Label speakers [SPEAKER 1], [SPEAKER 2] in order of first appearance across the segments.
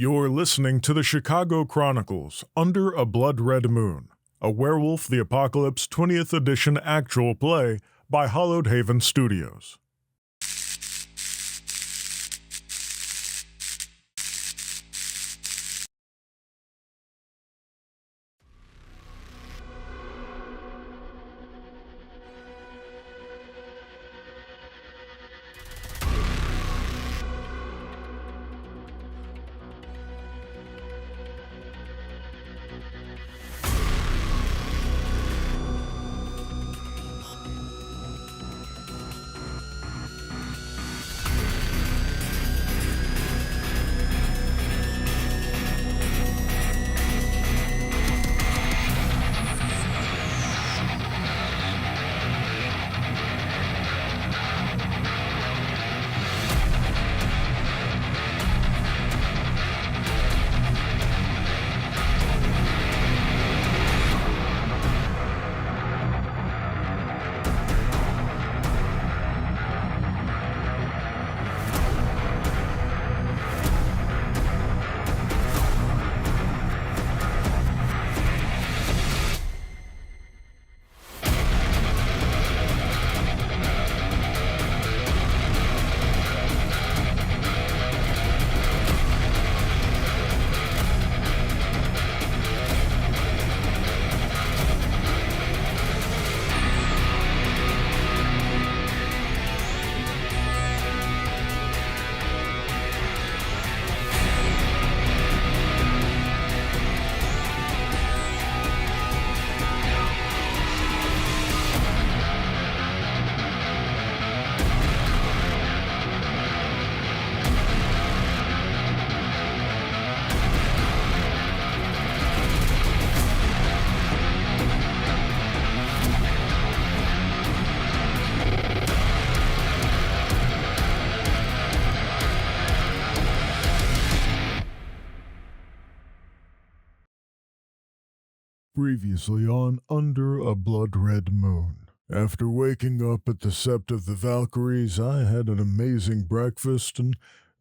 [SPEAKER 1] You're listening to the Chicago Chronicles, Under a Blood Red Moon, a Werewolf the Apocalypse 20th edition actual play by Hallowed Haven Studios. Previously on Under a Blood Red Moon. After waking up at the Sept of the Valkyries, I had an amazing breakfast and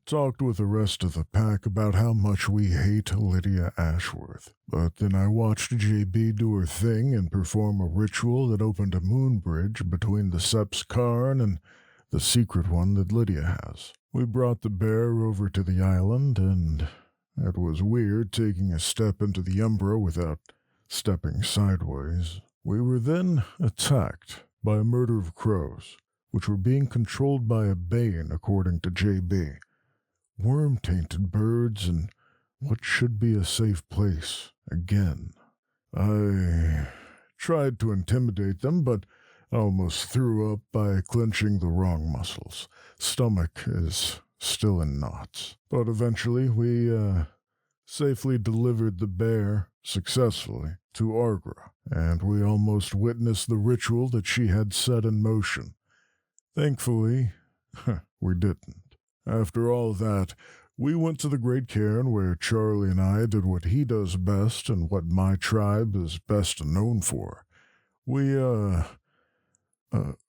[SPEAKER 1] talked with the rest of the pack about how much we hate Lydia Ashworth. But then I watched JB do her thing and perform a ritual that opened a moon bridge between the Sept's cairn and the secret one that Lydia has. We brought the bear over to the island, and it was weird taking a step into the Umbra without stepping sideways. We were then attacked by a murder of crows, which were being controlled by a bane, according to JB. Worm-tainted birds in what should be a safe place again. I tried to intimidate them, but almost threw up by clenching the wrong muscles. Stomach is still in knots. But eventually we safely delivered the bear, successfully, to Argra, and we almost witnessed the ritual that she had set in motion. Thankfully, we didn't. After all that, we went to the Great Cairn where Charlie and I did what he does best and what my tribe is best known for. We,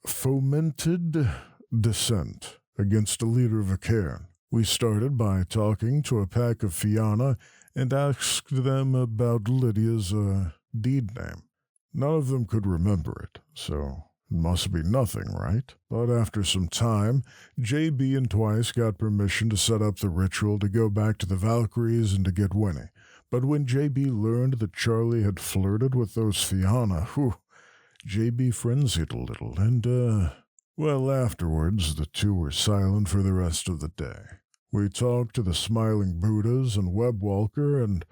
[SPEAKER 1] fomented dissent against the leader of a cairn. We started by talking to a pack of Fianna and asked them about Lydia's, deed name. None of them could remember it, so it must be nothing, right? But after some time, JB and Twice got permission to set up the ritual to go back to the Valkyries and to get Winnie. But when JB learned that Charlie had flirted with those Fianna, JB frenzied a little, and, well, afterwards the two were silent for the rest of the day. We talked to the Smiling Buddhas and Webwalker, and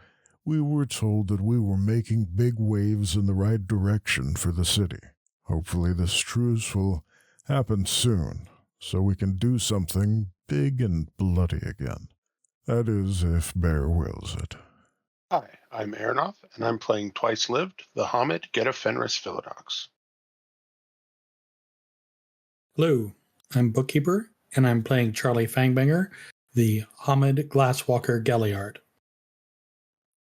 [SPEAKER 1] we were told that we were making big waves in the right direction for the city. Hopefully this truce will happen soon, so we can do something big and bloody again. That is, if Bear wills it.
[SPEAKER 2] Hi, I'm Arinoth, and I'm playing Twice Lived, the Hamid Geta Fenris Philodox.
[SPEAKER 3] Hello, I'm Bookkeeper, and I'm playing Charlie Fang-Banger, the Hamid Glasswalker Galliard.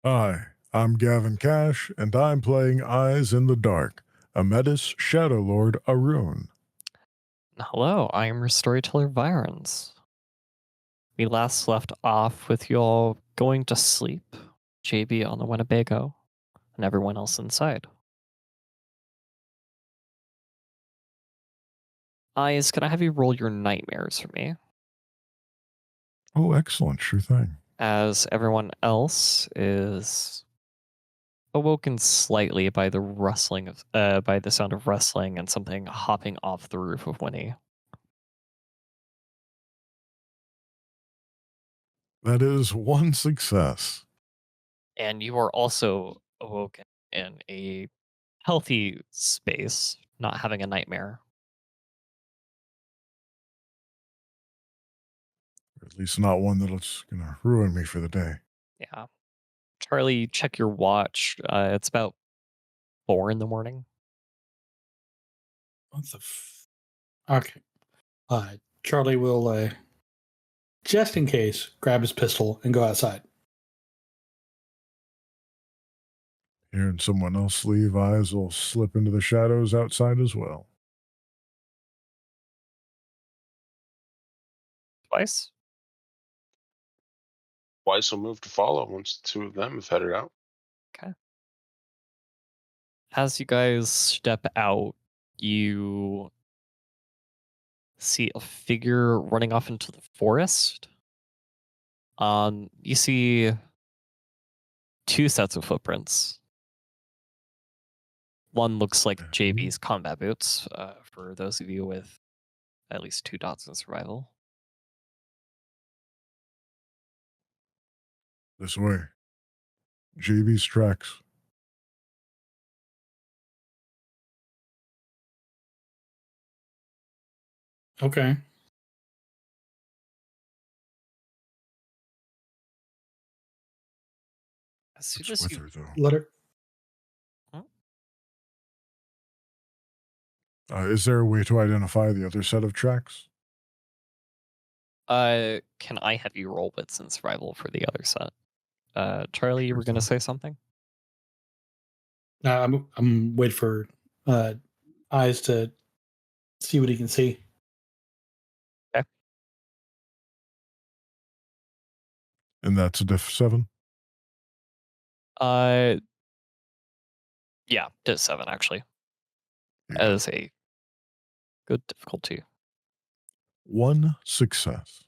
[SPEAKER 1] Hi, I'm Gavin Cash, and I'm playing Eyes in the Dark, Ametis Shadowlord Arun.
[SPEAKER 4] Hello, I am your Storyteller Vironz. we last left off with you all going to sleep, JB on the Winnebago, and everyone else inside. Eyes, can I have you roll your nightmares for me?
[SPEAKER 1] Oh, excellent. Sure thing.
[SPEAKER 4] As everyone else is awoken slightly by the rustling of, by the sound of rustling and something hopping off the roof of Winnie.
[SPEAKER 1] That is one success.
[SPEAKER 4] And you are also awoken in a healthy space, not having a nightmare.
[SPEAKER 1] Or at least not one that's going to ruin me for the day.
[SPEAKER 4] Yeah. Charlie, check your watch. It's about 4 in the morning.
[SPEAKER 3] What the Okay. Charlie will, just in case, grab his pistol and go outside.
[SPEAKER 1] Hearing someone else leave, Eyes will slip into the shadows outside as well.
[SPEAKER 4] Twice?
[SPEAKER 2] Twice will move to follow once the two of them have headed out.
[SPEAKER 4] Okay. As you guys step out, you see a figure running off into the forest. You see 2 sets of footprints. One looks like JB's combat boots, for those of you with at least 2 dots in survival.
[SPEAKER 1] This way. JB's tracks.
[SPEAKER 3] Okay.
[SPEAKER 4] As soon
[SPEAKER 1] What's
[SPEAKER 4] as
[SPEAKER 1] with
[SPEAKER 4] you
[SPEAKER 1] her, though?
[SPEAKER 3] Let her.
[SPEAKER 1] Is there a way to identify the other set of tracks?
[SPEAKER 4] can I have you roll wits and survival for the other set? Charlie, you
[SPEAKER 1] Sure
[SPEAKER 4] were going to
[SPEAKER 1] thing.
[SPEAKER 4] say something?
[SPEAKER 3] I'm waiting for Eyes to see what he can see.
[SPEAKER 1] And that's a diff 7?
[SPEAKER 4] Yeah, to 7 actually.
[SPEAKER 1] Yeah.
[SPEAKER 4] As a good difficulty.
[SPEAKER 1] 1 success.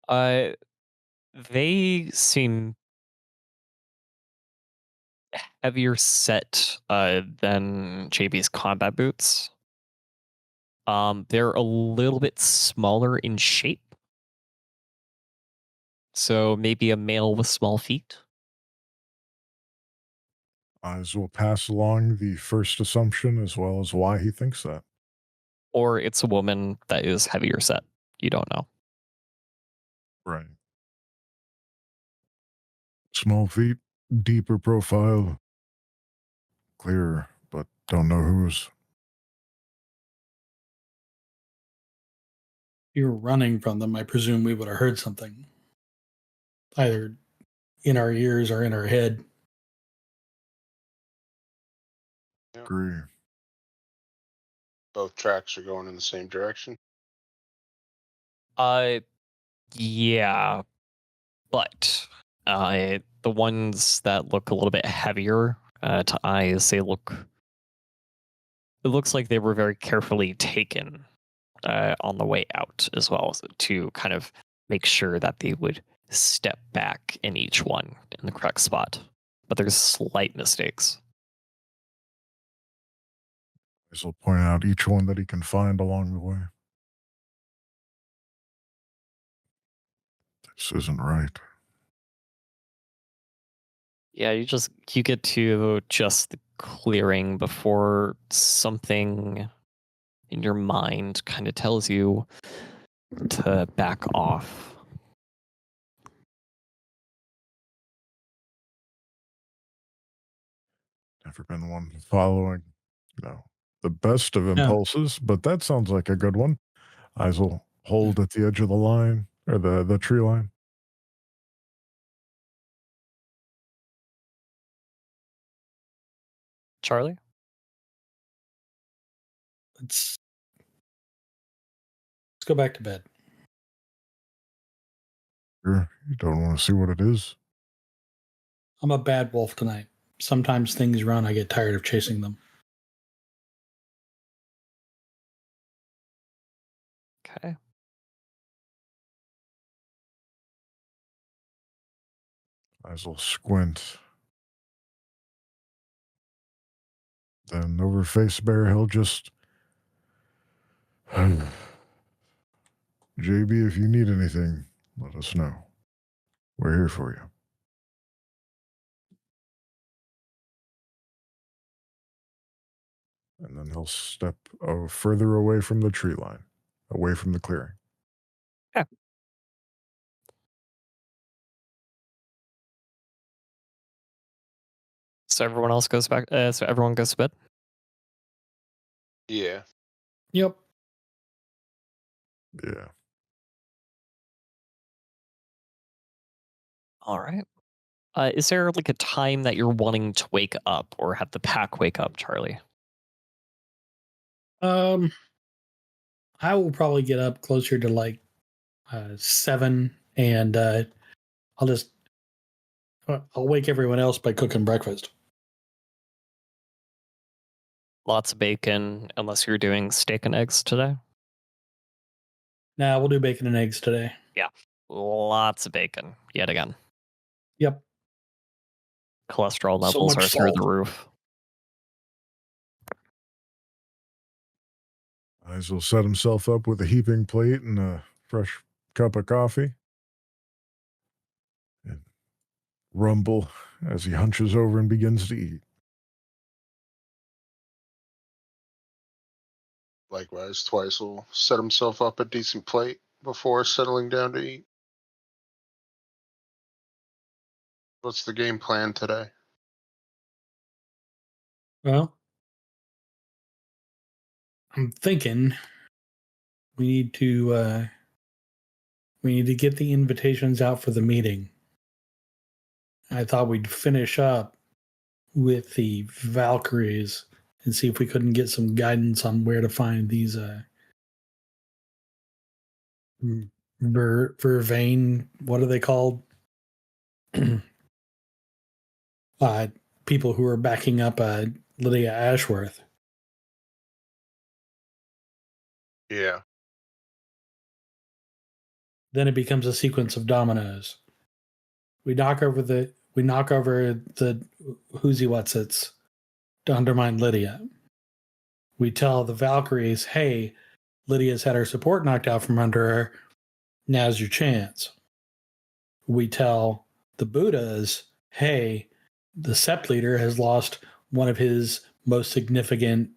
[SPEAKER 4] They seem heavier set than JB's combat boots. They're a little bit smaller in shape. So maybe a male with small feet.
[SPEAKER 1] Eyes will pass along the first assumption as well as why he thinks that.
[SPEAKER 4] Or it's a woman that is heavier set. You don't know.
[SPEAKER 1] Right. Small feet, deeper profile, clearer, but don't know whose.
[SPEAKER 3] You're running from them. I presume we would have heard something, either in our ears or in our head.
[SPEAKER 1] Agree.
[SPEAKER 2] Both tracks are going in the same direction.
[SPEAKER 4] Yeah, but the ones that look a little bit heavier to eyes, it looks like they were very carefully taken on the way out as well, to kind of make sure that they would step back in each one in the correct spot. But there's slight mistakes.
[SPEAKER 1] Eyes will point out each one that he can find along the way. This isn't right.
[SPEAKER 4] Yeah, you get to just the clearing before something in your mind kind of tells you to back off.
[SPEAKER 1] Never been one following, the best of impulses, but that sounds like a good one. Eyes will hold at the edge of the line, or the tree line.
[SPEAKER 4] Charlie?
[SPEAKER 3] Let's go back to bed.
[SPEAKER 1] You don't want to see what it is?
[SPEAKER 3] I'm a bad wolf tonight. Sometimes things run, I get tired of chasing them.
[SPEAKER 4] Okay.
[SPEAKER 1] Eyes will squint. Then over Face Bear, he'll just... JB, if you need anything, let us know. We're here for you. And then he'll step further away from the tree line, away from the clearing.
[SPEAKER 4] Yeah. So everyone else goes back. So everyone goes to bed.
[SPEAKER 2] Yeah.
[SPEAKER 3] Yep.
[SPEAKER 1] Yeah.
[SPEAKER 4] All right. Is there like a time that you're wanting to wake up or have the pack wake up, Charlie?
[SPEAKER 3] I will probably get up closer to like 7, and I'll wake everyone else by cooking breakfast.
[SPEAKER 4] Lots of bacon, unless you're doing steak and eggs today.
[SPEAKER 3] Nah, we'll do bacon and eggs today.
[SPEAKER 4] Yeah, lots of bacon yet again.
[SPEAKER 3] Yep.
[SPEAKER 4] Cholesterol
[SPEAKER 3] So
[SPEAKER 4] levels
[SPEAKER 3] much
[SPEAKER 4] are through the
[SPEAKER 3] salt.
[SPEAKER 4] roof.
[SPEAKER 1] Eyes will set himself up with a heaping plate and a fresh cup of coffee. And rumble as he hunches over and begins to eat.
[SPEAKER 2] Likewise, Twice will set himself up a decent plate before settling down to eat. What's the game plan today?
[SPEAKER 3] Well, I'm thinking we need to get the invitations out for the meeting. I thought we'd finish up with the Valkyries and see if we couldn't get some guidance on where to find these Vervain, what are they called? People who are backing up Lydia Ashworth.
[SPEAKER 2] Yeah.
[SPEAKER 3] Then it becomes a sequence of dominoes. We knock over the whoozy what's its to undermine Lydia. We tell the Valkyries, hey, Lydia's had her support knocked out from under her. Now's your chance. We tell the Buddhas, hey, the Sept leader has lost one of his most significant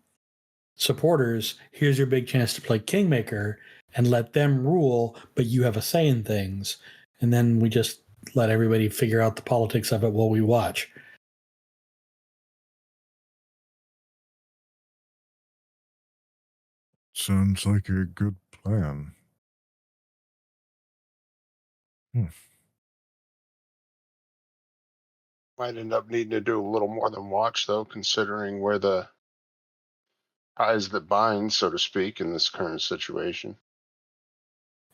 [SPEAKER 3] supporters. Here's your big chance to play Kingmaker and let them rule, but you have a say in things. And then we just let everybody figure out the politics of it while we watch.
[SPEAKER 1] Sounds like a good plan.
[SPEAKER 2] Might end up needing to do a little more than watch, though, considering where the ties that bind, so to speak, in this current situation.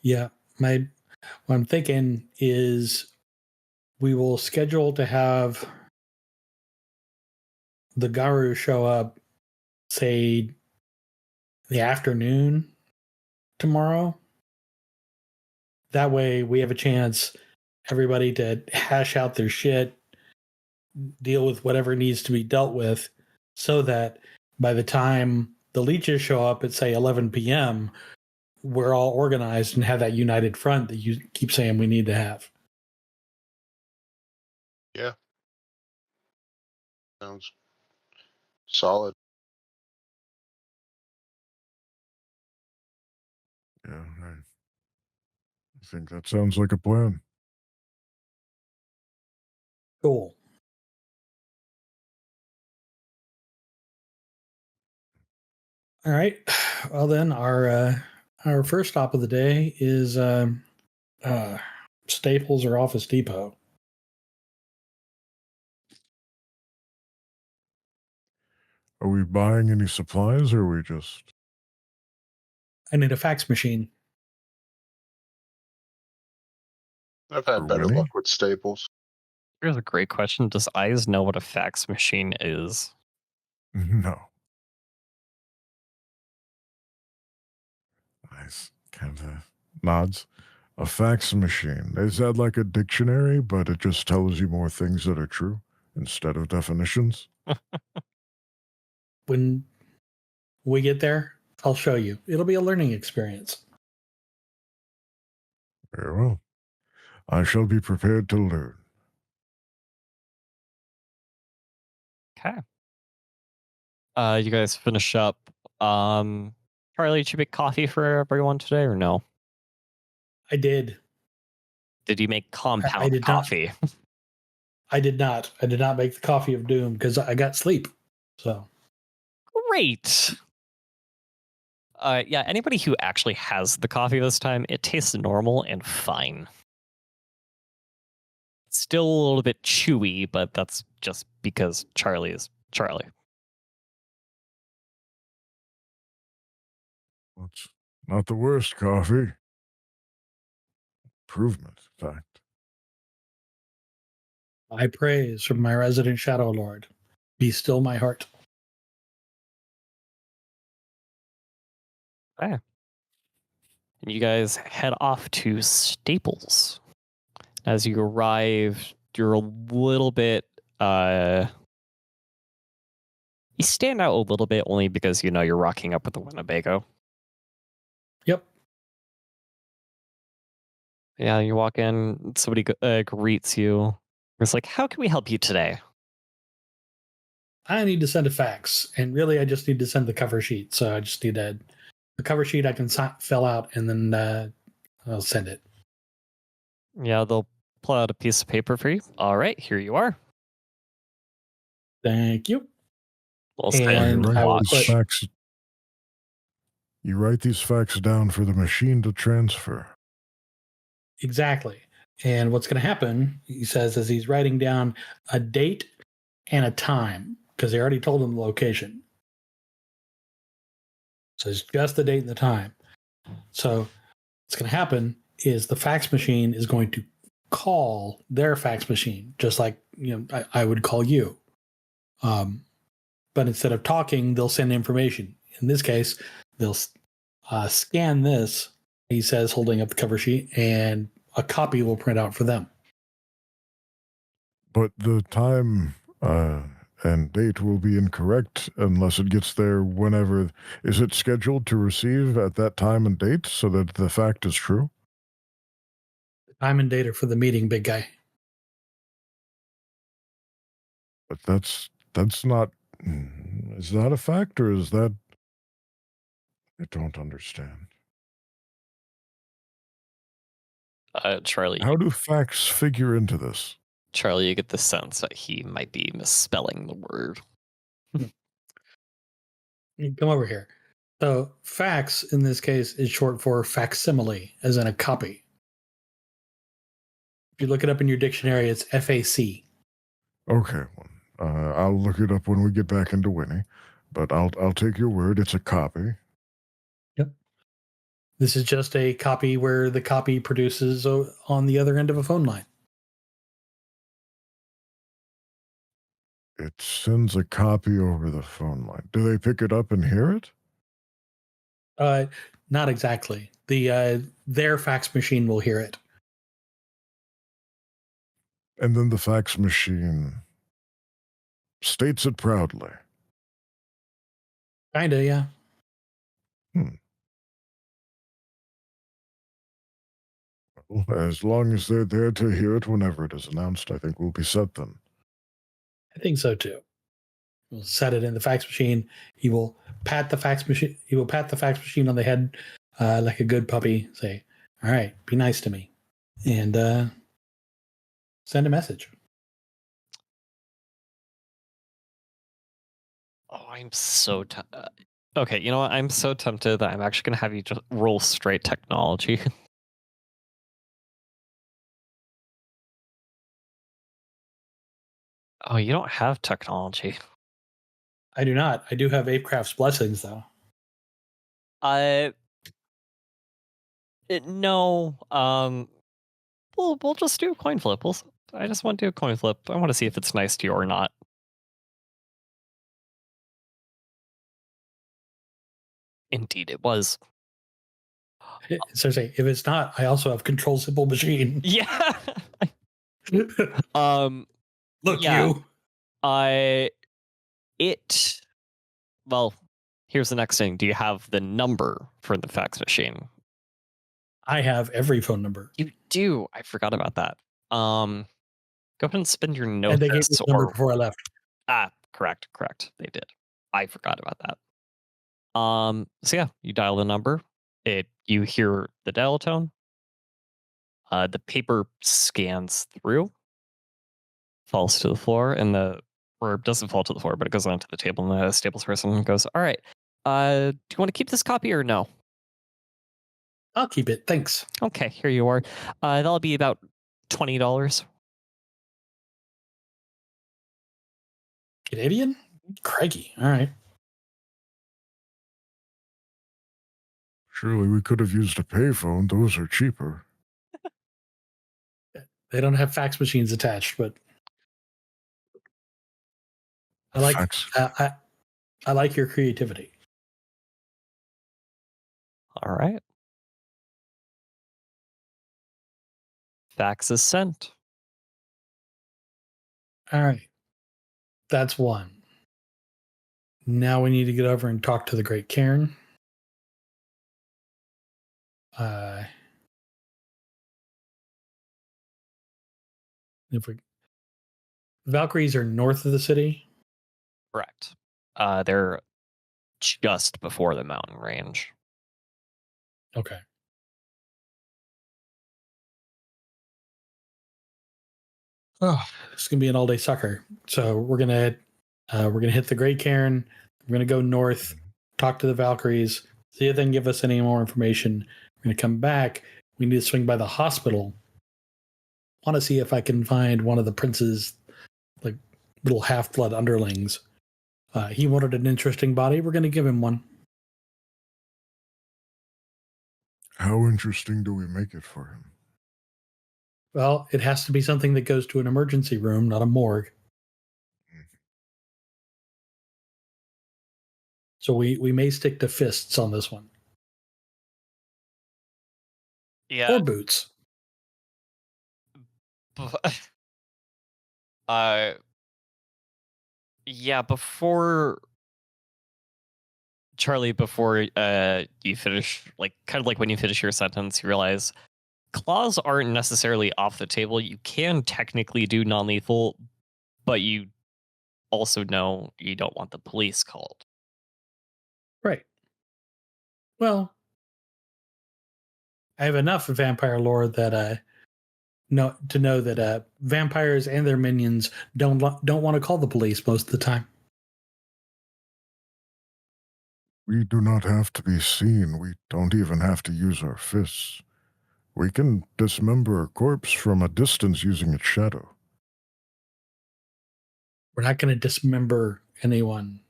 [SPEAKER 3] Yeah, what I'm thinking is we will schedule to have the Garu show up, say, the afternoon tomorrow. That way we have a chance, everybody, to hash out their shit, deal with whatever needs to be dealt with, so that by the time the leeches show up at, say, 11 p.m., we're all organized and have that united front that you keep saying we need to have.
[SPEAKER 2] Yeah. Sounds solid.
[SPEAKER 1] Yeah, I think that sounds like a plan.
[SPEAKER 3] Cool. All right. Well, then our first stop of the day is Staples or Office Depot.
[SPEAKER 1] Are we buying any supplies, or are we just...
[SPEAKER 3] I need a fax machine.
[SPEAKER 2] I've had better
[SPEAKER 1] Winnie?
[SPEAKER 2] luck with staples.
[SPEAKER 4] Here's a great question. Does Eyes know what a fax machine is?
[SPEAKER 1] No. Nice. Kind of nods. A fax machine. Is that like a dictionary, but it just tells you more things that are true instead of definitions?
[SPEAKER 3] When we get there, I'll show you. It'll be a learning experience.
[SPEAKER 1] Very well. I shall be prepared to learn.
[SPEAKER 4] Okay. You guys finish up. Charlie, did you make coffee for everyone today or no?
[SPEAKER 3] I did.
[SPEAKER 4] Did you make compound
[SPEAKER 3] did not.
[SPEAKER 4] coffee?
[SPEAKER 3] I did not. I did not make the coffee of doom because I got sleep. So
[SPEAKER 4] Great. Yeah, anybody who actually has the coffee this time, it tastes normal and fine. Still a little bit chewy, but that's just because Charlie is Charlie.
[SPEAKER 1] It's not the worst coffee. Improvement, in fact.
[SPEAKER 3] I praise from my resident Shadow Lord. Be still my heart.
[SPEAKER 4] Okay. And you guys head off to Staples. As you arrive, you're a little bit you stand out a little bit only because you're rocking up with the Winnebago.
[SPEAKER 3] Yep.
[SPEAKER 4] Yeah, you walk in, somebody greets you. It's like, how can we help you today?
[SPEAKER 3] I need to send a fax, and really, I just need to send the cover sheet. So I just need the cover sheet I can fill out, and then I'll send it.
[SPEAKER 4] Yeah, they'll pull out a piece of paper for you. All right, here you are.
[SPEAKER 3] Thank you.
[SPEAKER 4] We'll
[SPEAKER 3] And
[SPEAKER 4] send
[SPEAKER 3] I will
[SPEAKER 1] these
[SPEAKER 3] put
[SPEAKER 1] facts. You write these facts down for the machine to transfer.
[SPEAKER 3] exactly. And what's going to happen, he says, as he's writing down a date and a time, because they already told him the location. So it's just the date and the time. So what's going to happen is the fax machine is going to call their fax machine, just like I would call you. But instead of talking, they'll send information. In this case, they'll scan this, he says, holding up the cover sheet, and a copy will print out for them.
[SPEAKER 1] But the time and date will be incorrect unless it gets there whenever. Is it scheduled to receive at that time and date so that the fact is true?
[SPEAKER 3] Time and date are for the meeting, big guy.
[SPEAKER 1] But that's not. Is that a fact or is that? I don't understand.
[SPEAKER 4] Charlie.
[SPEAKER 1] How do facts figure into this?
[SPEAKER 4] Charlie, you get the sense that he might be misspelling the word.
[SPEAKER 3] Come over here. So fax in this case is short for facsimile, as in a copy. If you look it up in your dictionary, it's FAC.
[SPEAKER 1] Okay, well, I'll look it up when we get back into Winnie, but I'll take your word. It's a copy.
[SPEAKER 3] Yep. This is just a copy where the copy produces on the other end of a phone line.
[SPEAKER 1] It sends a copy over the phone line. Do they pick it up and hear it?
[SPEAKER 3] Not exactly. Their fax machine will hear it.
[SPEAKER 1] And then the fax machine states it proudly.
[SPEAKER 3] Kinda, yeah.
[SPEAKER 1] Well, as long as they're there to hear it whenever it is announced, I think we'll be set then.
[SPEAKER 3] I think so too. We'll set it in the fax machine. He will pat the fax machine. He will pat the fax machine on the head like a good puppy. Say, "All right, be nice to me," and send a message.
[SPEAKER 4] Oh, I'm so okay. You know what? I'm so tempted that I'm actually going to have you just roll straight technology. Oh, you don't have technology.
[SPEAKER 3] I do not. I do have Apecraft's blessings, though.
[SPEAKER 4] No. we'll just do a coin flip. I just want to do a coin flip. I want to see if it's nice to you or not. Indeed, it was.
[SPEAKER 3] So say, if it's not, I also have control simple machine.
[SPEAKER 4] Yeah.
[SPEAKER 3] Look,
[SPEAKER 4] yeah.
[SPEAKER 3] you.
[SPEAKER 4] Well, here's the next thing. Do you have the number for the fax machine?
[SPEAKER 3] I have every phone number.
[SPEAKER 4] You do. I forgot about that. Go ahead and spend your notice.
[SPEAKER 3] And they gave me the number before I left.
[SPEAKER 4] Correct. They did. I forgot about that. So yeah, you dial the number. You hear the dial tone. The paper scans through, falls to the floor, or doesn't fall to the floor, but it goes onto the table, and the staples person goes, "All right, do you want to keep this copy or no?"
[SPEAKER 3] I'll keep it. Thanks.
[SPEAKER 4] Okay, here you are. That'll be about $20.
[SPEAKER 3] Canadian? Crikey. All right.
[SPEAKER 1] Surely we could have used a payphone. Those are cheaper.
[SPEAKER 3] They don't have fax machines attached, but I like I like your creativity.
[SPEAKER 4] All right. Fax is sent.
[SPEAKER 3] All right. That's one. Now we need to get over and talk to the Great Cairn. Valkyries are north of the city.
[SPEAKER 4] Correct. They're just before the mountain range.
[SPEAKER 3] Okay. Oh, it's gonna be an all-day sucker. So we're gonna hit the Great Cairn. We're gonna go north, talk to the Valkyries, see if they can give us any more information. We're gonna come back. We need to swing by the hospital. Want to see if I can find one of the prince's like little half-blood underlings. He wanted an interesting body. We're gonna give him one.
[SPEAKER 1] How interesting do we make it for him?
[SPEAKER 3] Well, it has to be something that goes to an emergency room, not a morgue. So we may stick to fists on this one.
[SPEAKER 4] Yeah.
[SPEAKER 3] Or boots.
[SPEAKER 4] Yeah, before Charlie, before you finish, kind of like when you finish your sentence, you realize claws aren't necessarily off the table. You can technically do non-lethal, but you also know you don't want the police called.
[SPEAKER 3] Right. Well, I have enough vampire lore that know that vampires and their minions don't want to call the police most of the time.
[SPEAKER 1] We do not have to be seen. We don't even have to use our fists. We can dismember a corpse from a distance using its shadow.
[SPEAKER 3] We're not going to dismember anyone.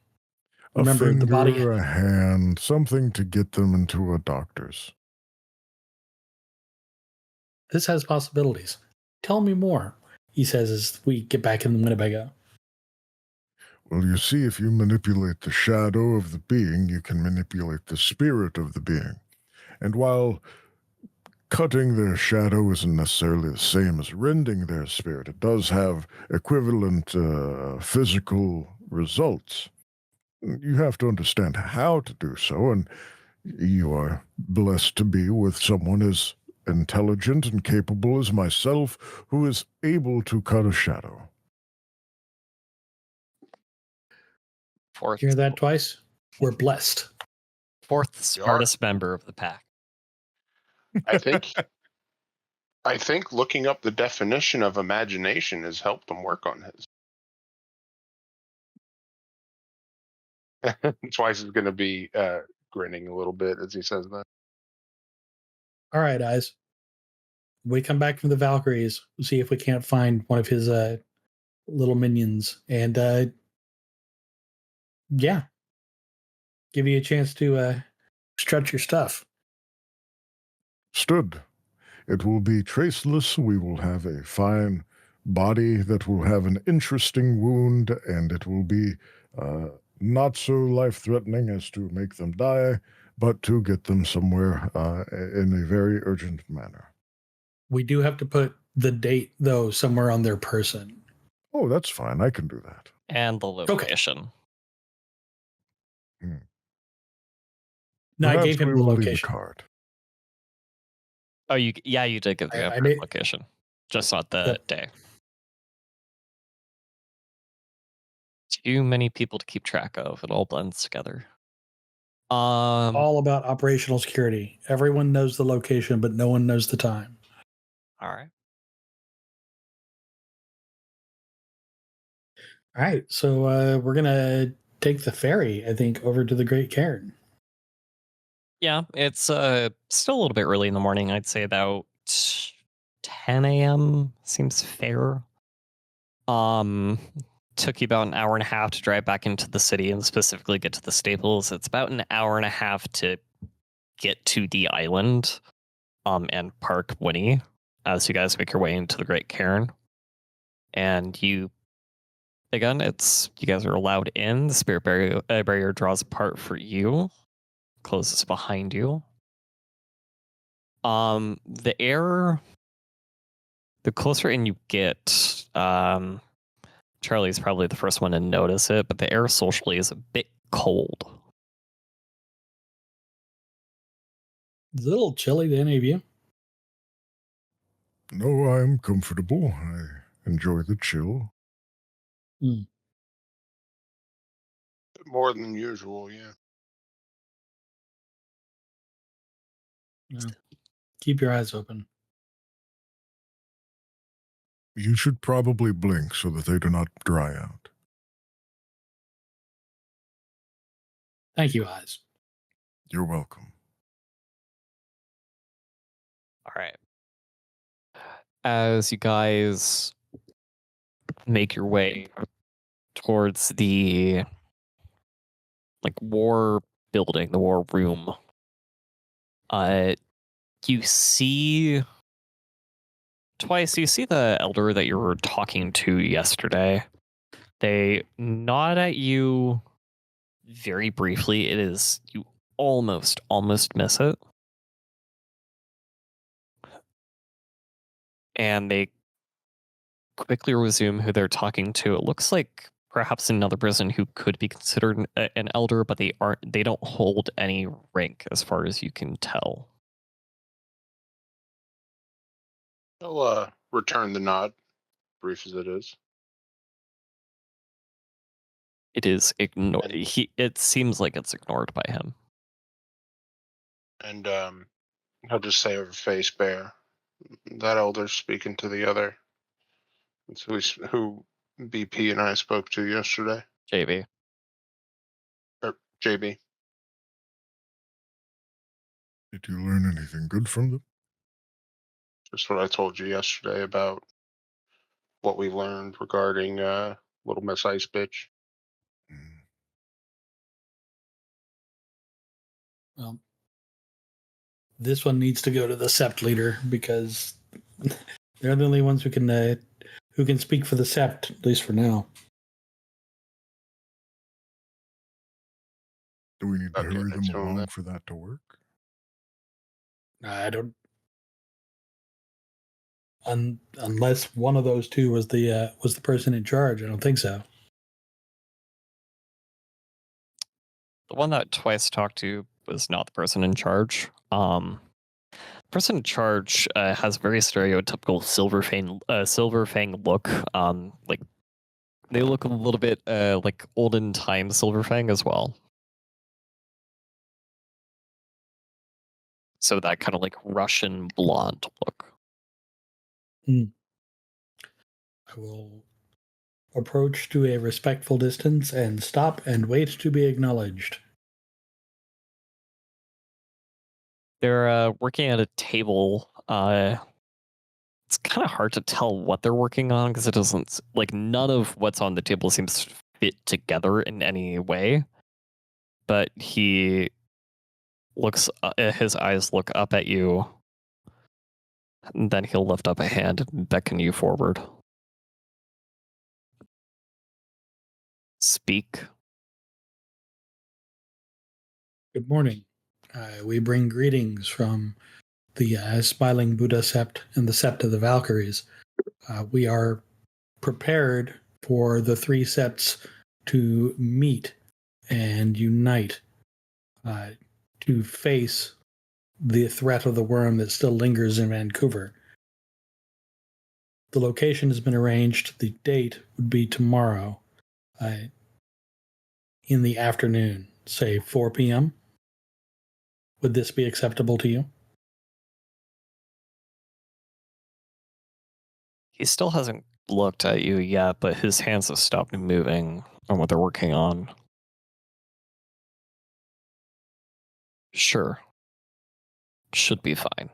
[SPEAKER 1] Remember,
[SPEAKER 3] a finger, the body,
[SPEAKER 1] a hand, something to get them into a doctor's.
[SPEAKER 3] This has possibilities. Tell me more, he says as we get back in the Winnebago.
[SPEAKER 1] Well, you see, if you manipulate the shadow of the being, you can manipulate the spirit of the being. And while cutting their shadow isn't necessarily the same as rending their spirit, it does have equivalent physical results. You have to understand how to do so, and you are blessed to be with someone as intelligent and capable as myself who is able to cut a shadow.
[SPEAKER 3] Hear that twice? We're blessed.
[SPEAKER 4] Fourth smartest member of the pack.
[SPEAKER 2] I think looking up the definition of imagination has helped him work on his. Twice is going to be grinning a little bit as he says that.
[SPEAKER 3] All right, guys. We come back from the Valkyries. We'll see if we can't find one of his little minions. And yeah, give you a chance to stretch your stuff.
[SPEAKER 1] Stood. It will be traceless. We will have a fine body that will have an interesting wound, and it will be not so life-threatening as to make them die, but to get them somewhere in a very urgent manner.
[SPEAKER 3] We do have to put the date, though, somewhere on their person.
[SPEAKER 1] Oh, that's fine. I can do that.
[SPEAKER 4] And the location.
[SPEAKER 3] No, I
[SPEAKER 1] Perhaps
[SPEAKER 3] gave him
[SPEAKER 1] we
[SPEAKER 3] the
[SPEAKER 1] will leave a
[SPEAKER 3] location.
[SPEAKER 1] card.
[SPEAKER 4] Oh, you did give the location, just not the day. Too many people to keep track of. It all blends together.
[SPEAKER 3] All about operational security. Everyone knows the location, but no one knows the time.
[SPEAKER 4] All right.
[SPEAKER 3] All right, so we're gonna take the ferry, I think, over to the Great Cairn.
[SPEAKER 4] Yeah, it's still a little bit early in the morning. I'd say about 10 a.m. seems fair. Took you about an hour and a half to drive back into the city and specifically get to the stables. It's about an hour and a half to get to the island, and park Winnie as you guys make your way into the Great Cairn. And you guys are allowed in. The spirit barrier draws apart for you, closes behind you. The air, the closer in you get, Charlie's probably the first one to notice it, but the air socially is a bit cold.
[SPEAKER 3] Is it a little chilly to any of you?
[SPEAKER 1] No, I'm comfortable. I enjoy the chill.
[SPEAKER 2] More than usual, yeah.
[SPEAKER 3] No. Keep your eyes open.
[SPEAKER 1] You should probably blink so that they do not dry out.
[SPEAKER 3] Thank you, eyes.
[SPEAKER 1] You're welcome.
[SPEAKER 4] All right. As you guys make your way towards the war building, the war room, you see twice. You see the elder that you were talking to yesterday. They nod at you very briefly. It is, you almost miss it. And they quickly resume who they're talking to. It looks like perhaps another person who could be considered an elder, but they don't hold any rank as far as you can tell.
[SPEAKER 2] I'll return the nod, brief as it is.
[SPEAKER 4] It is ignored. It seems like it's ignored by him.
[SPEAKER 2] And I'll just say over face bear, that elder's speaking to the other. It's who BP and I spoke to yesterday.
[SPEAKER 4] JB.
[SPEAKER 2] Or JB.
[SPEAKER 1] Did you learn anything good from them?
[SPEAKER 2] Just what I told you yesterday about what we learned regarding Little Miss Ice Bitch.
[SPEAKER 3] Well, this one needs to go to the Sept leader because they're the only ones who can speak for the Sept, at least for now.
[SPEAKER 1] Do we need to
[SPEAKER 2] Okay,
[SPEAKER 1] hurry them
[SPEAKER 2] so
[SPEAKER 1] along
[SPEAKER 2] that-
[SPEAKER 1] for that to work?
[SPEAKER 3] I don't. Unless one of those two was the person in charge, I don't think so.
[SPEAKER 4] The one that Twice talked to was not the person in charge. The person in charge has very stereotypical Silver Fang look. They look a little bit like olden time Silver Fang as well. So that kind of like Russian blonde look.
[SPEAKER 3] I will approach to a respectful distance and stop and wait to be acknowledged.
[SPEAKER 4] They're working at a table. It's kind of hard to tell what they're working on because it doesn't, like, none of what's on the table seems to fit together in any way. But he looks, his eyes look up at you And then he'll lift up a hand and beckon you forward. Speak.
[SPEAKER 3] Good morning. We bring greetings from the Smiling Buddha Sept and the Sept of the Valkyries. We are prepared for the three septs to meet and unite to face the threat of the worm that still lingers in Vancouver. The location has been arranged. The date would be tomorrow in the afternoon, say 4 p.m. Would this be acceptable to you?
[SPEAKER 4] He still hasn't looked at you yet, but his hands have stopped moving on what they're working on. Sure. Should be fine.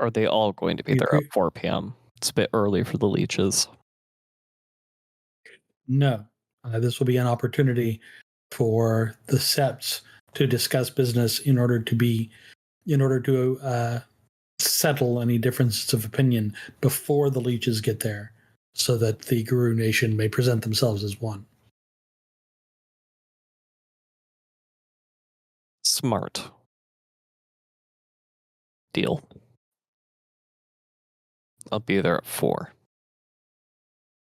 [SPEAKER 4] Are they all going to be there at 4 p.m.? It's a bit early for the leeches.
[SPEAKER 3] No. This will be an opportunity for the septs to discuss business in order to settle any differences of opinion before the leeches get there, so that the Guru Nation may present themselves as one.
[SPEAKER 4] Smart. Deal. I'll be there at 4.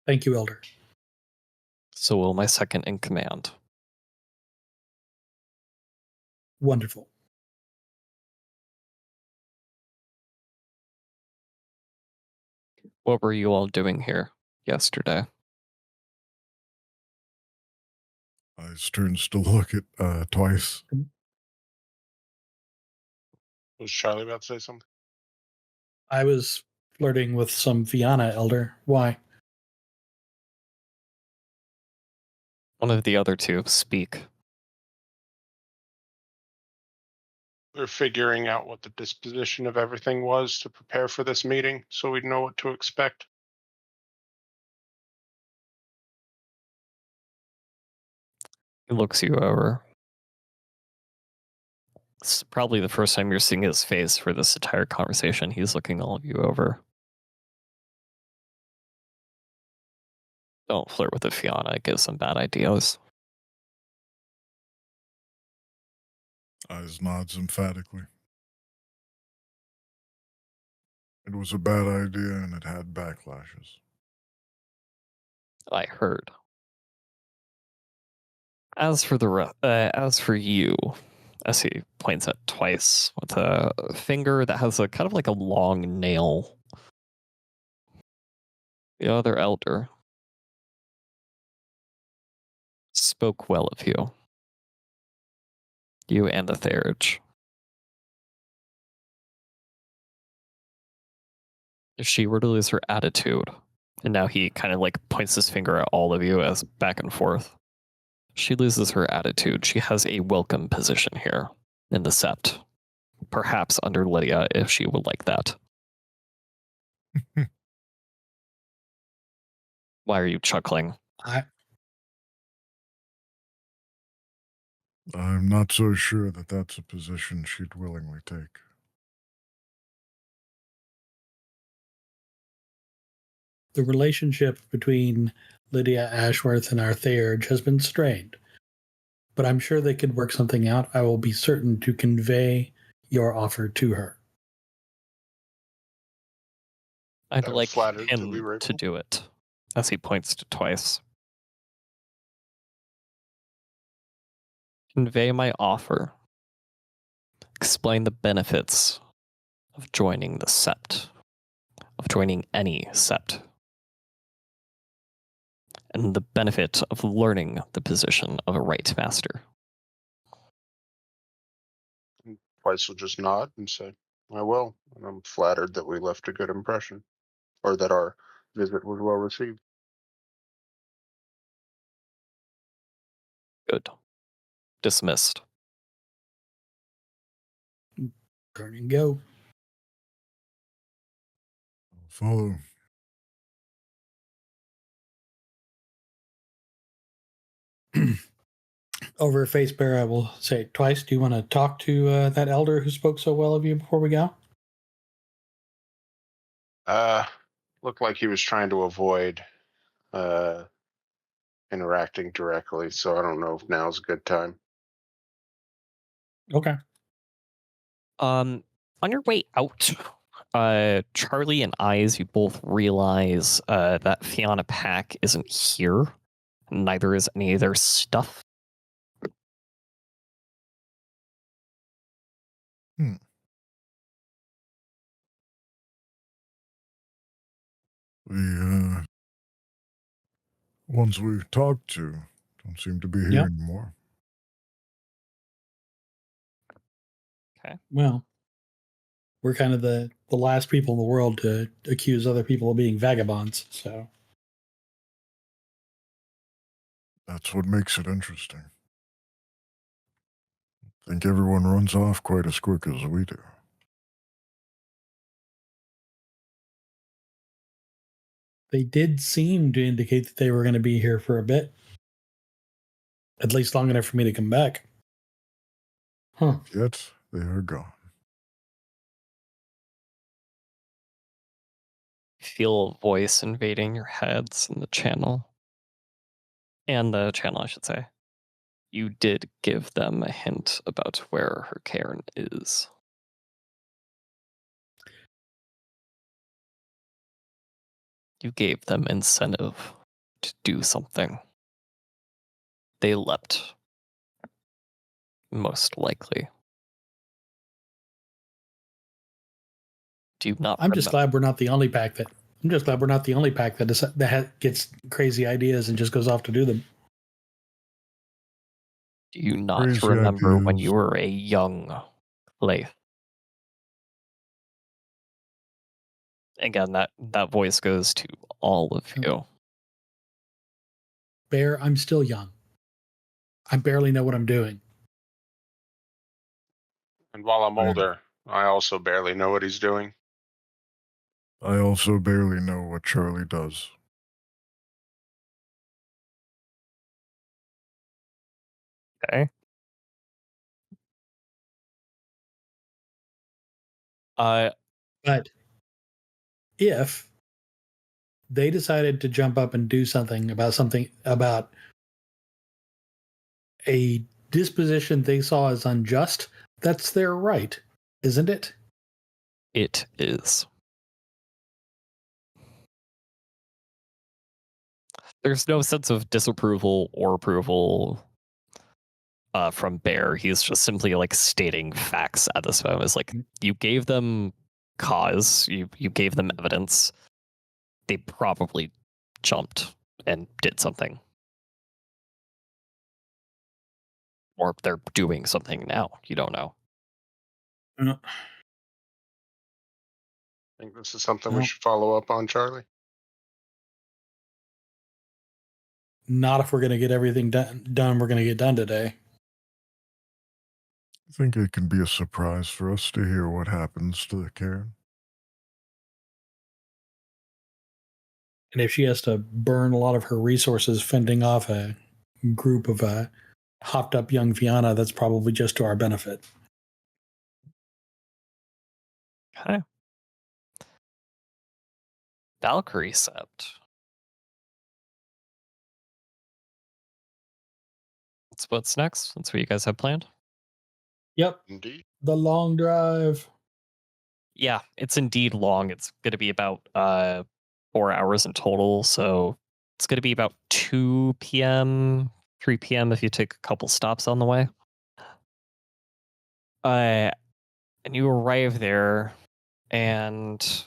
[SPEAKER 3] Thank you, Elder.
[SPEAKER 4] So will my second in command.
[SPEAKER 3] Wonderful.
[SPEAKER 4] What were you all doing here yesterday?
[SPEAKER 1] Eyes turns to look at Twice.
[SPEAKER 2] Was Charlie about to say something?
[SPEAKER 3] I was flirting with some Fianna, Elder. Why?
[SPEAKER 4] One of the other two, speak.
[SPEAKER 2] We're figuring out what the disposition of everything was to prepare for this meeting, so we'd know what to expect.
[SPEAKER 4] He looks you over. It's probably the first time you're seeing his face for this entire conversation. He's looking all of you over. Don't flirt with the Fianna. It gives some bad ideas.
[SPEAKER 1] Eyes nods emphatically. It was a bad idea and it had backlashes.
[SPEAKER 4] I heard. As for you, as he points at Twice with a finger that has a kind of like a long nail. The other elder spoke well of you. You and the Therage. If she were to lose her attitude, and now he kind of like points his finger at all of you as back and forth. She loses her attitude. She has a welcome position here in the Sept. Perhaps under Lydia, if she would like that. Why are you chuckling?
[SPEAKER 1] I'm not so sure that that's a position she'd willingly take.
[SPEAKER 3] The relationship between Lydia Ashworth and our Therage has been strained, but I'm sure they could work something out. I will be certain to convey your offer to her.
[SPEAKER 4] I'd
[SPEAKER 2] I'm
[SPEAKER 4] like
[SPEAKER 2] flattered
[SPEAKER 4] him
[SPEAKER 2] to be
[SPEAKER 4] to do it, as he points to Twice. Convey my offer. Explain the benefits of joining the Sept, of joining any Sept, and the benefit of learning the position of a Rite Master.
[SPEAKER 2] Twice will just nod and say, I will. And I'm flattered that we left a good impression, or that our visit was well received.
[SPEAKER 4] Good. Dismissed.
[SPEAKER 3] Turn and go.
[SPEAKER 1] Follow.
[SPEAKER 3] Over Face Bear, I will say it twice. Do you want to talk to that elder who spoke so well of you before we go?
[SPEAKER 2] Looked like he was trying to avoid interacting directly, so I don't know if now's a good time.
[SPEAKER 3] Okay.
[SPEAKER 4] On your way out, Charlie and Eyes, you both realize that Fiona Pack isn't here. Neither is any of their stuff.
[SPEAKER 1] The ones we talked to don't seem to be here
[SPEAKER 3] Yep.
[SPEAKER 1] anymore.
[SPEAKER 3] Well, we're kind of the last people in the world to accuse other people of being vagabonds, so.
[SPEAKER 1] That's what makes it interesting. I think everyone runs off quite as quick as we do.
[SPEAKER 3] They did seem to indicate that they were going to be here for a bit. At least long enough for me to come back. Huh.
[SPEAKER 1] Yet they are gone.
[SPEAKER 4] Feel a voice invading your heads in the channel. And the channel, I should say. You did give them a hint about where her cairn is. You gave them incentive to do something. They leapt. Most likely. Do you not?
[SPEAKER 3] I'm just glad we're not the only pack that. I'm just glad we're not the only pack that gets crazy ideas and just goes off to do them.
[SPEAKER 4] Do you not
[SPEAKER 1] Crazy
[SPEAKER 4] remember when
[SPEAKER 1] ideas.
[SPEAKER 4] you were a young Leif? Again, that voice goes to all of you.
[SPEAKER 3] Bear, I'm still young. I barely know what I'm doing.
[SPEAKER 2] And while I'm older, I also barely know what he's doing.
[SPEAKER 1] I also barely know what Charlie does.
[SPEAKER 4] Okay.
[SPEAKER 3] But if they decided to jump up and do something about a disposition they saw as unjust, that's their right, isn't it?
[SPEAKER 4] It is. There's no sense of disapproval or approval from Bear. He's just simply like stating facts at this moment. It's like you gave them cause, you gave them evidence. They probably jumped and did something. Or they're doing something now. You don't know.
[SPEAKER 2] I think this is something we should follow up on, Charlie.
[SPEAKER 3] Not if we're going to get everything done. We're going to get done today.
[SPEAKER 1] I think it can be a surprise for us to hear what happens to the cairn.
[SPEAKER 3] And if she has to burn a lot of her resources fending off a group of hopped up young Fianna, that's probably just to our benefit.
[SPEAKER 4] Okay. Valkyrie Sept. What's next? That's what you guys have planned?
[SPEAKER 3] Yep.
[SPEAKER 2] Indeed.
[SPEAKER 3] The long drive.
[SPEAKER 4] Yeah, it's indeed long. It's going to be about 4 hours in total. So it's going to be about 2 p.m., 3 p.m. if you take a couple stops on the way. And you arrive there, and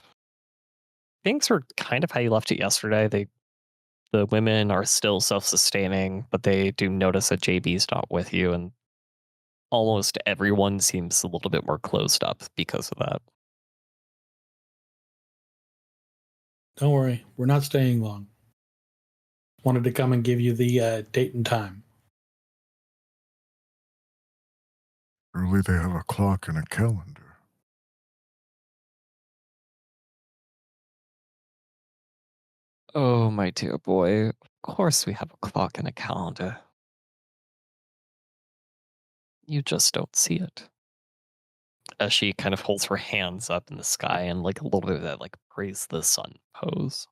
[SPEAKER 4] things are kind of how you left it yesterday. The women are still self-sustaining, but they do notice that JB's not with you, and almost everyone seems a little bit more closed up because of that.
[SPEAKER 3] Don't worry, we're not staying long. Wanted to come and give you the date and time.
[SPEAKER 1] Surely they have a clock and a calendar.
[SPEAKER 4] Oh, my dear boy. Of course we have a clock and a calendar. You just don't see it. As she kind of holds her hands up in the sky and like a little bit of that like praise the sun pose.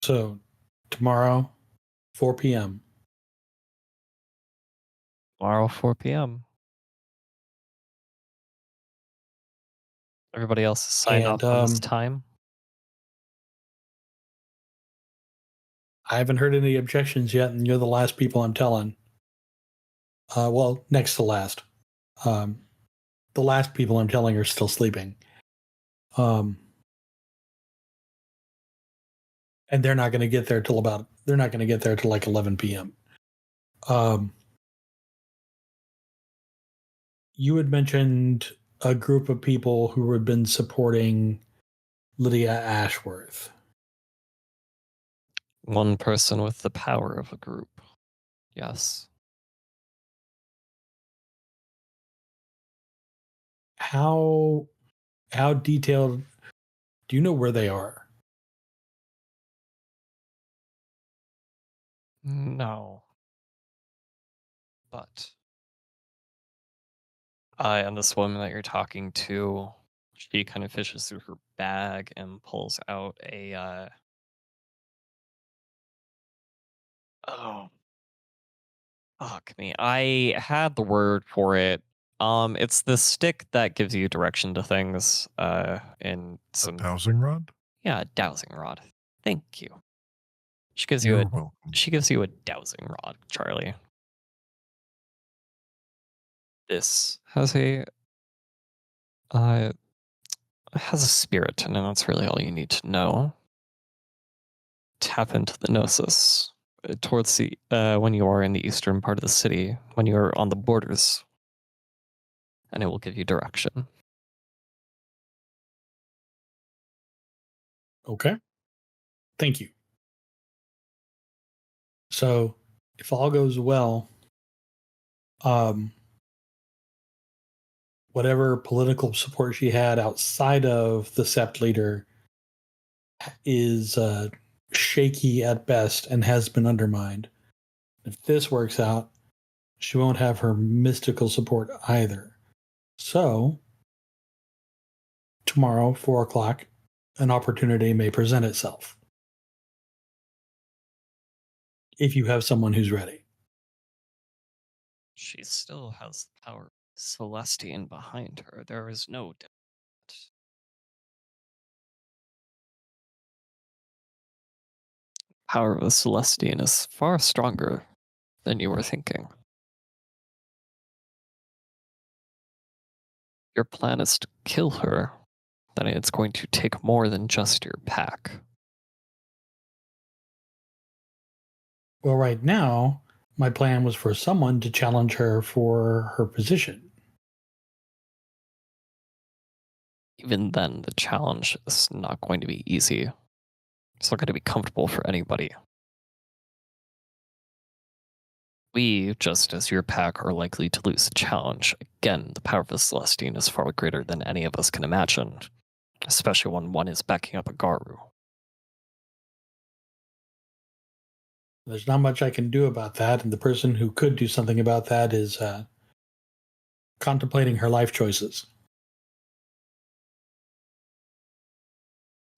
[SPEAKER 3] So, tomorrow, 4 p.m.
[SPEAKER 4] Tomorrow, 4 p.m. Everybody else is signed
[SPEAKER 3] And
[SPEAKER 4] off on this time.
[SPEAKER 3] I haven't heard any objections yet, and you're the last people I'm telling. Well, next to last. The last people I'm telling are still sleeping. And they're not going to get there till like 11 p.m. You had mentioned a group of people who had been supporting Lydia Ashworth.
[SPEAKER 4] One person with the power of a group. Yes.
[SPEAKER 3] How detailed do you know where they are?
[SPEAKER 4] No. But and this woman that you're talking to, she kind of fishes through her bag and pulls out a oh fuck me. I had the word for it. It's the stick that gives you direction to things. In
[SPEAKER 1] A
[SPEAKER 4] some
[SPEAKER 1] dowsing rod?
[SPEAKER 4] yeah, dowsing rod. Thank you. She gives
[SPEAKER 1] You're
[SPEAKER 4] you
[SPEAKER 1] welcome.
[SPEAKER 4] a dowsing rod, Charlie. This has a spirit, and that's really all you need to know. Tap into the gnosis towards the when you are in the eastern part of the city, when you are on the borders, and it will give you direction.
[SPEAKER 3] Okay. Thank you. So, if all goes well, whatever political support she had outside of the Sept leader is shaky at best and has been undermined. If this works out, she won't have her mystical support either. So, tomorrow, 4 o'clock, an opportunity may present itself. If you have someone who's ready.
[SPEAKER 4] She still has the power of Celestian behind her. There is no doubt. Power of the Celestian is far stronger than you were thinking. Your plan is to kill her, then it's going to take more than just your pack.
[SPEAKER 3] Well, right now, my plan was for someone to challenge her for her position.
[SPEAKER 4] Even then, the challenge is not going to be easy. It's not going to be comfortable for anybody. We, just as your pack, are likely to lose the challenge. Again, the power of the Celestian is far greater than any of us can imagine, especially when one is backing up a Garu.
[SPEAKER 3] There's not much I can do about that, and the person who could do something about that is contemplating her life choices.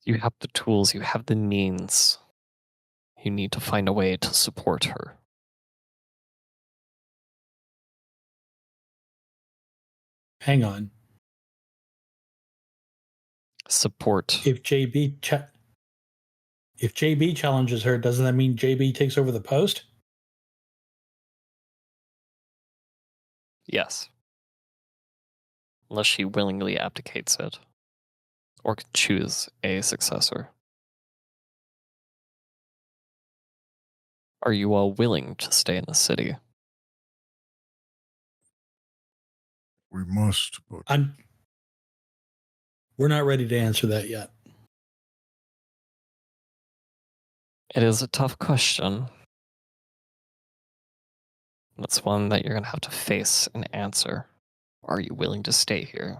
[SPEAKER 4] You have the tools, you have the means. You need to find a way to support her.
[SPEAKER 3] Hang on.
[SPEAKER 4] Support.
[SPEAKER 3] If JB challenges her, doesn't that mean JB takes over the post?
[SPEAKER 4] Yes. Unless she willingly abdicates it. Or could choose a successor. Are you all willing to stay in the city?
[SPEAKER 1] We must, but
[SPEAKER 3] We're not ready to answer that yet.
[SPEAKER 4] It is a tough question. That's one that you're going to have to face and answer. Are you willing to stay here?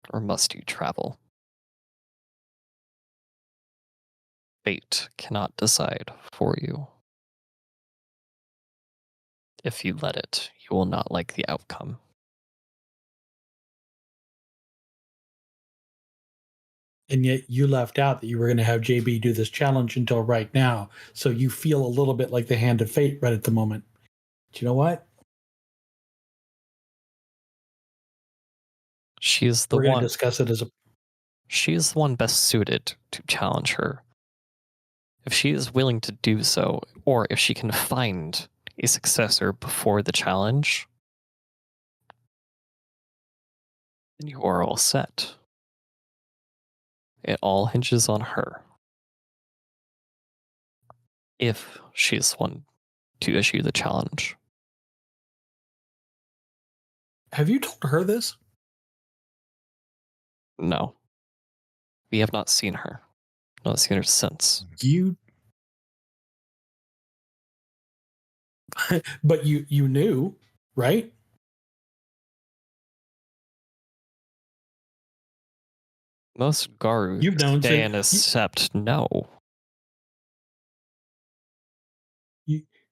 [SPEAKER 4] Or must you travel? Fate cannot decide for you. If you let it, you will not like the outcome.
[SPEAKER 3] And yet you left out that you were going to have JB do this challenge until right now. So you feel a little bit like the hand of fate right at the moment. Do you know what?
[SPEAKER 4] She is the
[SPEAKER 3] We're going
[SPEAKER 4] one.
[SPEAKER 3] to discuss it as a...
[SPEAKER 4] She is the one best suited to challenge her. If she is willing to do so, or if she can find a successor before the challenge, then you are all set. It all hinges on her. If she is one to issue the challenge.
[SPEAKER 3] Have you told her this?
[SPEAKER 4] No. We have not seen her. Not seen her since.
[SPEAKER 3] You... But you knew, right?
[SPEAKER 4] Most Garus
[SPEAKER 3] You've known
[SPEAKER 4] stay
[SPEAKER 3] since-
[SPEAKER 4] in a sept. No.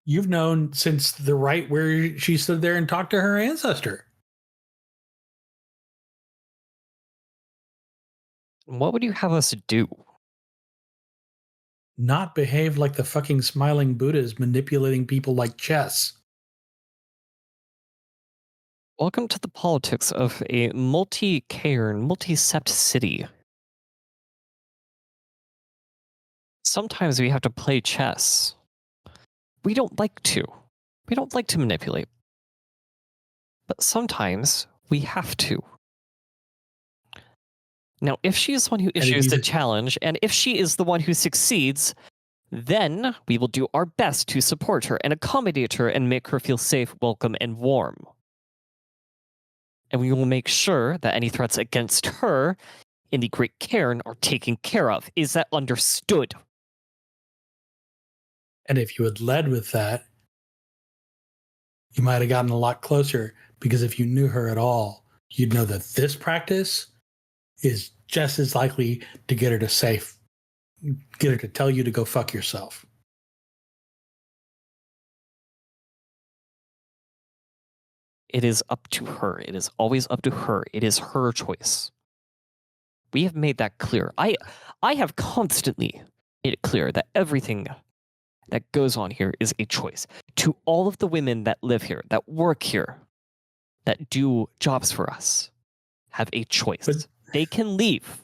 [SPEAKER 3] You've known since the rite where she stood there and talked to her ancestor.
[SPEAKER 4] What would you have us do?
[SPEAKER 3] Not behave like the fucking smiling Buddhas manipulating people like chess.
[SPEAKER 4] Welcome to the politics of a multi-cairn, multi-sept city. Sometimes we have to play chess. We don't like to. We don't like to manipulate. But sometimes we have to. Now, if she is the one who issues the challenge, and if she is the one who succeeds, then we will do our best to support her and accommodate her and make her feel safe, welcome, and warm. And we will make sure that any threats against her in the Great Cairn are taken care of. Is that understood?
[SPEAKER 3] And if you had led with that, you might have gotten a lot closer, because if you knew her at all, you'd know that this practice is just as likely to get her to tell you to go fuck yourself.
[SPEAKER 4] It is up to her. It is always up to her. It is her choice. We have made that clear. I have constantly made it clear that everything that goes on here is a choice. To all of the women that live here, that work here, that do jobs for us, have a choice.
[SPEAKER 3] But
[SPEAKER 4] they can leave.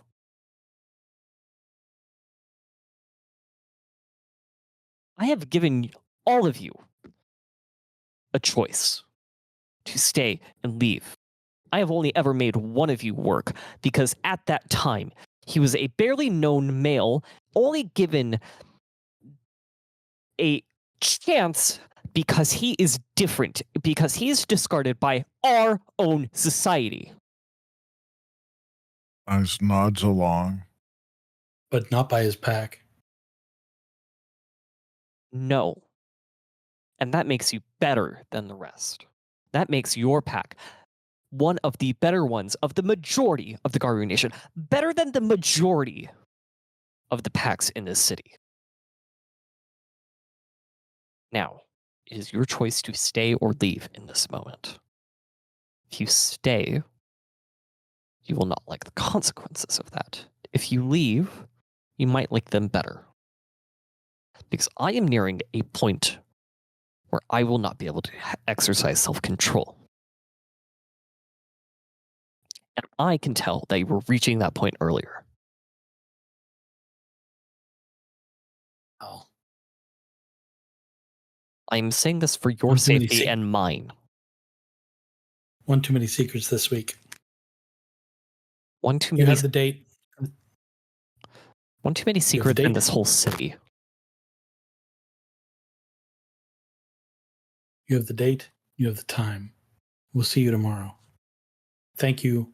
[SPEAKER 4] I have given all of you a choice to stay and leave. I have only ever made one of you work, because at that time, he was a barely known male, only given a chance because he is different, because he is discarded by our own society.
[SPEAKER 1] Ice nods along.
[SPEAKER 3] But not by his pack.
[SPEAKER 4] No. And that makes you better than the rest. That makes your pack one of the better ones of the majority of the Garu Nation. Better than the majority of the packs in this city. Now, it is your choice to stay or leave in this moment. If you stay, you will not like the consequences of that. If you leave, you might like them better. Because I am nearing a point where I will not be able to exercise self-control. And I can tell that you were reaching that point earlier.
[SPEAKER 3] Oh.
[SPEAKER 4] I'm saying this for your
[SPEAKER 3] One too many
[SPEAKER 4] safety and mine.
[SPEAKER 3] One too many secrets this week.
[SPEAKER 4] One too
[SPEAKER 3] You
[SPEAKER 4] many.
[SPEAKER 3] have the date.
[SPEAKER 4] One too many secrets in
[SPEAKER 3] date?
[SPEAKER 4] this whole city.
[SPEAKER 3] You have the date. You have the time. We'll see you tomorrow. Thank you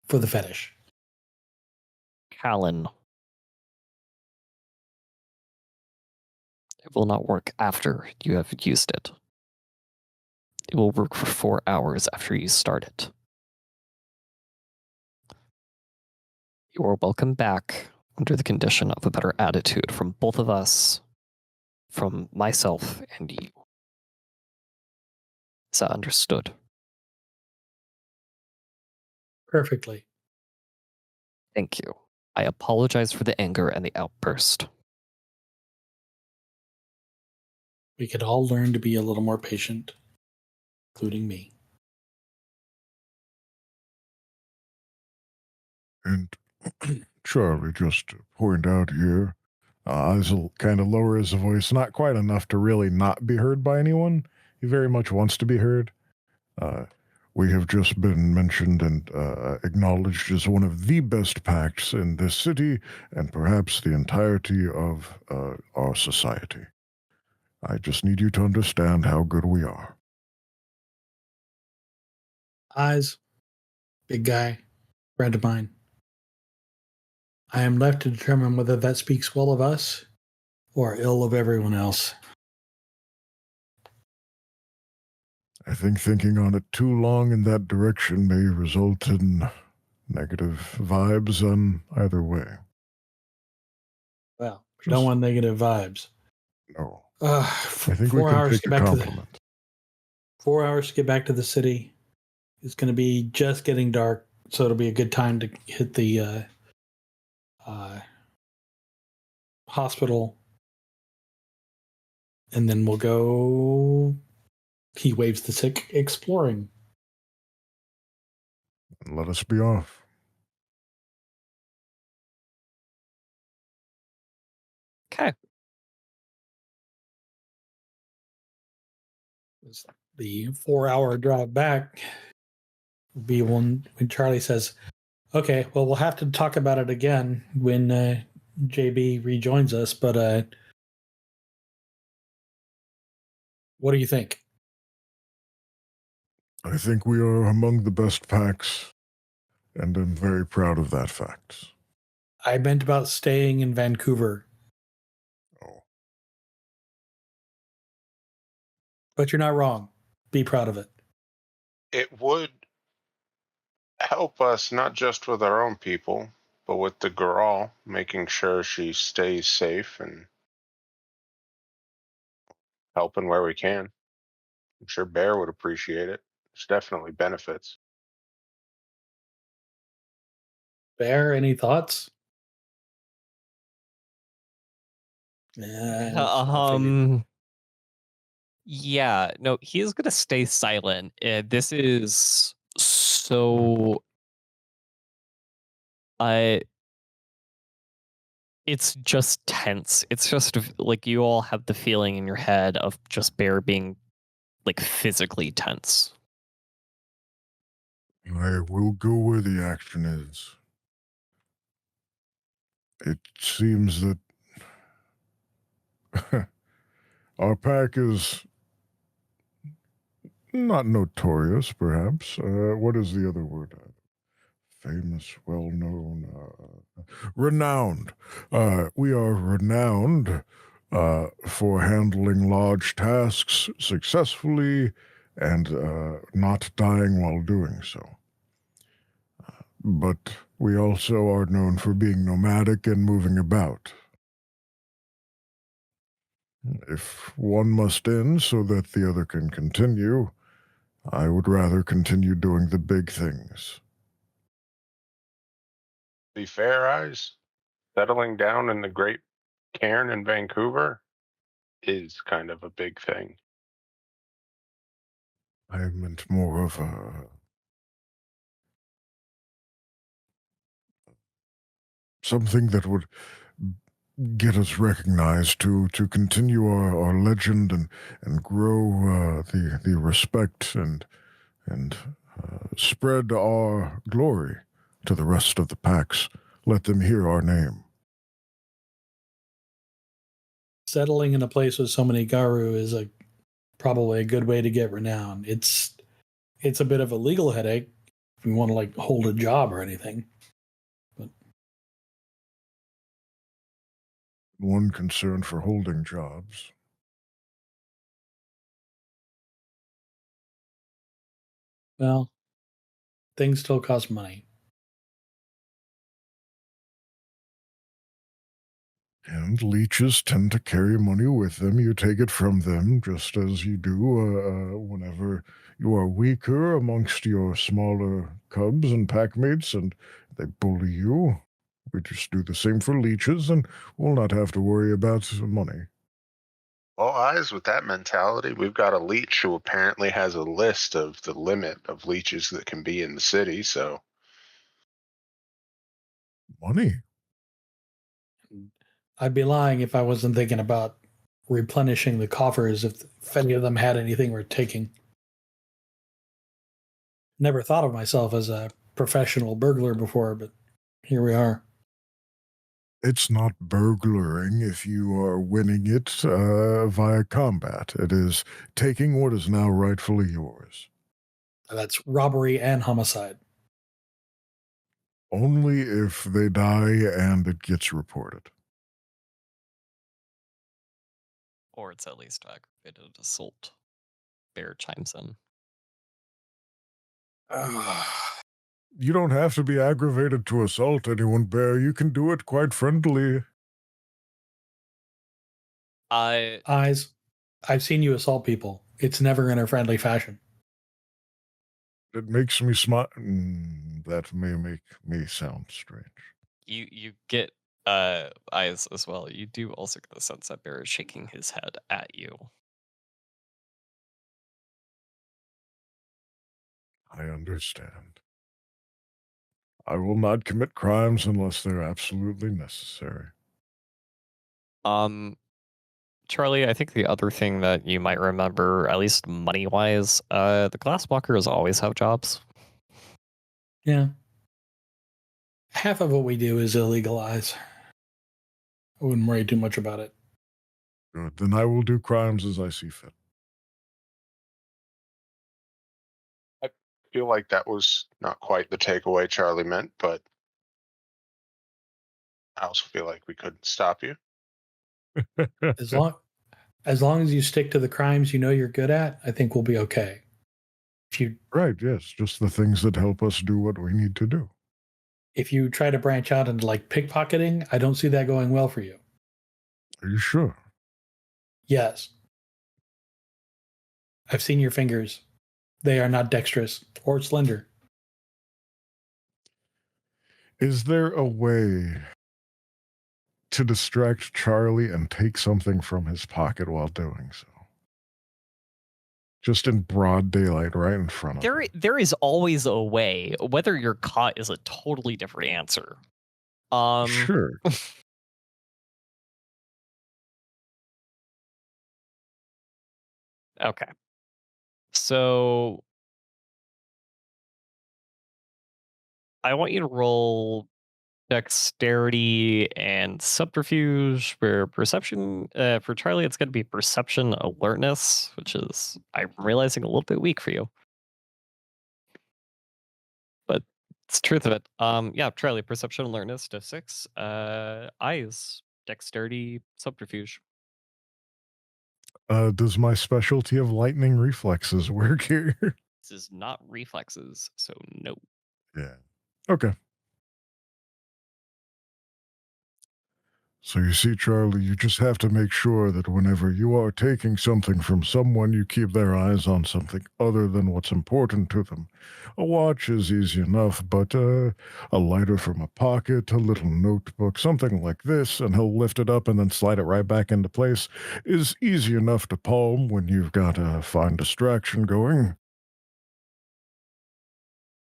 [SPEAKER 3] for the fetish.
[SPEAKER 4] Callan. It will not work after you have used it. It will work for 4 hours after you start it. You are welcome back under the condition of a better attitude from both of us, from myself and you. Is that understood?
[SPEAKER 3] Perfectly.
[SPEAKER 4] Thank you. I apologize for the anger and the outburst.
[SPEAKER 3] We could all learn to be a little more patient, including me.
[SPEAKER 1] And Charlie, just to point out here, Isel kind of lowers his voice, not quite enough to really not be heard by anyone. He very much wants to be heard. We have just been mentioned and acknowledged as one of the best packs in this city and perhaps the entirety of our society. I just need you to understand how good we are.
[SPEAKER 3] Eyes, big guy, friend of mine. I am left to determine whether that speaks well of us or ill of everyone else.
[SPEAKER 1] I think thinking on it too long in that direction may result in negative vibes on either way.
[SPEAKER 3] Well, we don't want negative vibes.
[SPEAKER 1] No.
[SPEAKER 3] I
[SPEAKER 1] I think we can take a compliment.
[SPEAKER 3] 4 hours to get back to the city. It's going to be just getting dark, so it'll be a good time to hit the hospital. And then we'll go. He waves the sick, exploring.
[SPEAKER 1] Let us be off.
[SPEAKER 4] Okay.
[SPEAKER 3] The 4-hour drive back will be when Charlie says, okay, well, we'll have to talk about it again when JB rejoins us, but what do you think?
[SPEAKER 1] I think we are among the best packs, and I'm very proud of that fact.
[SPEAKER 3] I meant about staying in Vancouver.
[SPEAKER 1] Oh.
[SPEAKER 3] But you're not wrong. Be proud of it.
[SPEAKER 2] It would help us not just with our own people, but with the girl, making sure she stays safe and helping where we can. I'm sure Bear would appreciate it. There's definitely benefits.
[SPEAKER 3] Bear, any thoughts?
[SPEAKER 4] Yeah, no, he's gonna stay silent. This is so it's just tense. It's just like you all have the feeling in your head of just Bear being like physically tense.
[SPEAKER 1] I will go where the action is. It seems that our pack is not notorious, perhaps. What is the other word? Famous, well-known, renowned. We are renowned for handling large tasks successfully and not dying while doing so. But we also are known for being nomadic and moving about. If one must end so that the other can continue, I would rather continue doing the big things.
[SPEAKER 2] Be fair, Eyes, settling down in the Great Cairn in Vancouver is kind of a big thing.
[SPEAKER 1] I meant more of something that would get us recognized to continue our legend and grow the respect and spread our glory to the rest of the packs. Let them hear our name.
[SPEAKER 3] Settling in a place with so many Garu is probably a good way to get renown. It's a bit of a legal headache if you want to like hold a job or anything. But
[SPEAKER 1] One concern for holding jobs.
[SPEAKER 3] well, things still cost money.
[SPEAKER 1] And leeches tend to carry money with them. You take it from them just as you do whenever you are weaker amongst your smaller cubs and packmates and they bully you. We just do the same for leeches and we'll not have to worry about money.
[SPEAKER 2] Well, eyes, with that mentality, we've got a leech who apparently has a list of the limit of leeches that can be in the city, so.
[SPEAKER 1] Money?
[SPEAKER 3] I'd be lying if I wasn't thinking about replenishing the coffers if any of them had anything worth taking. Never thought of myself as a professional burglar before, but here we are.
[SPEAKER 1] It's not burglaring if you are winning it via combat. It is taking what is now rightfully yours.
[SPEAKER 3] That's robbery and homicide.
[SPEAKER 1] Only if they die and it gets reported.
[SPEAKER 4] Or it's at least aggravated assault. Bear chimes in.
[SPEAKER 1] You don't have to be aggravated to assault anyone, Bear. You can do it quite friendly.
[SPEAKER 3] Eyes, I've seen you assault people. It's never in a friendly fashion.
[SPEAKER 1] It makes me smile. That may make me sound strange.
[SPEAKER 4] You get eyes as well. You do also get the sense that Bear is shaking his head at you.
[SPEAKER 1] I understand. I will not commit crimes unless they're absolutely necessary.
[SPEAKER 4] Charlie, I think the other thing that you might remember, at least money-wise, the glasswalkers always have jobs.
[SPEAKER 3] Yeah. Half of what we do is illegal, Eyes. I wouldn't worry too much about it.
[SPEAKER 1] Good. Then I will do crimes as I see fit.
[SPEAKER 2] I feel like that was not quite the takeaway Charlie meant, but I also feel like we couldn't stop you.
[SPEAKER 3] As long as you stick to the crimes you know you're good at, I think we'll be okay.
[SPEAKER 1] Right, yes, just the things that help us do what we need to do.
[SPEAKER 3] If you try to branch out into like pickpocketing, I don't see that going well for you.
[SPEAKER 1] Are you sure?
[SPEAKER 3] Yes. I've seen your fingers. They are not dexterous or slender.
[SPEAKER 1] Is there a way to distract Charlie and take something from his pocket while doing so? Just in broad daylight right in front of him.
[SPEAKER 4] There is always a way. Whether you're caught is a totally different answer.
[SPEAKER 1] Sure.
[SPEAKER 4] Okay. So I want you to roll dexterity and subterfuge for perception. For Charlie, it's going to be perception alertness, which is, I'm realizing, a little bit weak for you. But it's the truth of it. Yeah, Charlie, perception alertness, diff 6. Eyes, dexterity, subterfuge.
[SPEAKER 1] Does my specialty of lightning reflexes work here?
[SPEAKER 4] This is not reflexes, so no.
[SPEAKER 1] Yeah. Okay. So you see, Charlie, you just have to make sure that whenever you are taking something from someone, you keep their eyes on something other than what's important to them. A watch is easy enough, but a lighter from a pocket, a little notebook, something like this, and he'll lift it up and then slide it right back into place, is easy enough to palm when you've got a fine distraction going.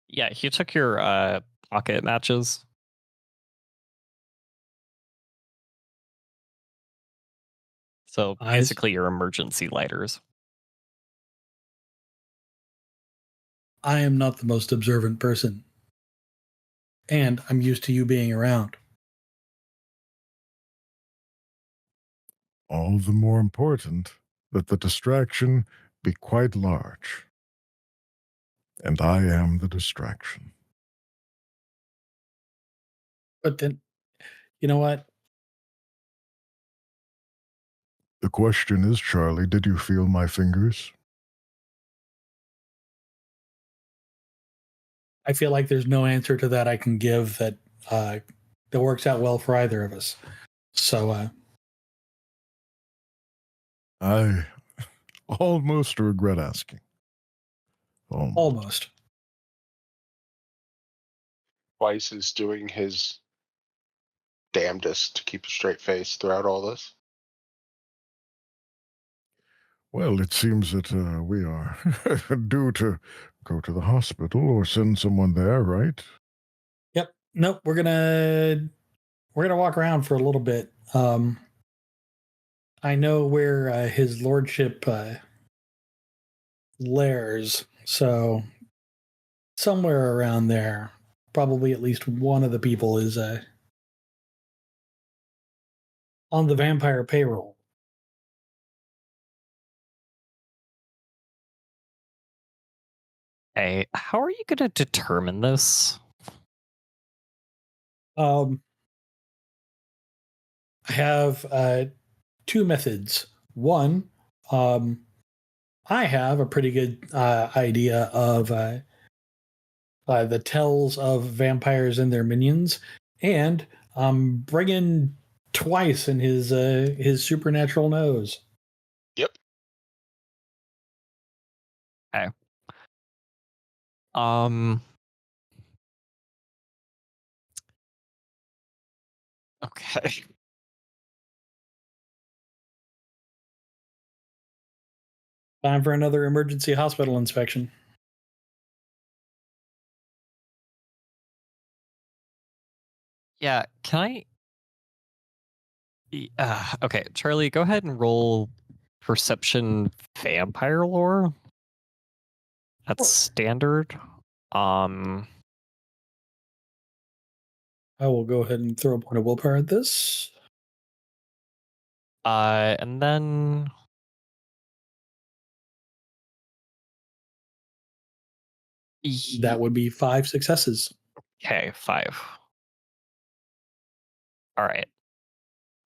[SPEAKER 4] Yeah, he took your pocket matches. So basically your emergency lighters.
[SPEAKER 3] I am not the most observant person. And I'm used to you being around.
[SPEAKER 1] All the more important that the distraction be quite large. And I am the distraction.
[SPEAKER 3] But then, you know what?
[SPEAKER 1] The question is, Charlie, did you feel my fingers?
[SPEAKER 3] I feel like there's no answer to that I can give that works out well for either of us. So,
[SPEAKER 1] I almost regret asking.
[SPEAKER 3] almost.
[SPEAKER 2] Weiss is doing his damnedest to keep a straight face throughout all this.
[SPEAKER 1] Well, it seems that we are due to go to the hospital or send someone there, right?
[SPEAKER 3] Yep. Nope. We're gonna walk around for a little bit. I know where his lordship lairs, so somewhere around there, probably at least one of the people is on the vampire payroll.
[SPEAKER 4] Hey, how are you going to determine this?
[SPEAKER 3] I have two methods. One, I have a pretty good idea of the tells of vampires and their minions, and bringing twice in his supernatural nose.
[SPEAKER 2] Yep.
[SPEAKER 4] Okay. Okay.
[SPEAKER 3] Time for another emergency hospital inspection.
[SPEAKER 4] Yeah, can okay, Charlie, go ahead and roll perception vampire lore. That's standard.
[SPEAKER 3] I will go ahead and throw a point of willpower at this.
[SPEAKER 4] And then
[SPEAKER 3] That would be 5 successes.
[SPEAKER 4] okay, 5. All right.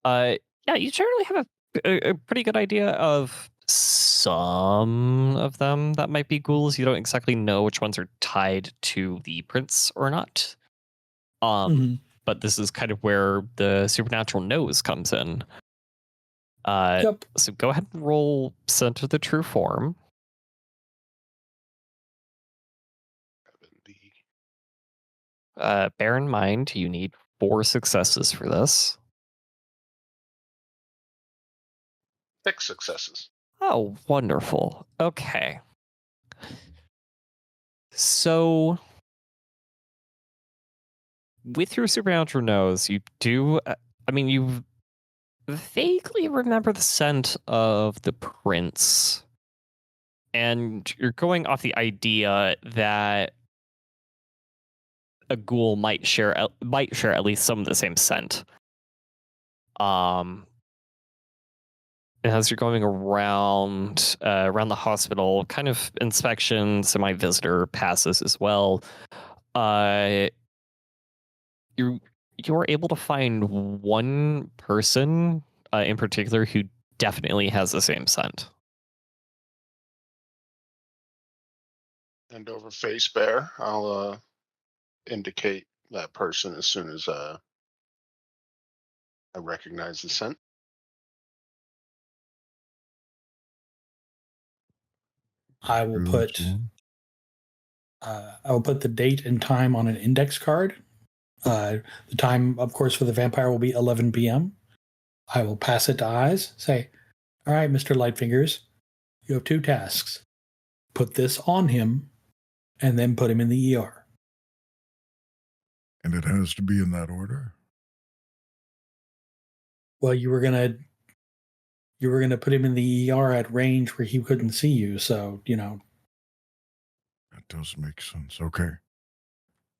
[SPEAKER 4] Yeah, you generally have a pretty good idea of some of them that might be ghouls. You don't exactly know which ones are tied to the prince or not. But this is kind of where the supernatural nose comes in.
[SPEAKER 3] Yep.
[SPEAKER 4] So go ahead and roll Scent of the True Form. Bear in mind, you need 4 successes for this.
[SPEAKER 2] 6 successes.
[SPEAKER 4] Oh, wonderful. Okay. So, with your supernatural nose, you do, you vaguely remember the scent of the prince. And you're going off the idea that a ghoul might share at least some of the same scent. As you're going around the hospital, kind of inspection, semi-visitor passes as well. You're able to find one person in particular who definitely has the same scent.
[SPEAKER 2] And over face bear, I'll indicate that person as soon as I recognize the scent.
[SPEAKER 3] I will put the date and time on an index card. The time, of course, for the vampire will be 11 p.m. I will pass it to Eyes. Say, all right, Mr. Lightfingers, you have 2 tasks. Put this on him, and then put him in the ER.
[SPEAKER 1] And it has to be in that order?
[SPEAKER 3] Well, you were gonna put him in the ER at range where he couldn't see you, so
[SPEAKER 1] That does make sense. Okay.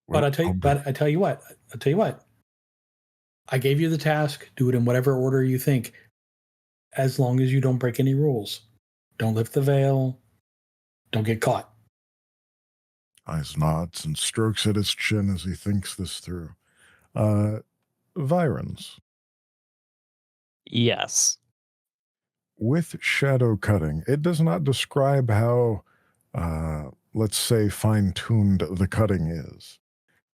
[SPEAKER 3] Well, but I tell you what. I gave you the task. Do it in whatever order you think, as long as you don't break any rules. Don't lift the veil. Don't get caught.
[SPEAKER 1] Eyes nods and strokes at his chin as he thinks this through. Vironz.
[SPEAKER 4] Yes.
[SPEAKER 1] With shadow cutting, it does not describe how, let's say, fine-tuned the cutting is.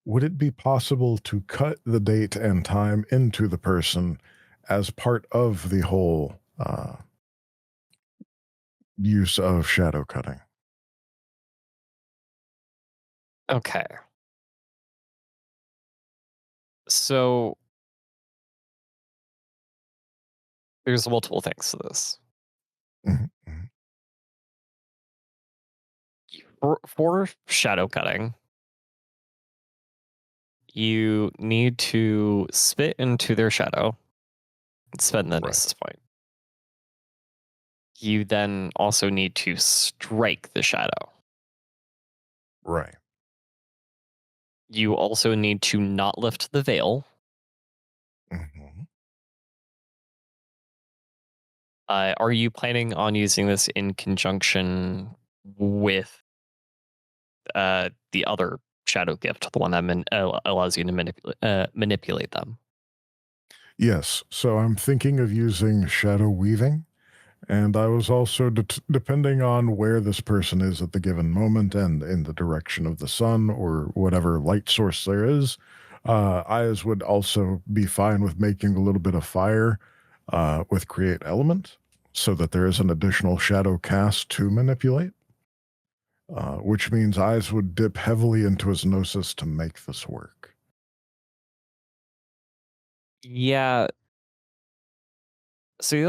[SPEAKER 1] Would it be possible to cut the date and time into the person as part of the whole use of shadow cutting.
[SPEAKER 4] Okay. So there's multiple things to this.
[SPEAKER 1] Mhm, mhm.
[SPEAKER 4] For shadow cutting, you need to spit into their shadow and spend the
[SPEAKER 1] Right.
[SPEAKER 4] gnosis point. You then also need to strike the shadow.
[SPEAKER 1] Right.
[SPEAKER 4] You also need to not lift the veil.
[SPEAKER 1] Mhm.
[SPEAKER 4] Are you planning on using this in conjunction with the other shadow gift, the one that allows you to manipulate them?
[SPEAKER 1] Yes. So I'm thinking of using shadow weaving. And I was also, depending on where this person is at the given moment and in the direction of the sun or whatever light source there is, eyes would also be fine with making a little bit of fire with create element so that there is an additional shadow cast to manipulate, which means eyes would dip heavily into his gnosis to make this work.
[SPEAKER 4] Yeah. So the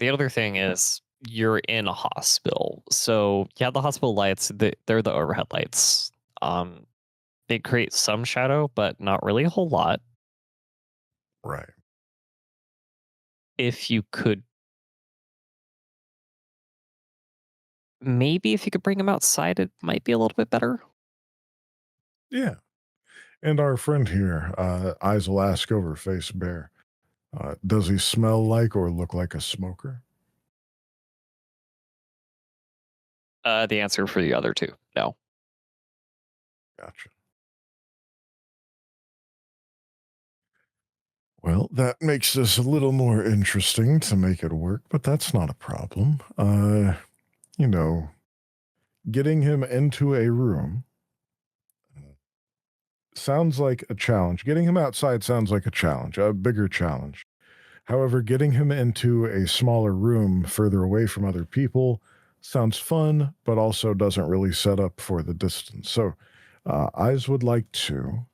[SPEAKER 4] other thing is you're in a hospital. So yeah, the hospital lights, they're the overhead lights. They create some shadow, but not really a whole lot.
[SPEAKER 1] Right.
[SPEAKER 4] If you could, maybe if you could bring them outside, it might be a little bit better.
[SPEAKER 1] Yeah. And our friend here, eyes will ask over face bare. Does he smell like or look like a smoker?
[SPEAKER 4] The answer for the other two, no.
[SPEAKER 1] Gotcha. Well, that makes this a little more interesting to make it work, but that's not a problem. You know, getting him into a room sounds like a challenge. Getting him outside sounds like a challenge, a bigger challenge. However, getting him into a smaller room further away from other people sounds fun, but also doesn't really set up for the distance. So, Eyes would like to.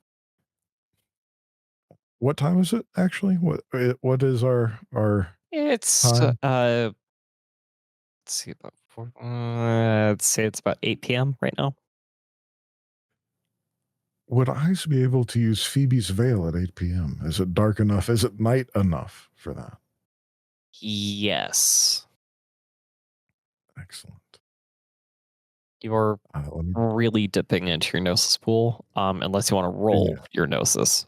[SPEAKER 1] What time is it actually? What is our
[SPEAKER 4] It's
[SPEAKER 1] time?
[SPEAKER 4] let's see about let's say it's about 8 p.m. right now.
[SPEAKER 1] Would Eyes be able to use Phoebe's veil at 8 p.m.? Is it dark enough? Is it night enough for that?
[SPEAKER 4] Yes.
[SPEAKER 1] Excellent.
[SPEAKER 4] You're
[SPEAKER 1] Let me.
[SPEAKER 4] really dipping into your gnosis pool, unless you want to roll
[SPEAKER 1] Yeah,
[SPEAKER 4] your gnosis.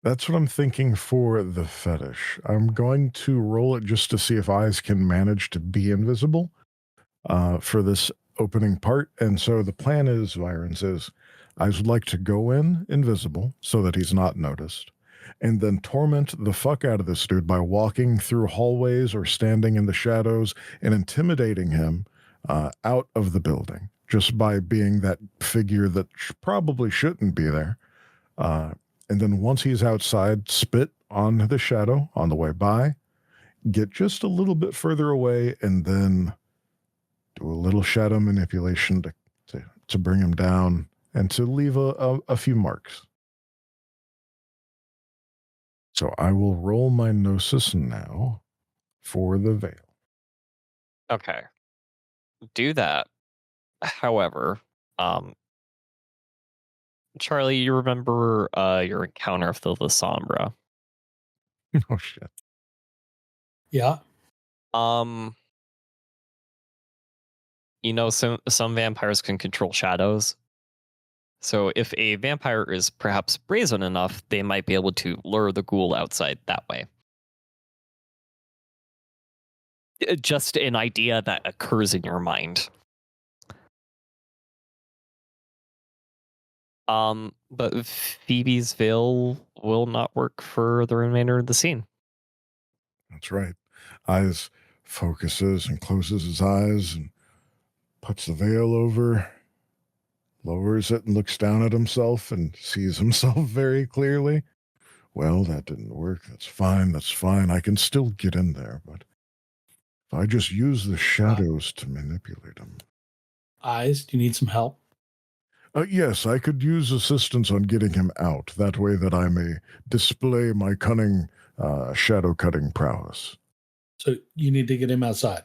[SPEAKER 1] that's what I'm thinking for the fetish. I'm going to roll it just to see if Eyes can manage to be invisible for this opening part. And so the plan is, Vironz, is I would like to go in invisible so that he's not noticed, and then torment the fuck out of this dude by walking through hallways or standing in the shadows and intimidating him out of the building just by being that figure that probably shouldn't be there. Uh, and then once he's outside, spit on the shadow on the way by, get just a little bit further away, and then do a little shadow manipulation to bring him down and to leave a few marks. So I will roll my gnosis now for the veil.
[SPEAKER 4] Okay. Do that. However, um, Charlie, you remember your encounter with the Sombra.
[SPEAKER 1] Oh shit.
[SPEAKER 3] Yeah.
[SPEAKER 4] Um, some vampires can control shadows. So if a vampire is perhaps brazen enough, they might be able to lure the ghoul outside that way. Just an idea that occurs in your mind. But Phoebe's veil will not work for the remainder of the scene.
[SPEAKER 1] That's right. Eyes focuses and closes his eyes and puts the veil over, lowers it and looks down at himself and sees himself very clearly. Well, that didn't work. That's fine. That's fine. I can still get in there, but if I just use the shadows to manipulate them.
[SPEAKER 3] Eyes, do you need some help?
[SPEAKER 1] Yes, I could use assistance on getting him out. That way that I may display my cunning shadow cutting prowess.
[SPEAKER 3] So you need to get him outside.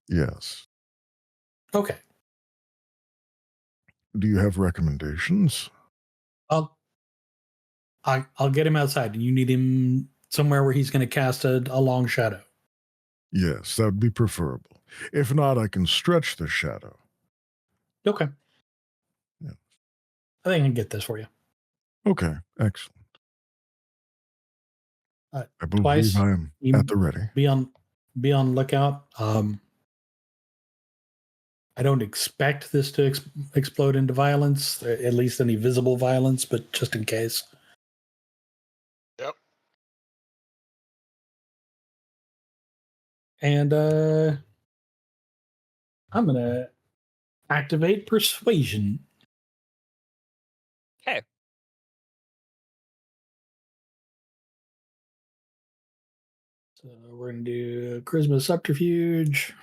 [SPEAKER 1] Yes.
[SPEAKER 3] Okay.
[SPEAKER 1] Do you have recommendations?
[SPEAKER 3] I'll get him outside. You need him somewhere where he's going to cast a long shadow.
[SPEAKER 1] Yes, that would be preferable. If not, I can stretch the shadow.
[SPEAKER 3] Okay.
[SPEAKER 1] Yeah.
[SPEAKER 3] I think I can get this for you.
[SPEAKER 1] Okay, excellent. I believe
[SPEAKER 3] Twice,
[SPEAKER 1] I am at the ready.
[SPEAKER 3] Be on lookout. I don't expect this to explode into violence, at least any visible violence, but just in case.
[SPEAKER 2] Yep.
[SPEAKER 3] And I'm going to activate persuasion.
[SPEAKER 4] Okay.
[SPEAKER 3] So we're going to do charisma subterfuge.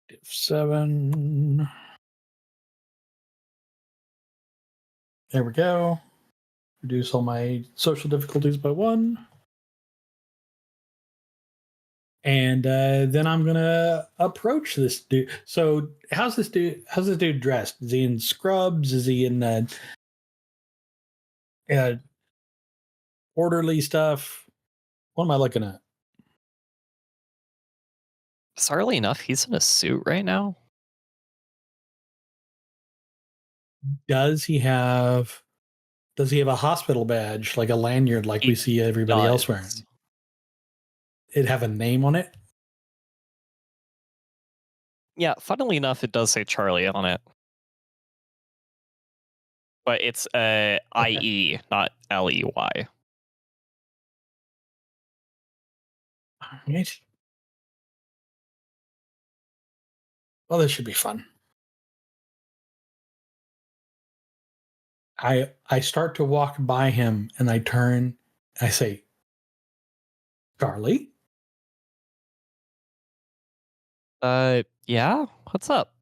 [SPEAKER 3] Div 7. There we go. Reduce all my social difficulties by 1. And then I'm gonna approach this dude. So how's this dude dressed? Is he in scrubs? Is he in orderly stuff? What am I looking at?
[SPEAKER 4] Bizarrely enough, he's in a suit right now.
[SPEAKER 3] Does he have a hospital badge, like a lanyard, like
[SPEAKER 4] He
[SPEAKER 3] we see everybody else wearing?
[SPEAKER 4] does.
[SPEAKER 3] It have a name on it?
[SPEAKER 4] Yeah, funnily enough, it does say Charlie on it. But it's IE, not LEY.
[SPEAKER 3] Right. Well, this should be fun. I start to walk by him and I turn. I say, Charlie?
[SPEAKER 4] Yeah? What's up?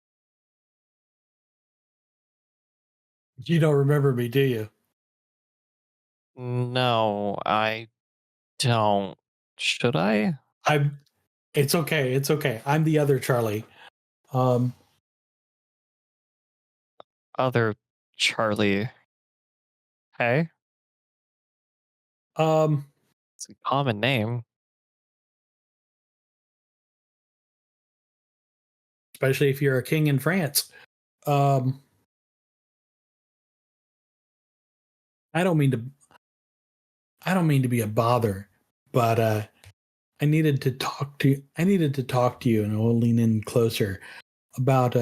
[SPEAKER 3] You don't remember me, do you?
[SPEAKER 4] No, I don't. Should I?
[SPEAKER 3] It's okay. It's okay. I'm the other Charlie.
[SPEAKER 4] Other Charlie. Hey? It's a common name.
[SPEAKER 3] Especially if you're a king in France. I don't mean to be a bother, but I needed to talk to you, and I'll lean in closer about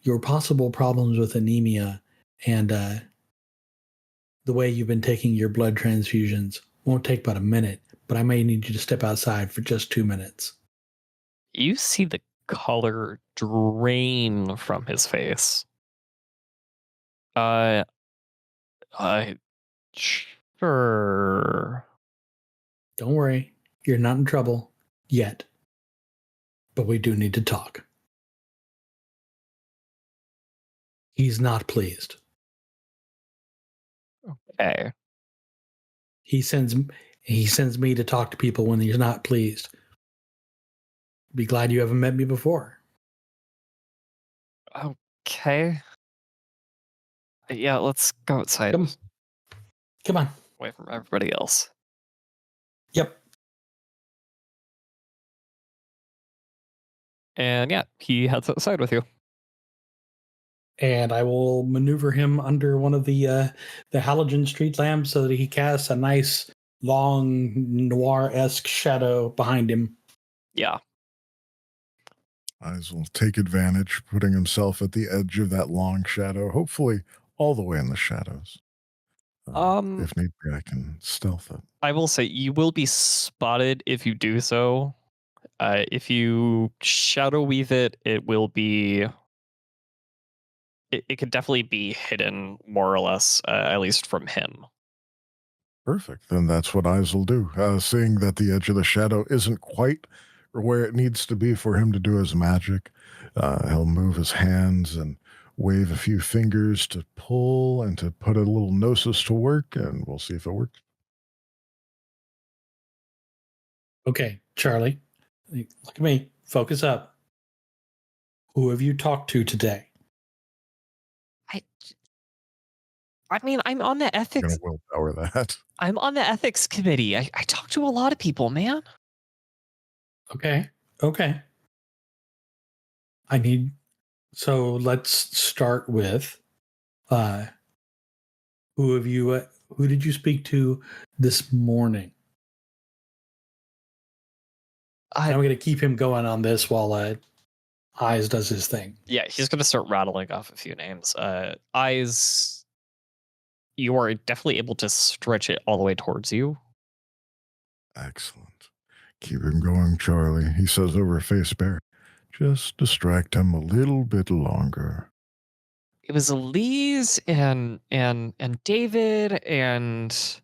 [SPEAKER 3] your possible problems with anemia and the way you've been taking your blood transfusions. Won't take but a minute, but I may need you to step outside for just 2 minutes.
[SPEAKER 4] You see the color drain from his face. Sure.
[SPEAKER 3] Don't worry, you're not in trouble yet, but we do need to talk. He's not pleased.
[SPEAKER 4] Okay.
[SPEAKER 3] He sends me to talk to people when he's not pleased. Be glad you haven't met me before.
[SPEAKER 4] Okay. Yeah, let's go outside.
[SPEAKER 3] Come on.
[SPEAKER 4] Away from everybody else.
[SPEAKER 3] Yep.
[SPEAKER 4] And yeah, he heads outside with you.
[SPEAKER 3] And I will maneuver him under one of the halogen street lamps so that he casts a nice, long, noir-esque shadow behind him.
[SPEAKER 4] Yeah.
[SPEAKER 1] Eyes will take advantage, putting himself at the edge of that long shadow, hopefully all the way in the shadows. If need be, I can stealth it.
[SPEAKER 4] I will say you will be spotted if you do so. If you shadow weave it, it will be it could definitely be hidden more or less, at least from him.
[SPEAKER 1] Perfect. Then that's what eyes will do. Seeing that the edge of the shadow isn't quite where it needs to be for him to do his magic, he'll move his hands and wave a few fingers to pull and to put a little gnosis to work, and we'll see if it works.
[SPEAKER 3] Okay, Charlie, look at me. Focus up. Who have you talked to today?
[SPEAKER 4] I mean, I'm on the
[SPEAKER 1] I'm
[SPEAKER 4] ethics.
[SPEAKER 1] going to willpower that.
[SPEAKER 4] I'm on the ethics committee. I talk to a lot of people, man.
[SPEAKER 3] Okay. So let's start with who did you speak to this morning? I'm going to keep him going on this while Eyes does his thing.
[SPEAKER 4] Yeah, he's going to start rattling off a few names. Eyes, you are definitely able to stretch it all the way towards you.
[SPEAKER 1] Excellent. Keep him going, Charlie, he says over Face Bear. Just distract him a little bit longer.
[SPEAKER 4] It was Elise and David and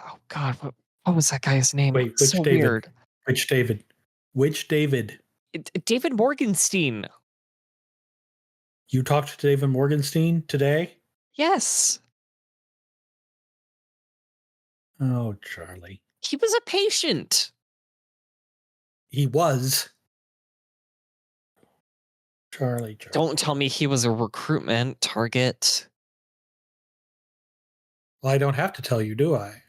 [SPEAKER 4] oh god, what was that guy's name?
[SPEAKER 3] Wait, which
[SPEAKER 4] so
[SPEAKER 3] David?
[SPEAKER 4] Weird.
[SPEAKER 3] Which David? Which David?
[SPEAKER 4] David Morgenstein.
[SPEAKER 3] You talked to David Morgenstein today?
[SPEAKER 4] Yes.
[SPEAKER 3] Oh, Charlie.
[SPEAKER 4] He was a patient.
[SPEAKER 3] He was. Charlie.
[SPEAKER 4] Don't tell me he was a recruitment target.
[SPEAKER 3] Well, I don't have to tell you, do I?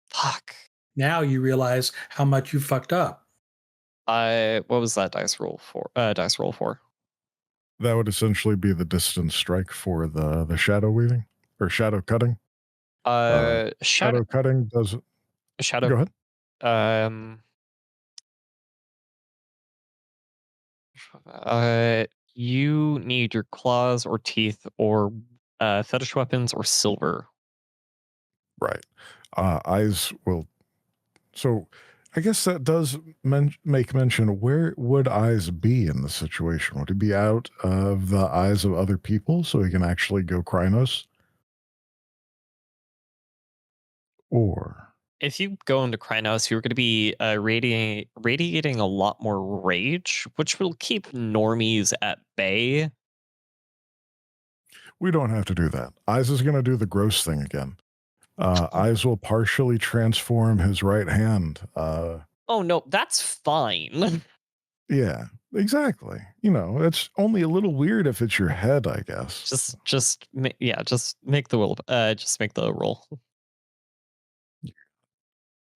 [SPEAKER 4] Fuck.
[SPEAKER 3] Now you realize how much you fucked up.
[SPEAKER 4] What was that dice roll for?
[SPEAKER 1] That would essentially be the distance strike for the shadow weaving or shadow cutting. Shadow cutting does.
[SPEAKER 4] Shadow.
[SPEAKER 1] Go
[SPEAKER 4] ahead. You need your claws or teeth or fetish weapons or silver.
[SPEAKER 1] Right. Eyes will. So I guess that does make mention. Where would Eyes be in the situation? Would he be out of the eyes of other people so he can actually go Krynos? Or
[SPEAKER 4] if you go into Krynos, you're going to be radiating a lot more rage, which will keep normies at bay.
[SPEAKER 1] We don't have to do that. Eyes is going to do the gross thing again. Eyes will partially transform his right hand.
[SPEAKER 4] Oh no, that's fine.
[SPEAKER 1] Yeah, exactly. It's only a little weird if it's your head, I guess.
[SPEAKER 4] Just make the roll. Just make the roll.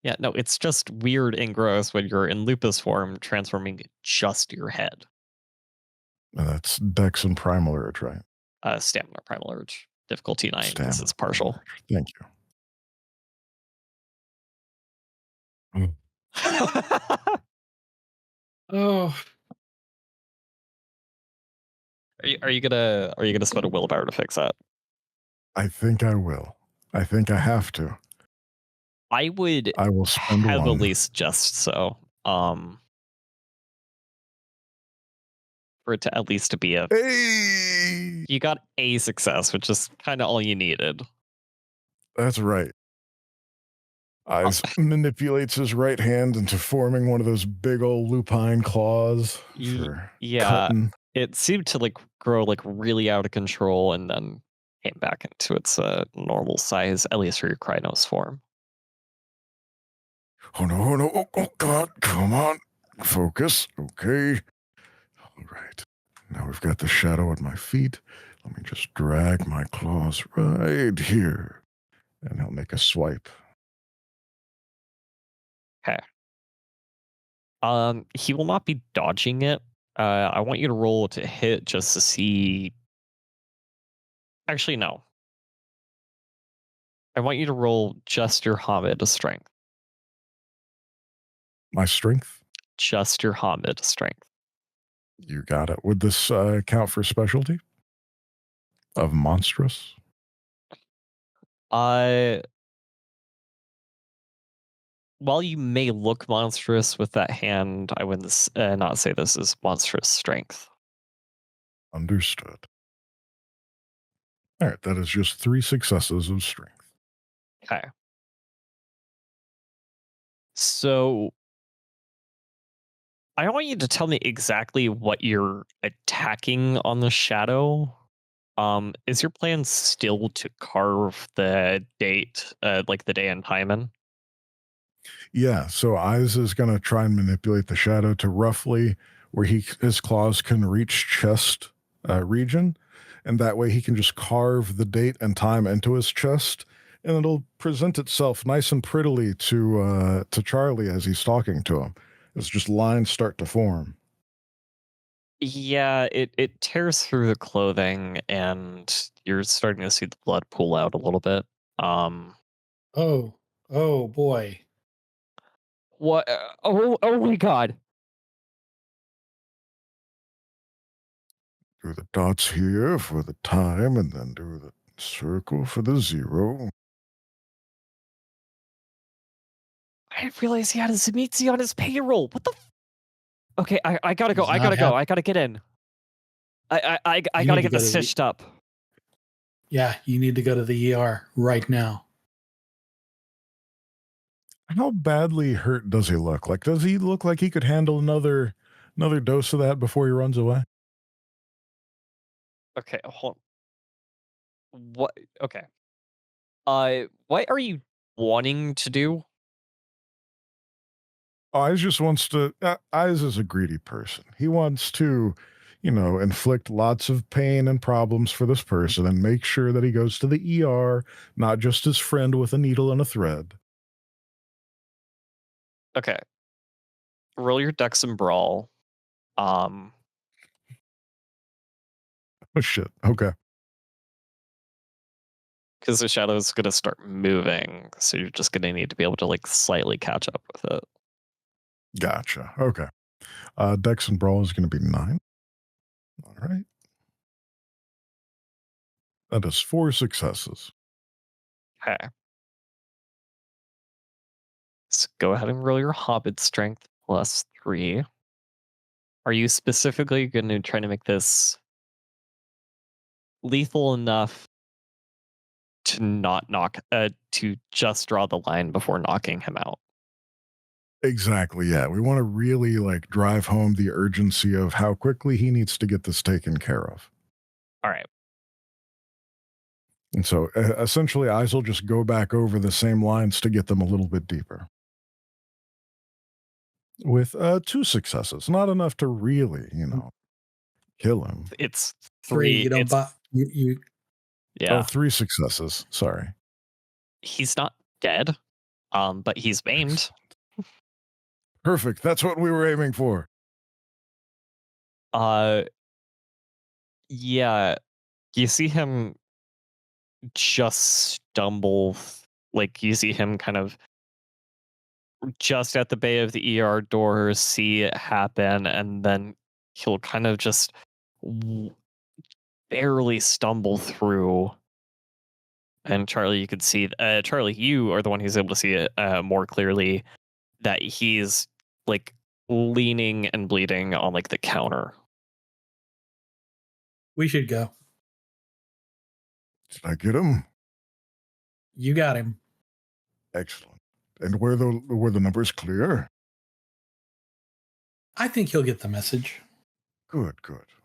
[SPEAKER 4] Yeah, no, it's just weird and gross when you're in lupus form, transforming just your head.
[SPEAKER 1] That's Dex and Primal Urge, right?
[SPEAKER 4] Stamina Primal Urge. Difficulty 9,
[SPEAKER 1] Stamina
[SPEAKER 4] this is partial.
[SPEAKER 1] Thank you.
[SPEAKER 3] Oh.
[SPEAKER 4] Are you gonna spend a willpower to fix that?
[SPEAKER 1] I think I will. I think I have to.
[SPEAKER 4] I will spend heavily suggest so. For it to at least to be
[SPEAKER 1] Hey!
[SPEAKER 4] You got a success, which is kind of all you needed.
[SPEAKER 1] That's right. Eyes manipulates his right hand into forming one of those big old lupine claws for cutting.
[SPEAKER 4] It seemed to grow really out of control and then came back into its normal size, at least for your Krynos form.
[SPEAKER 1] Oh no, oh god, come on. Focus, okay. All right, now we've got the shadow at my feet. Let me just drag my claws right here. And he'll make a swipe.
[SPEAKER 4] Okay. He will not be dodging it. I want you to roll to hit just to see. Actually, no. I want you to roll just your Hamid strength.
[SPEAKER 1] My strength?
[SPEAKER 4] Just your Hamid strength.
[SPEAKER 1] You got it. Would this count for specialty? Of monstrous?
[SPEAKER 4] While you may look monstrous with that hand, I would not say this is monstrous strength.
[SPEAKER 1] Understood. All right, that is just 3 successes of strength.
[SPEAKER 4] Okay. So I want you to tell me exactly what you're attacking on the shadow. Is your plan still to carve the date, like the day and time in?
[SPEAKER 1] Yeah, so Eyes is going to try and manipulate the shadow to roughly where his claws can reach chest region, and that way he can just carve the date and time into his chest, and it'll present itself nice and prettily to Charlie as he's talking to him. It's just lines start to form.
[SPEAKER 4] Yeah, it tears through the clothing, and you're starting to see the blood pool out a little bit. Um,
[SPEAKER 3] Oh boy.
[SPEAKER 4] what? Oh my God!
[SPEAKER 1] Do the dots here for the time, and then do the circle for the 0.
[SPEAKER 4] I didn't realize he had a Zemitzi on his payroll. What the? Okay, I gotta go.
[SPEAKER 3] He's
[SPEAKER 4] I
[SPEAKER 3] not
[SPEAKER 4] gotta go.
[SPEAKER 3] happy.
[SPEAKER 4] I gotta get in. I
[SPEAKER 3] You
[SPEAKER 4] gotta
[SPEAKER 3] need to
[SPEAKER 4] get
[SPEAKER 3] go
[SPEAKER 4] this
[SPEAKER 3] to the-
[SPEAKER 4] stitched up.
[SPEAKER 3] Yeah, you need to go to the ER right now.
[SPEAKER 1] How badly hurt does he look? Like, does he look like he could handle another dose of that before he runs away?
[SPEAKER 4] Okay, hold. What? Okay. What are you wanting to do?
[SPEAKER 1] Eyes just wants to. Eyes is a greedy person. He wants to, inflict lots of pain and problems for this person and make sure that he goes to the ER, not just his friend with a needle and a thread.
[SPEAKER 4] Okay. Roll your Dex and Brawl. Um,
[SPEAKER 1] Oh shit. Okay.
[SPEAKER 4] because the shadow is gonna start moving, so you're just gonna need to be able to like slightly catch up with it.
[SPEAKER 1] Gotcha. Okay. Dex and Brawl is going to be 9. All right. That is 4 successes.
[SPEAKER 4] Okay. So go ahead and roll your Hobbit Strength +3. Are you specifically going to try to make this lethal enough to not knock, to just draw the line before knocking him out?
[SPEAKER 1] Exactly. Yeah. We want to really drive home the urgency of how quickly he needs to get this taken care of.
[SPEAKER 4] All right.
[SPEAKER 1] And so essentially, Eyes will just go back over the same lines to get them a little bit deeper. With 2 successes, not enough to really, kill him.
[SPEAKER 4] It's
[SPEAKER 3] Three.
[SPEAKER 4] 3.
[SPEAKER 3] You don't buy. You.
[SPEAKER 4] Yeah.
[SPEAKER 1] Oh, 3 successes. Sorry.
[SPEAKER 4] He's not dead, but he's maimed.
[SPEAKER 1] Perfect. That's what we were aiming for.
[SPEAKER 4] Yeah. You see him just stumble, like you see him kind of just at the bay of the ER door, see it happen, and then he'll kind of just barely stumble through. And Charlie, you could see, Charlie, you are the one who's able to see it more clearly, that he's like leaning and bleeding on like the counter.
[SPEAKER 3] We should go.
[SPEAKER 1] Did I get him?
[SPEAKER 3] You got him.
[SPEAKER 1] Excellent. And were the numbers clear?
[SPEAKER 3] I think he'll get the message.
[SPEAKER 1] Good.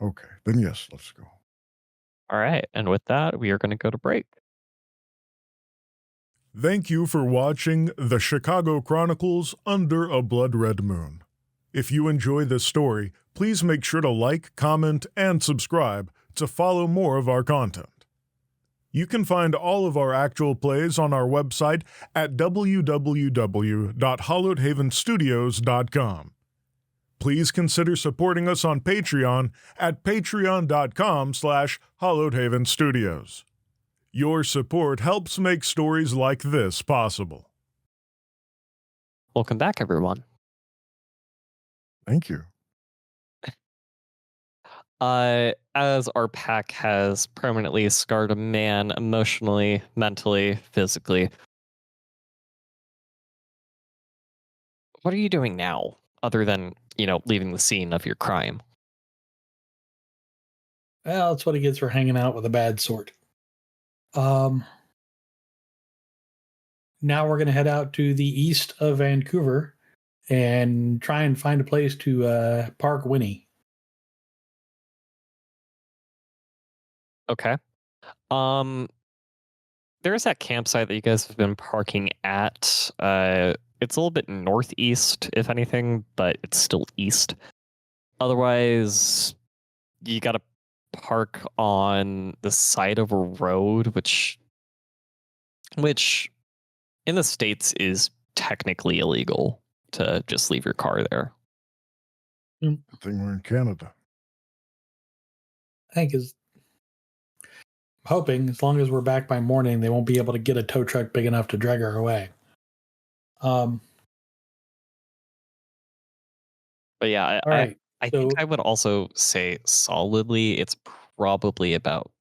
[SPEAKER 1] Okay. Then yes, let's go.
[SPEAKER 4] All right. And with that, we are going to go to break.
[SPEAKER 1] Thank you for watching The Chicago Chronicles Under a Blood Red Moon. If you enjoy this story, please make sure to like, comment, and subscribe to follow more of our content. You can find all of our actual plays on our website at www.hallowedhavenstudios.com. Please consider supporting us on Patreon at patreon.com/hallowedhavenstudios. Your support helps make stories like this possible.
[SPEAKER 4] Welcome back, everyone.
[SPEAKER 1] Thank you.
[SPEAKER 4] As our pack has permanently scarred a man emotionally, mentally, physically, what are you doing now other than, leaving the scene of your crime?
[SPEAKER 3] Well, that's what he gets for hanging out with a bad sort. Now we're going to head out to the east of Vancouver and try and find a place to park Winnie.
[SPEAKER 4] Okay. There's that campsite that you guys have been parking at. It's a little bit northeast, if anything, but it's still east. Otherwise, you got to park on the side of a road, which in the States is technically illegal to just leave your car there.
[SPEAKER 1] I think we're in Canada.
[SPEAKER 3] I think I'm hoping as long as we're back by morning, they won't be able to get a tow truck big enough to drag her away.
[SPEAKER 4] But yeah,
[SPEAKER 3] all right.
[SPEAKER 4] I think I would also say solidly it's probably about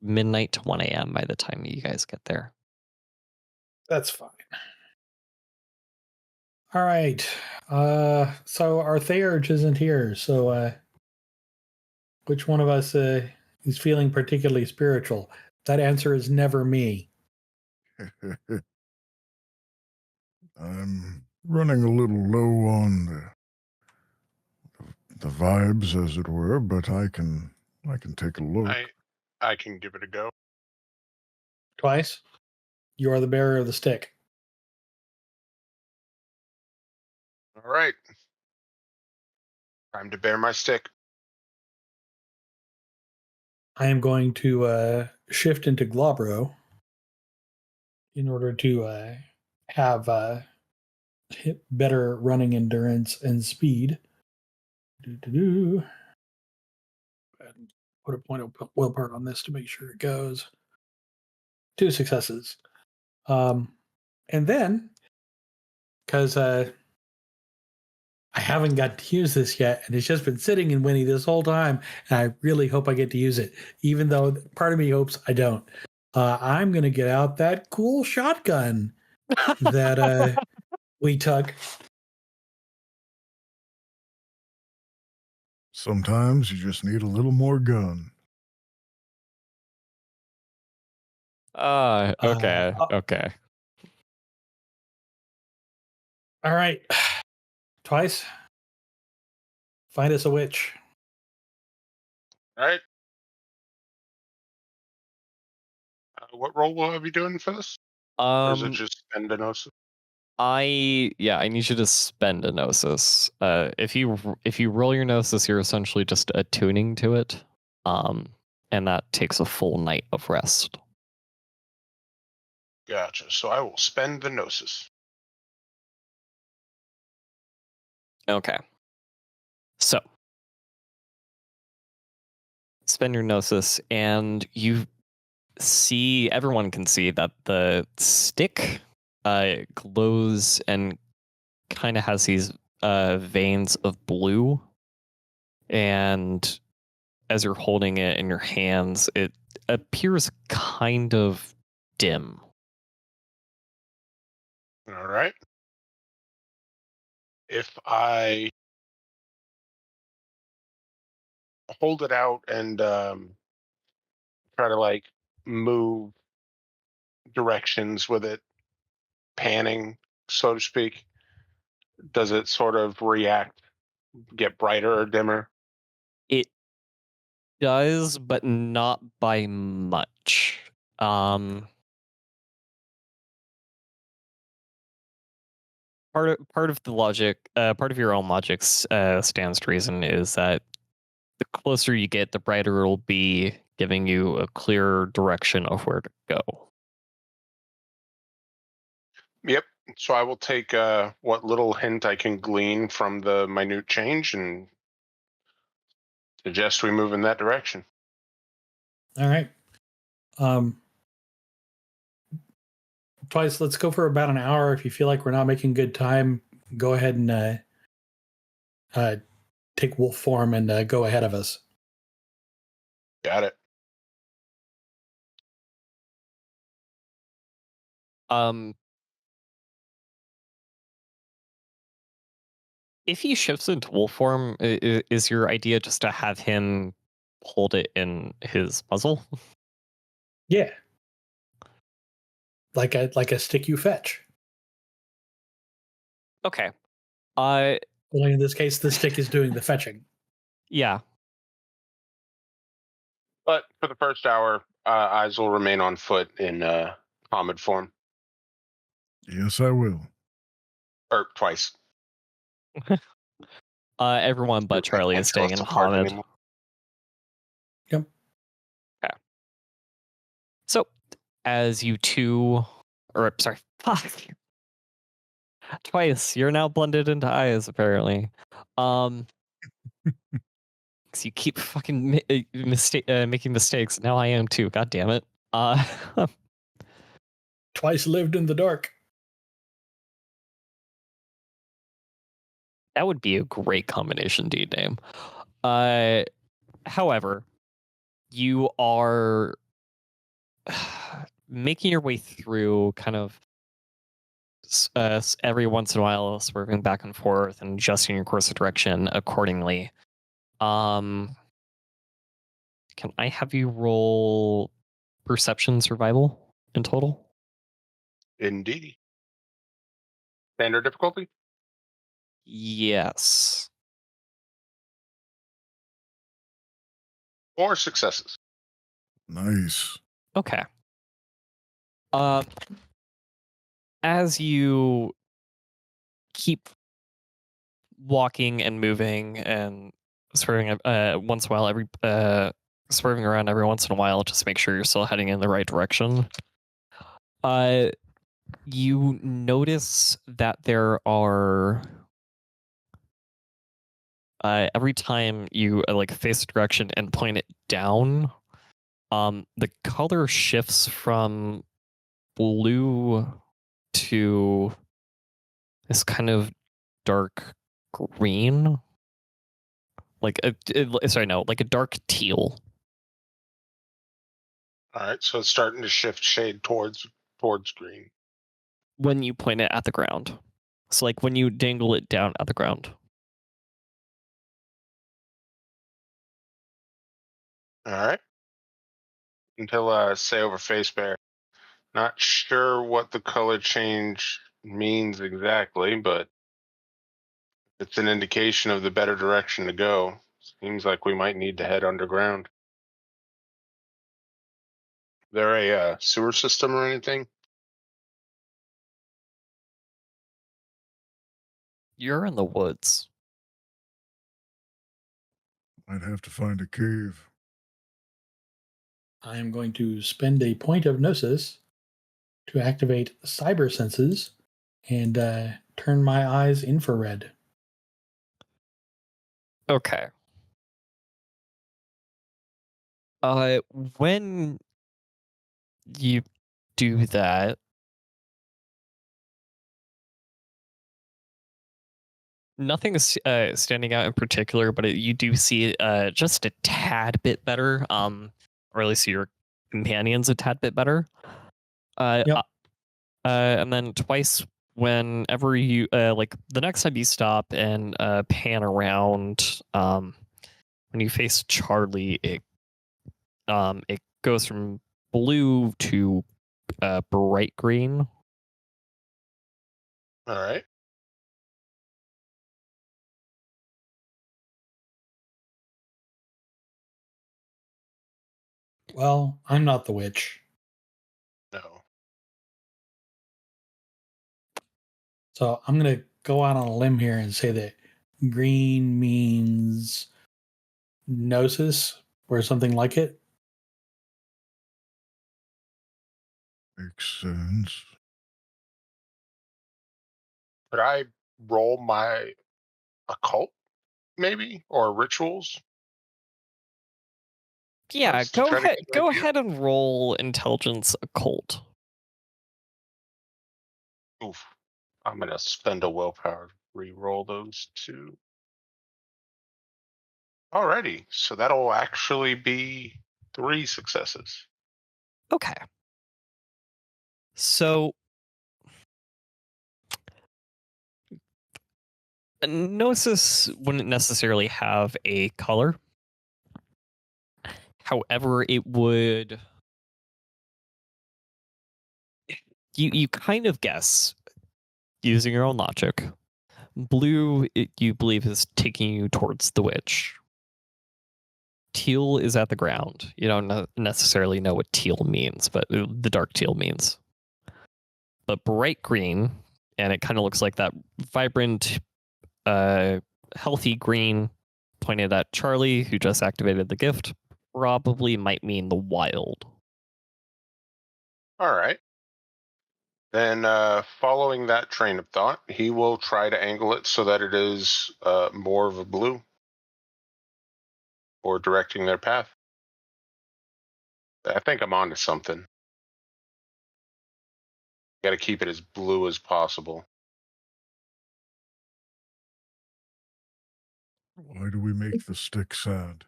[SPEAKER 4] midnight to 1 a.m. by the time you guys get there.
[SPEAKER 3] That's fine. All right. So our Theurge isn't here. So which one of us is feeling particularly spiritual? That answer is never me.
[SPEAKER 1] I'm running a little low on the vibes, as it were, but I can take a look.
[SPEAKER 2] I can give it a go.
[SPEAKER 3] Twice? You are the bearer of the stick.
[SPEAKER 2] All right. Time to bear my stick.
[SPEAKER 3] I am going to shift into Globro in order to have better running endurance and speed. Put a point of will part on this to make sure it goes. 2 successes. And then, because I haven't got to use this yet, and it's just been sitting in Winnie this whole time, and I really hope I get to use it, even though part of me hopes I don't. I'm going to get out that cool shotgun that we took.
[SPEAKER 1] Sometimes you just need a little more gun.
[SPEAKER 4] Okay. Okay.
[SPEAKER 3] All right. Twice. Find us a witch.
[SPEAKER 2] All right. What role will I be doing for this? Or is it just spend a gnosis?
[SPEAKER 4] I need you to spend a gnosis. If you roll your gnosis, you're essentially just attuning to it. And that takes a full night of rest.
[SPEAKER 2] Gotcha. So I will spend the gnosis.
[SPEAKER 4] Okay. So spend your gnosis, and you see, everyone can see that the stick glows and kind of has these veins of blue. And as you're holding it in your hands, it appears kind of dim.
[SPEAKER 2] All right. If I hold it out and try to like move directions with it panning, so to speak, does it sort of react, get brighter or dimmer?
[SPEAKER 4] It does, but not by much. Part of the logic, part of your own logic's stands to reason is that the closer you get, the brighter it'll be, giving you a clearer direction of where to go.
[SPEAKER 2] Yep. So I will take what little hint I can glean from the minute change and suggest we move in that direction.
[SPEAKER 3] All right. Twice, let's go for about an hour. If you feel like we're not making good time, go ahead and take wolf form and go ahead of us.
[SPEAKER 2] Got it.
[SPEAKER 4] if he shifts into wolf form, is your idea just to have him hold it in his muzzle?
[SPEAKER 3] Yeah. Like a stick you fetch.
[SPEAKER 4] Okay.
[SPEAKER 3] Only in this case, the stick is doing the fetching.
[SPEAKER 4] Yeah.
[SPEAKER 2] But for the first hour, eyes will remain on foot in Hamid form.
[SPEAKER 1] Yes, I will.
[SPEAKER 2] Or twice.
[SPEAKER 4] Everyone but
[SPEAKER 2] I
[SPEAKER 4] Charlie
[SPEAKER 2] can't
[SPEAKER 4] is
[SPEAKER 2] tell
[SPEAKER 4] staying
[SPEAKER 2] us
[SPEAKER 4] in
[SPEAKER 2] apart
[SPEAKER 4] Hamid.
[SPEAKER 2] anymore.
[SPEAKER 4] Okay. So, as you two, or sorry, fuck, twice. You're now blended into eyes, apparently. So you keep fucking making mistakes. Now I am too. God damn it.
[SPEAKER 3] Twice lived in the dark.
[SPEAKER 4] That would be a great combination deed name. However, you are making your way through kind of every once in a while swerving back and forth and adjusting your course of direction accordingly. Can I have you roll perception survival in total?
[SPEAKER 2] Indeed. Standard difficulty?
[SPEAKER 4] Yes.
[SPEAKER 2] 4 successes.
[SPEAKER 1] Nice.
[SPEAKER 4] Okay. As you keep walking and moving and swerving once in a while, swerving around every once in a while, just to make sure you're still heading in the right direction. You notice that there are every time you face a direction and point it down, the color shifts from blue to this kind of dark green, like a dark teal.
[SPEAKER 2] All right, so it's starting to shift shade towards green.
[SPEAKER 4] When you point it at the ground, so like when you dangle it down at the ground.
[SPEAKER 2] All right. Until say over face bear. Not sure what the color change means exactly, but it's an indication of the better direction to go. Seems like we might need to head underground. Is there a sewer system or anything?
[SPEAKER 4] You're in the woods.
[SPEAKER 1] I'd have to find a cave.
[SPEAKER 3] I am going to spend a point of gnosis to activate cyber senses and turn my eyes infrared.
[SPEAKER 4] Okay. When you do that, nothing is standing out in particular, but you do see just a tad bit better, or at least your companions a tad bit better.
[SPEAKER 3] Yep.
[SPEAKER 4] And then twice whenever you the next time you stop and pan around, when you face Charlie, it goes from blue to bright green.
[SPEAKER 2] All right.
[SPEAKER 3] Well, I'm not the witch,
[SPEAKER 2] No.
[SPEAKER 3] so I'm going to go out on a limb here and say that green means gnosis or something like it.
[SPEAKER 1] Makes sense.
[SPEAKER 2] Could I roll my occult, maybe, or rituals?
[SPEAKER 4] Yeah,
[SPEAKER 2] Just to
[SPEAKER 4] go
[SPEAKER 2] try to
[SPEAKER 4] ahead.
[SPEAKER 2] get an
[SPEAKER 4] Go
[SPEAKER 2] idea?
[SPEAKER 4] ahead and roll intelligence occult.
[SPEAKER 2] Oof. I'm gonna spend a willpower to re-roll those 2. Alrighty, so that'll actually be 3 successes.
[SPEAKER 4] Okay. So Gnosis wouldn't necessarily have a color. However, it would. You kind of guess using your own logic. Blue, you believe, is taking you towards the witch. Teal is at the ground. You don't necessarily know what teal means, but the dark teal means. But bright green, and it kind of looks like that vibrant, healthy green pointed at Charlie, who just activated the gift, probably might mean the wild.
[SPEAKER 2] All right. Then, following that train of thought, he will try to angle it so that it is more of a blue, or directing their path. I think I'm onto something. Got to keep it as blue as possible.
[SPEAKER 1] Why do we make the stick sad?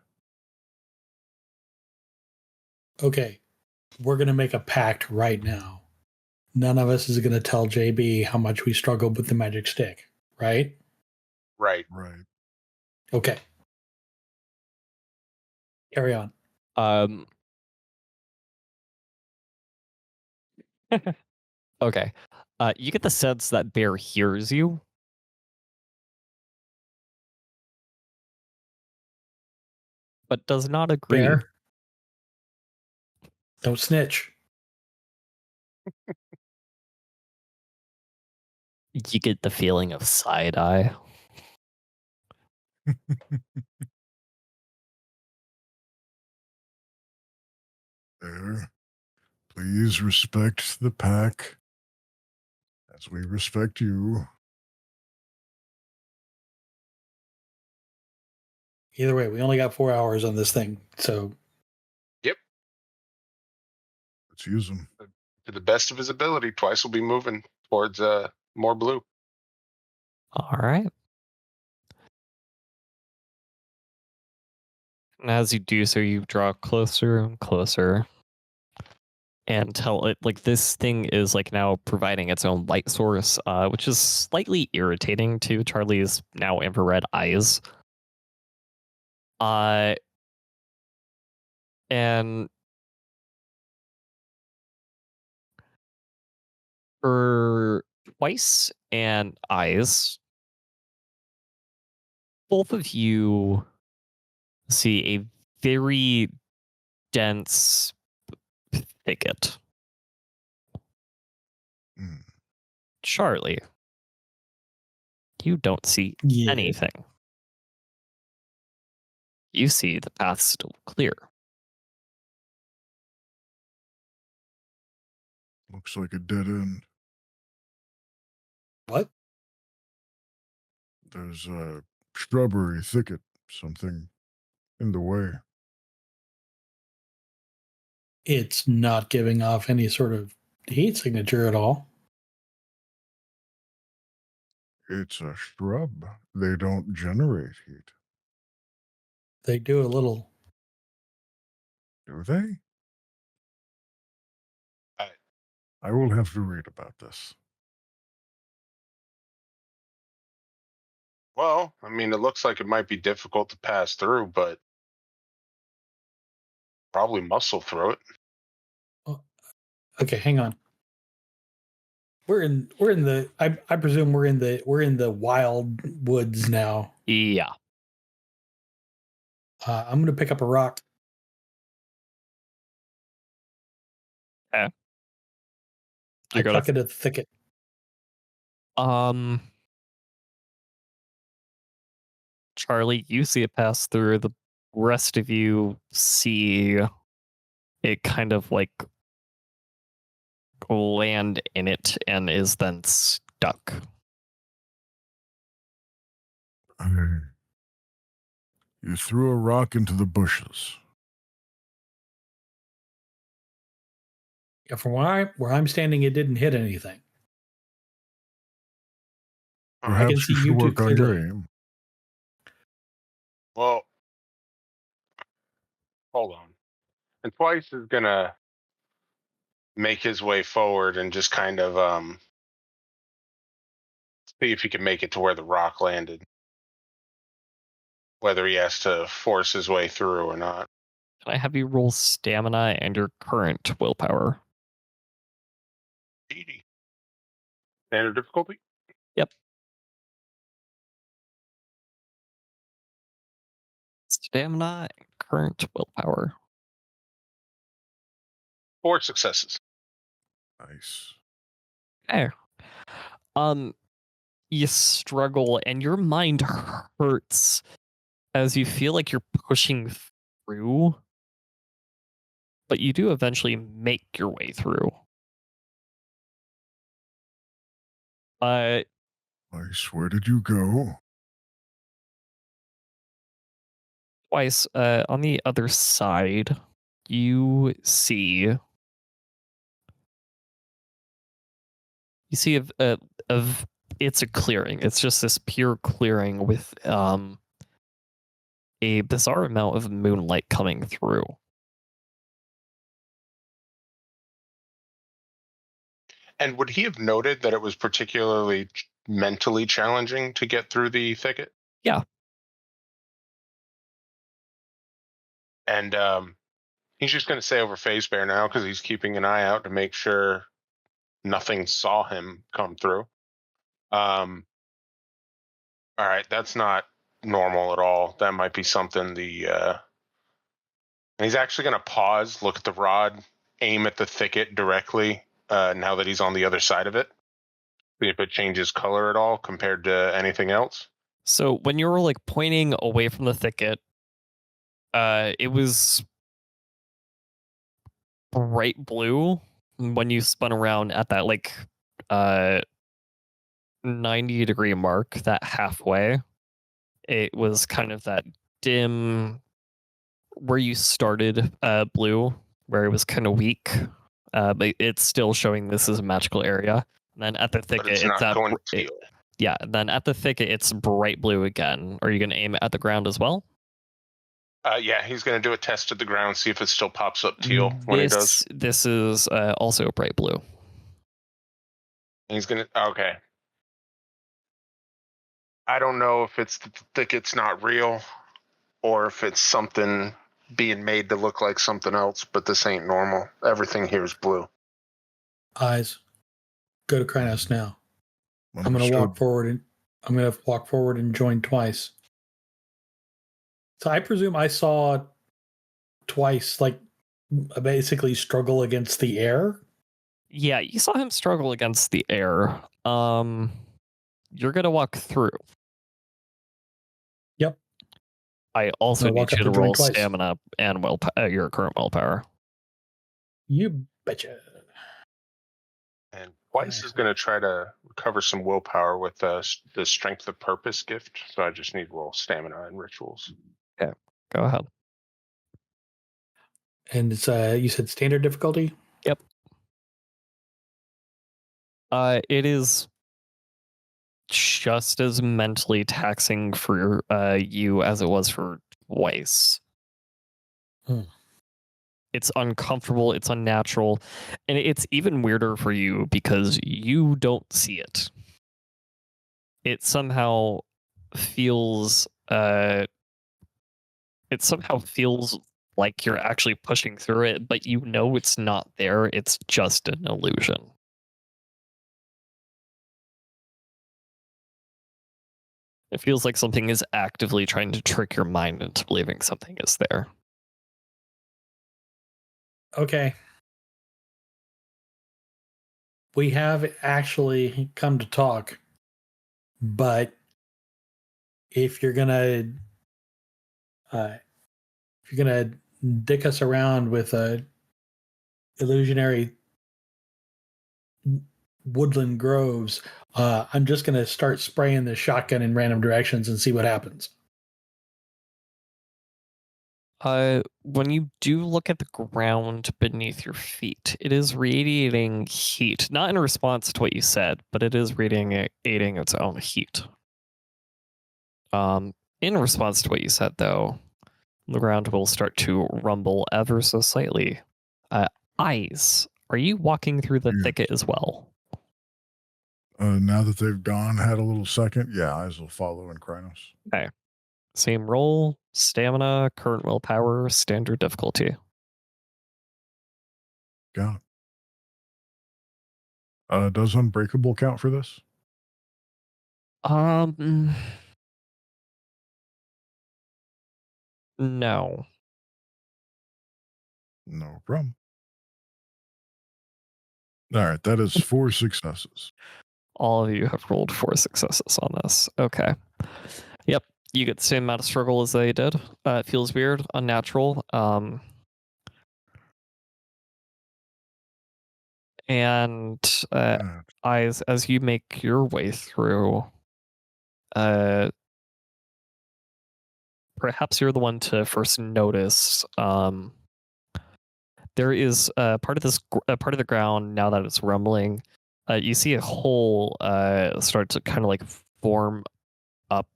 [SPEAKER 3] Okay, we're going to make a pact right now. None of us is going to tell JB how much we struggled with the magic stick, right?
[SPEAKER 2] Right.
[SPEAKER 1] Right.
[SPEAKER 3] Okay. Carry on.
[SPEAKER 4] Okay. You get the sense that Bear hears you. But does not agree.
[SPEAKER 3] Bear, don't snitch.
[SPEAKER 4] You get the feeling of side eye.
[SPEAKER 1] There. Please respect the pack as we respect you.
[SPEAKER 3] Either way, we only got 4 hours on this thing, so.
[SPEAKER 2] Yep.
[SPEAKER 1] Let's use them.
[SPEAKER 2] To the best of his ability, Twice will be moving towards more blue.
[SPEAKER 4] All right. And as you do so, you draw closer and closer. And tell it, like, this thing is, like, now providing its own light source, which is slightly irritating to Charlie's now infrared eyes. And for Twice and Eyes, both of you see a very dense thicket. Charlie, you don't see anything. You see the path still clear.
[SPEAKER 1] Looks like a dead end.
[SPEAKER 3] What?
[SPEAKER 1] There's a shrubbery thicket, something in the way.
[SPEAKER 3] It's not giving off any sort of heat signature at all.
[SPEAKER 1] It's a shrub. They don't generate heat.
[SPEAKER 3] They do a little.
[SPEAKER 1] Do they? I will have to read about this.
[SPEAKER 2] Well, I mean, it looks like it might be difficult to pass through, but probably muscle through it.
[SPEAKER 3] Okay, hang on. We're in the I presume we're in the wild woods now.
[SPEAKER 4] Yeah.
[SPEAKER 3] I'm gonna pick up a rock.
[SPEAKER 4] Okay.
[SPEAKER 3] I tuck it at the thicket.
[SPEAKER 4] Charlie, you see it pass through. The rest of you see it kind of like land in it and is then stuck.
[SPEAKER 1] You threw a rock into the bushes.
[SPEAKER 3] Yeah, from where I'm standing, it didn't hit anything.
[SPEAKER 1] Perhaps
[SPEAKER 3] I can see
[SPEAKER 1] you should
[SPEAKER 3] you two
[SPEAKER 1] work on your
[SPEAKER 3] clearly.
[SPEAKER 1] aim.
[SPEAKER 2] Well, hold on. And Twice is gonna make his way forward and just kind of See if he can make it to where the rock landed. Whether he has to force his way through or not.
[SPEAKER 4] Can I have you roll stamina and your current willpower?
[SPEAKER 2] 80. Standard difficulty?
[SPEAKER 4] Yep. Stamina and current willpower.
[SPEAKER 2] 4 successes.
[SPEAKER 1] Nice.
[SPEAKER 4] Okay. You struggle and your mind hurts as you feel like you're pushing through, but you do eventually make your way through.
[SPEAKER 1] Nice. Where did you go?
[SPEAKER 4] Twice, on the other side, you see of it's a clearing. It's just this pure clearing with a bizarre amount of moonlight coming through.
[SPEAKER 2] And would he have noted that it was particularly mentally challenging to get through the thicket?
[SPEAKER 4] Yeah.
[SPEAKER 2] And he's just going to say over Phase Bear now because he's keeping an eye out to make sure nothing saw him come through. All right, that's not normal at all. That might be something and he's actually going to pause, look at the rod, aim at the thicket directly now that he's on the other side of it. See if it changes color at all compared to anything else.
[SPEAKER 4] So when you were like pointing away from the thicket, it was bright blue. When you spun around at that 90-degree mark, that halfway, it was kind of that dim where you started blue, where it was kind of weak, but it's still showing this is a magical area. And then at the thicket,
[SPEAKER 2] But it's not
[SPEAKER 4] that
[SPEAKER 2] going teal.
[SPEAKER 4] yeah. Then at the thicket, it's bright blue again. Are you going to aim it at the ground as well?
[SPEAKER 2] Yeah, he's going to do a test at the ground, see if it still pops up teal when he does.
[SPEAKER 4] This is also bright blue.
[SPEAKER 2] He's going to... Okay. I don't know if it's the thicket's not real or if it's something being made to look like something else, but this ain't normal. Everything here is blue.
[SPEAKER 3] Eyes. Go to Krynos now. I'm going to walk forward and join twice. So I presume I saw twice, basically struggle against the air.
[SPEAKER 4] Yeah, you saw him struggle against the air. You're gonna walk through.
[SPEAKER 3] Yep.
[SPEAKER 4] I also
[SPEAKER 3] I'll
[SPEAKER 4] need
[SPEAKER 3] walk
[SPEAKER 4] you
[SPEAKER 3] up
[SPEAKER 4] to
[SPEAKER 3] and join
[SPEAKER 4] roll
[SPEAKER 3] twice.
[SPEAKER 4] stamina and your current willpower.
[SPEAKER 3] You betcha.
[SPEAKER 2] And Twice is going to try to recover some willpower with the Strength of Purpose gift, so I just need to roll stamina and rituals.
[SPEAKER 4] Okay, go ahead.
[SPEAKER 3] And it's you said standard difficulty?
[SPEAKER 4] Yep. It is just as mentally taxing for you as it was for Twice. It's uncomfortable, it's unnatural, and it's even weirder for you because you don't see it. It somehow feels like you're actually pushing through it, but you know it's not there, it's just an illusion. It feels like something is actively trying to trick your mind into believing something is there.
[SPEAKER 3] Okay. We have actually come to talk, but if you're gonna dick us around with a illusionary woodland groves, I'm just gonna start spraying the shotgun in random directions and see what happens.
[SPEAKER 4] When you do look at the ground beneath your feet, it is radiating heat, not in response to what you said, but it is radiating its own heat. In response to what you said, though, the ground will start to rumble ever so slightly. Eyes, are you walking through the thicket as well?
[SPEAKER 1] Now that they've gone, had a little second, yeah, eyes will follow in Krynos.
[SPEAKER 4] Okay. Same roll, stamina, current willpower, standard difficulty.
[SPEAKER 1] Got it. Does Unbreakable count for this?
[SPEAKER 4] No.
[SPEAKER 1] No problem. All right, that is 4 successes.
[SPEAKER 4] All of you have rolled 4 successes on this. Okay. Yep. You get the same amount of struggle as they did. It feels weird, unnatural. And as you make your way through, perhaps you're the one to first notice. There is part of the ground now that it's rumbling. You see a hole start to kind of like form up,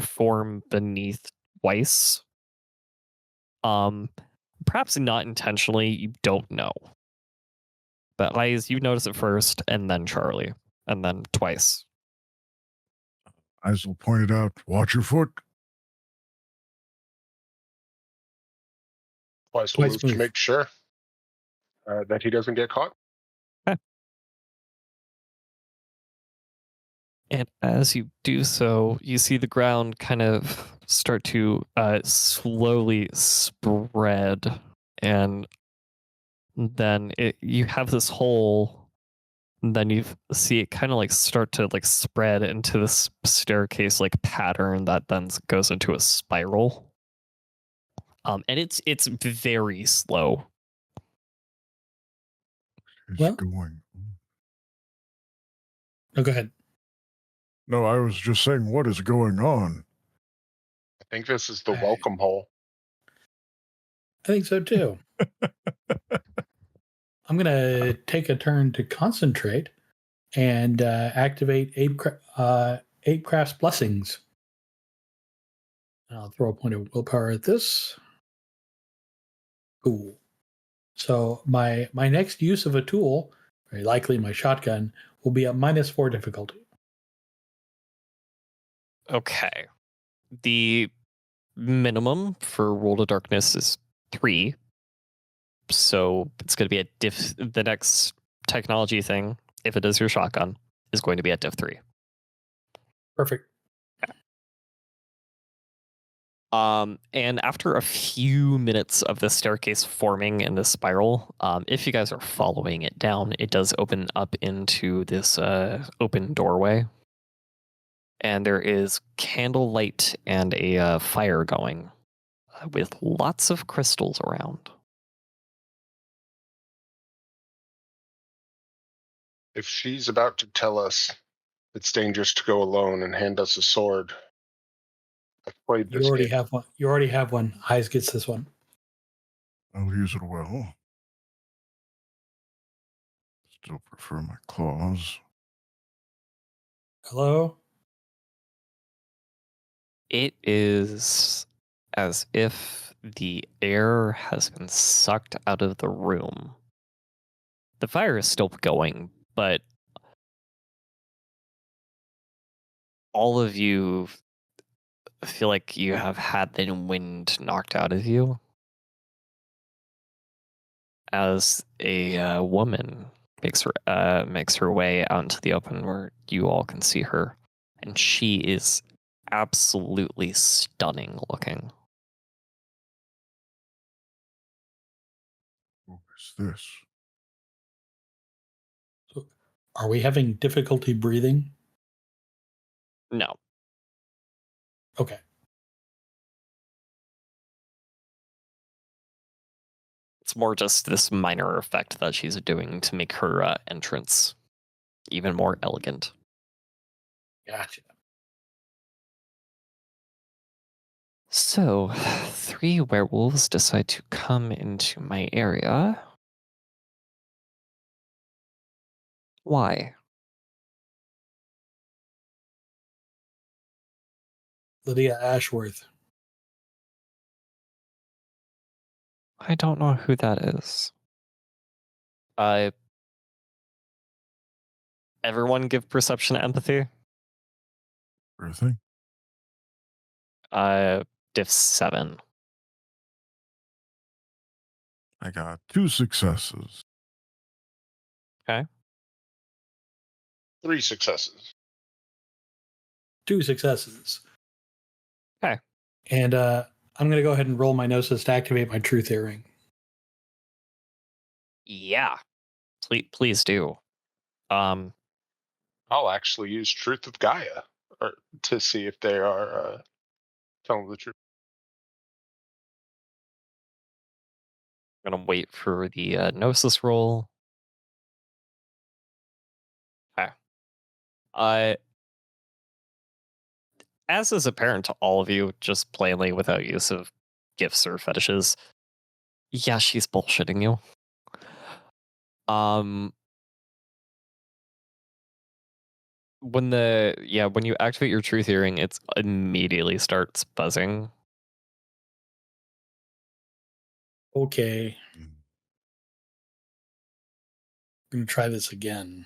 [SPEAKER 4] form beneath Weiss. Perhaps not intentionally. You don't know. But Eyes, you notice it first, and then Charlie, and then twice.
[SPEAKER 1] Eyes will point it out. Watch your foot.
[SPEAKER 2] Twice will move to make sure that he doesn't get caught.
[SPEAKER 4] Okay. And as you do so, you see the ground kind of start to slowly spread, and then you have this hole, and then you see it kind of like start to like spread into this staircase like pattern that then goes into a spiral. And it's very slow.
[SPEAKER 1] It's going.
[SPEAKER 3] No, go ahead.
[SPEAKER 1] No, I was just saying, what is going on?
[SPEAKER 2] I think this is the welcome hole.
[SPEAKER 3] I think so too. I'm going to take a turn to concentrate and activate Ep8's blessings. I'll throw a point of willpower at this. Cool. So my next use of a tool, very likely my shotgun, will be a -4 difficulty.
[SPEAKER 4] Okay. The minimum for Roll to Darkness is 3. So it's going to be a diff. The next technology thing, if it is your shotgun, is going to be at diff 3.
[SPEAKER 3] Perfect.
[SPEAKER 4] And after a few minutes of the staircase forming in this spiral, if you guys are following it down, it does open up into this open doorway. And there is candlelight and a fire going with lots of crystals around.
[SPEAKER 2] If she's about to tell us it's dangerous to go alone and hand us a sword, I've played this
[SPEAKER 3] You already
[SPEAKER 2] game.
[SPEAKER 3] have one. You already have one. Eyes gets this one.
[SPEAKER 1] I'll use it well. Still prefer my claws.
[SPEAKER 3] Hello?
[SPEAKER 4] It is as if the air has been sucked out of the room. The fire is still going, but all of you feel like you have had the wind knocked out of you. As a woman makes her way out into the open where you all can see her, and she is absolutely stunning looking.
[SPEAKER 1] What is this?
[SPEAKER 3] So, are we having difficulty breathing?
[SPEAKER 4] No.
[SPEAKER 3] Okay.
[SPEAKER 4] It's more just this minor effect that she's doing to make her entrance even more elegant.
[SPEAKER 3] Gotcha.
[SPEAKER 4] So, 3 werewolves decide to come into my area. Why?
[SPEAKER 3] Lydia Ashworth.
[SPEAKER 4] I don't know who that is. everyone give perception and empathy.
[SPEAKER 1] Sure thing.
[SPEAKER 4] Diff 7.
[SPEAKER 1] I got 2 successes.
[SPEAKER 2] 3 successes.
[SPEAKER 3] 2 successes.
[SPEAKER 4] Okay.
[SPEAKER 3] And I'm going to go ahead and roll my gnosis to activate my truth hearing.
[SPEAKER 4] Yeah. Please do.
[SPEAKER 2] I'll actually use Truth of Gaia to see if they are telling the truth.
[SPEAKER 4] I'm going to wait for the Gnosis roll. Okay. As is apparent to all of you, just plainly without use of gifts or fetishes, yeah, she's bullshitting you. When you activate your truth hearing, it immediately starts buzzing.
[SPEAKER 3] Okay. I'm going to try this again.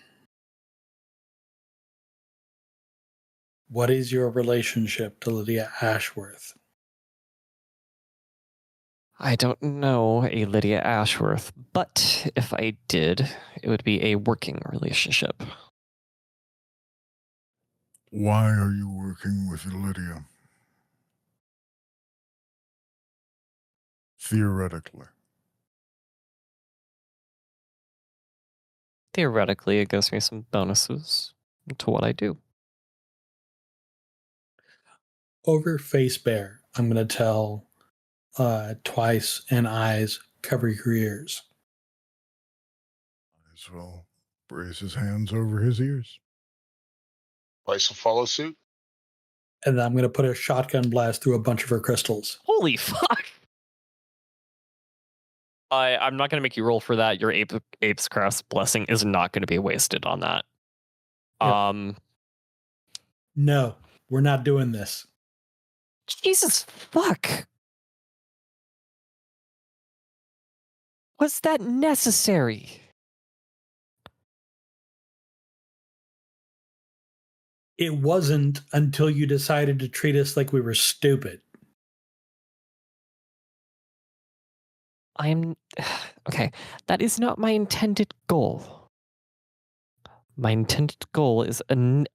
[SPEAKER 3] What is your relationship to Lydia Ashworth?
[SPEAKER 4] I don't know a Lydia Ashworth, but if I did, it would be a working relationship.
[SPEAKER 1] Why are you working with Lydia? Theoretically.
[SPEAKER 4] Theoretically, it gives me some bonuses to what I do.
[SPEAKER 3] Over face bear, I'm going to tell Twice and Eyes cover your ears.
[SPEAKER 1] As well brace his hands over his ears.
[SPEAKER 2] Twice will follow suit.
[SPEAKER 3] And then I'm going to put a shotgun blast through a bunch of her crystals.
[SPEAKER 4] Holy fuck! I'm not going to make you roll for that. Your Ape's Crest blessing is not going to be wasted on that.
[SPEAKER 3] Yep. No, we're not doing this.
[SPEAKER 4] Jesus fuck! Was that necessary?
[SPEAKER 3] It wasn't until you decided to treat us like we were stupid.
[SPEAKER 4] Okay. That is not my intended goal. My intended goal is being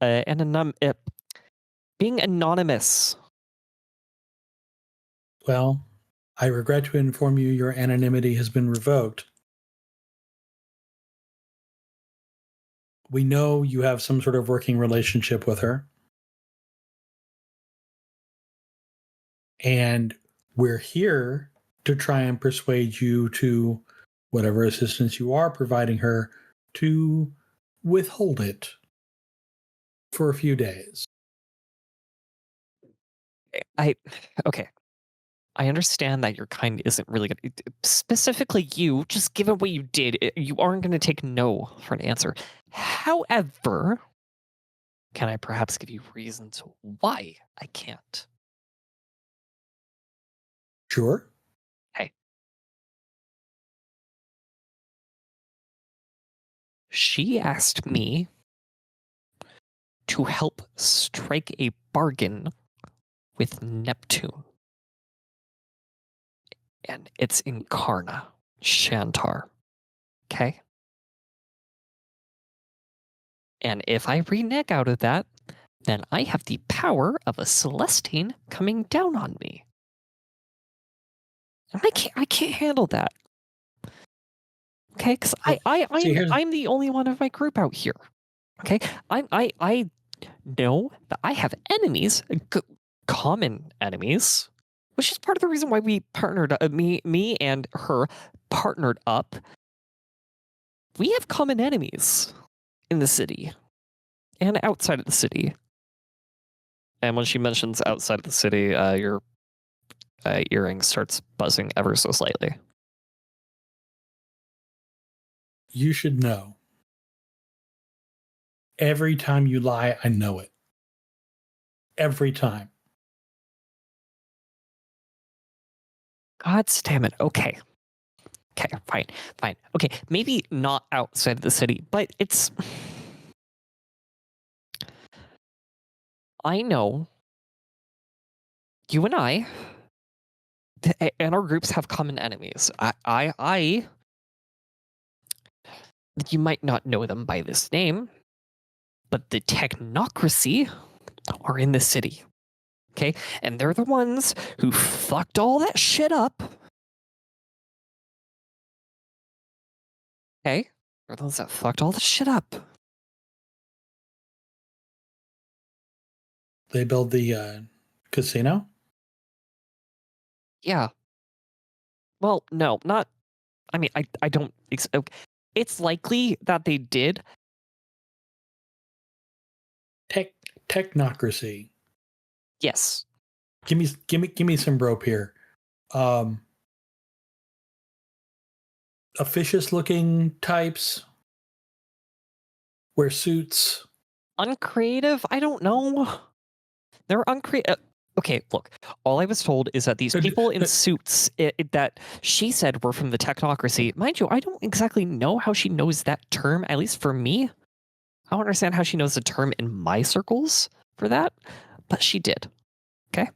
[SPEAKER 4] anonymous.
[SPEAKER 3] Well, I regret to inform you your anonymity has been revoked. We know you have some sort of working relationship with her. And we're here to try and persuade you to whatever assistance you are providing her to withhold it for a few days.
[SPEAKER 4] Okay. I understand that your kind isn't really going to, specifically you, just given what you did, you aren't going to take no for an answer. However, can I perhaps give you reasons why I can't?
[SPEAKER 3] Sure.
[SPEAKER 4] Hey. She asked me to help strike a bargain with Neptune. And it's Incarna, Shantar. Okay? And if I renege out of that, then I have the power of a Celestine coming down on me. And I can't handle that. Okay, because I'm the only one of my group out here. Okay, I know that I have enemies, common enemies, which is part of the reason why we partnered. Me and her partnered up. We have common enemies in the city and outside of the city. And when she mentions outside of the city, your earring starts buzzing ever so slightly.
[SPEAKER 3] You should know. Every time you lie, I know it. Every time.
[SPEAKER 4] God damn it. Okay. Okay, fine. Okay, maybe not outside of the city, but it's I know you and I and our groups have common enemies. You might not know them by this name, but the technocracy are in the city. Okay? And they're the ones who fucked all that shit up. Okay? They're the ones that fucked all the shit up.
[SPEAKER 3] They build the casino?
[SPEAKER 4] Yeah. Well, no, not. I mean, I don't. It's likely that they did.
[SPEAKER 3] Technocracy.
[SPEAKER 4] Yes.
[SPEAKER 3] Give me some rope here. Officious looking types wear suits.
[SPEAKER 4] Uncreative? I don't know. They're uncreative. Okay, look. All I was told is that these people in suits that she said were from the technocracy. Mind you, I don't exactly know how she knows that term, at least for me. I don't understand how she knows the term in my circles for that, but she did. Okay?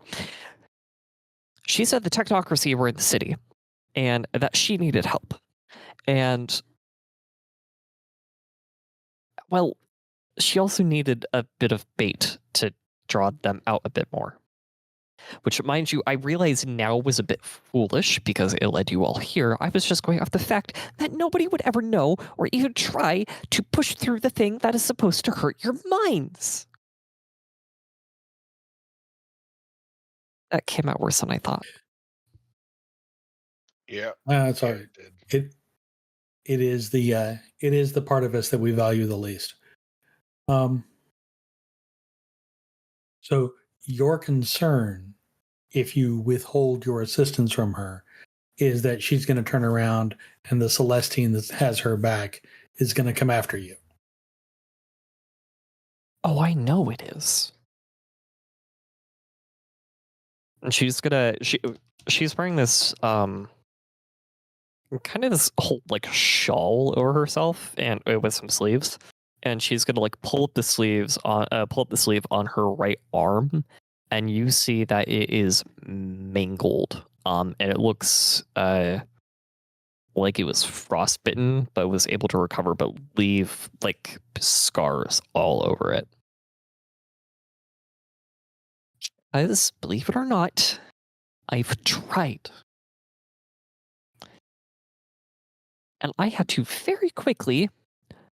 [SPEAKER 4] She said the technocracy were in the city and that she needed help. And, well, she also needed a bit of bait to draw them out a bit more. Which, mind you, I realize now was a bit foolish because it led you all here. I was just going off the fact that nobody would ever know or even try to push through the thing that is supposed to hurt your minds. That came out worse than I thought.
[SPEAKER 2] Yeah.
[SPEAKER 3] That's all right. It is the part of us that we value the least. So your concern, if you withhold your assistance from her, is that she's going to turn around and the Celestine that has her back is going to come after you.
[SPEAKER 4] Oh, I know it is. And she's wearing this kind of this whole like shawl over herself and with some sleeves, and she's gonna like pull up the sleeve on her right arm, and you see that it is mangled, and it looks like it was frostbitten, but was able to recover, but leave like scars all over it. As, believe it or not, I've tried. And I had to very quickly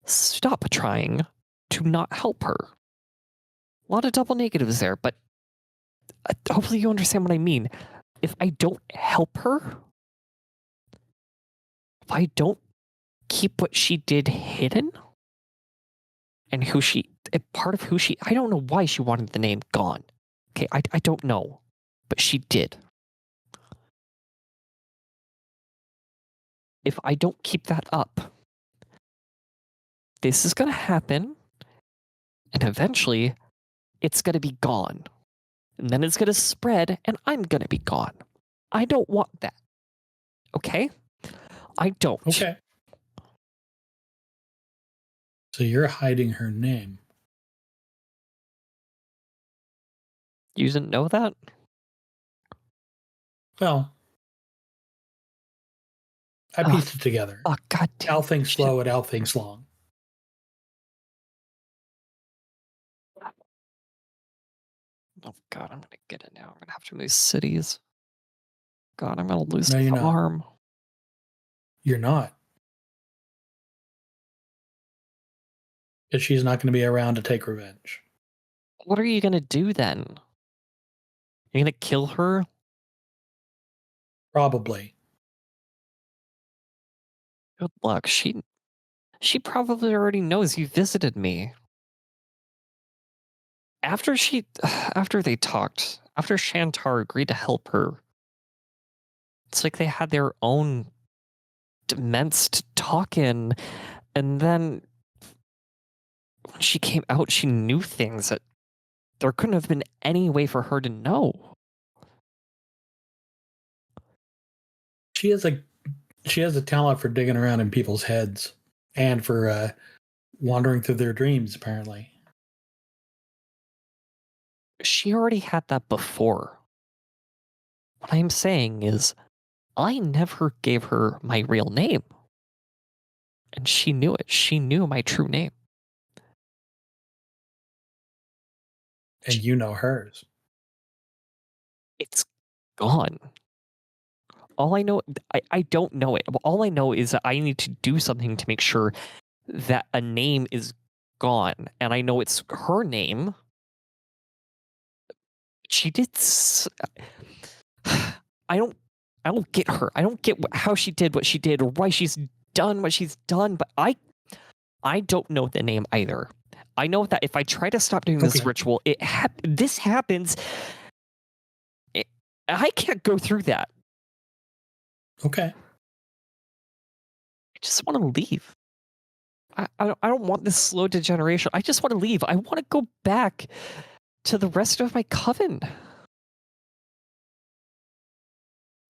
[SPEAKER 4] stop trying to not help her. A lot of double negatives there, but hopefully you understand what I mean. If I don't help her, if I don't keep what she did hidden, and part of who she, I don't know why she wanted the name gone. Okay, I don't know, but she did. If I don't keep that up, this is going to happen, and eventually it's going to be gone. And then it's going to spread, and I'm going to be gone. I don't want that. Okay? I don't.
[SPEAKER 3] Okay. So you're hiding her name.
[SPEAKER 4] You didn't know that?
[SPEAKER 3] Well, I pieced it together.
[SPEAKER 4] Oh, God damn.
[SPEAKER 3] Al thinks slow and Al thinks long.
[SPEAKER 4] Oh, God, I'm going to get it now. I'm going to have to move cities. God, I'm going to lose
[SPEAKER 3] No, you're
[SPEAKER 4] a
[SPEAKER 3] not.
[SPEAKER 4] farm.
[SPEAKER 3] You're not. Because she's not going to be around to take revenge.
[SPEAKER 4] What are you going to do then? You're going to kill her?
[SPEAKER 3] Probably.
[SPEAKER 4] Good luck. She probably already knows you visited me. After they talked, after Shantar agreed to help her, it's like they had their own dements to talk in, and then when she came out, she knew things that there couldn't have been any way for her to know.
[SPEAKER 3] She has a talent for digging around in people's heads and for wandering through their dreams, apparently.
[SPEAKER 4] She already had that before. What I'm saying is, I never gave her my real name. And she knew it. She knew my true name.
[SPEAKER 3] And you know hers.
[SPEAKER 4] It's gone. All I know, I don't know it. All I know is that I need to do something to make sure that a name is gone. And I know it's her name. She did. I don't get her. I don't get how she did what she did or why she's done what she's done. But I don't know the name either. I know that if I try to stop doing this ritual, this happens. I can't go through that.
[SPEAKER 3] Okay.
[SPEAKER 4] I just want to leave. I don't want this slow degeneration. I just want to leave. I want to go back to the rest of my coven.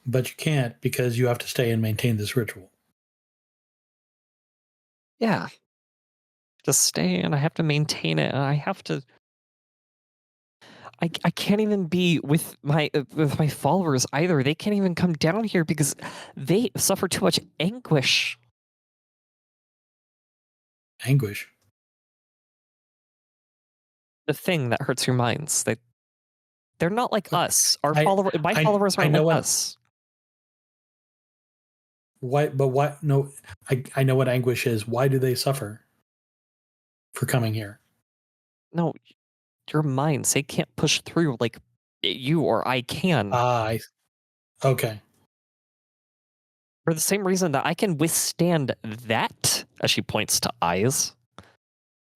[SPEAKER 3] But you can't because you have to stay and maintain this ritual.
[SPEAKER 4] Yeah. Just stay and I have to maintain it and I have to I can't even be with my followers either. They can't even come down here because they suffer too much anguish.
[SPEAKER 3] Anguish?
[SPEAKER 4] The thing that hurts your minds. They're not like us. My followers aren't like us.
[SPEAKER 3] Why? But what? No, I know what anguish is. Why do they suffer for coming here?
[SPEAKER 4] No, your minds, they can't push through like you or I can.
[SPEAKER 3] Okay.
[SPEAKER 4] For the same reason that I can withstand that, as she points to eyes,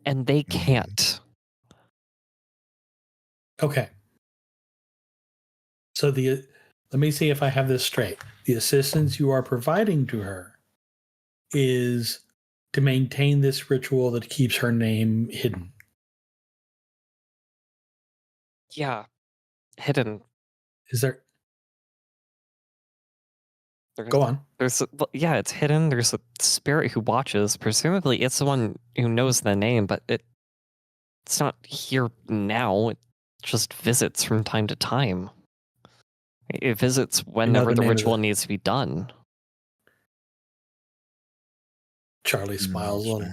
[SPEAKER 4] and they can't.
[SPEAKER 3] Okay. So let me see if I have this straight. The assistance you are providing to her is to maintain this ritual that keeps her name hidden.
[SPEAKER 4] Yeah, hidden.
[SPEAKER 3] Is there? Go on.
[SPEAKER 4] It's hidden. There's a spirit who watches. Presumably, it's the one who knows the name, but it's not here now. It just visits from time to time. It visits whenever the ritual needs to be done.
[SPEAKER 3] Charlie smiles a little.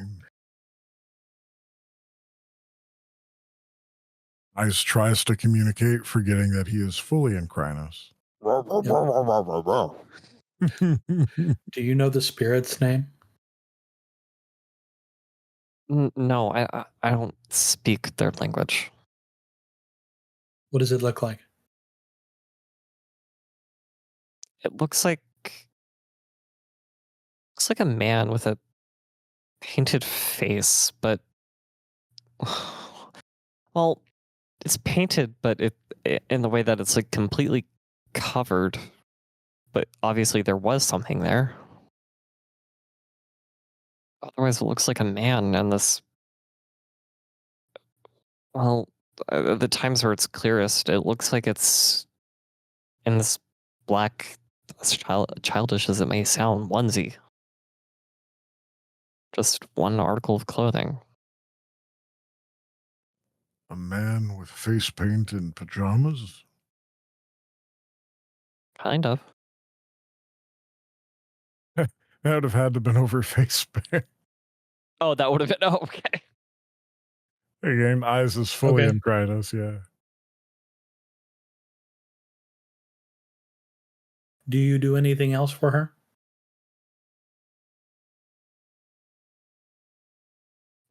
[SPEAKER 1] Ice tries to communicate, forgetting that he is fully in Krynos.
[SPEAKER 3] Do you know the spirit's name?
[SPEAKER 4] No, I don't speak their language.
[SPEAKER 3] What does it look like?
[SPEAKER 4] It looks like a man with a painted face, but well, it's painted, but it in the way that it's like completely covered. But obviously there was something there. Otherwise, it looks like a man, and this. Well, the times where it's clearest, it looks like it's in this black, as childish as it may sound, onesie. Just one article of clothing.
[SPEAKER 1] A man with face paint and pajamas?
[SPEAKER 4] Kind of.
[SPEAKER 1] That would have had to have been over face paint.
[SPEAKER 4] Oh, that would have been. Oh, okay.
[SPEAKER 1] Again, eyes is fully in Krynos, yeah.
[SPEAKER 3] Do you do anything else for her?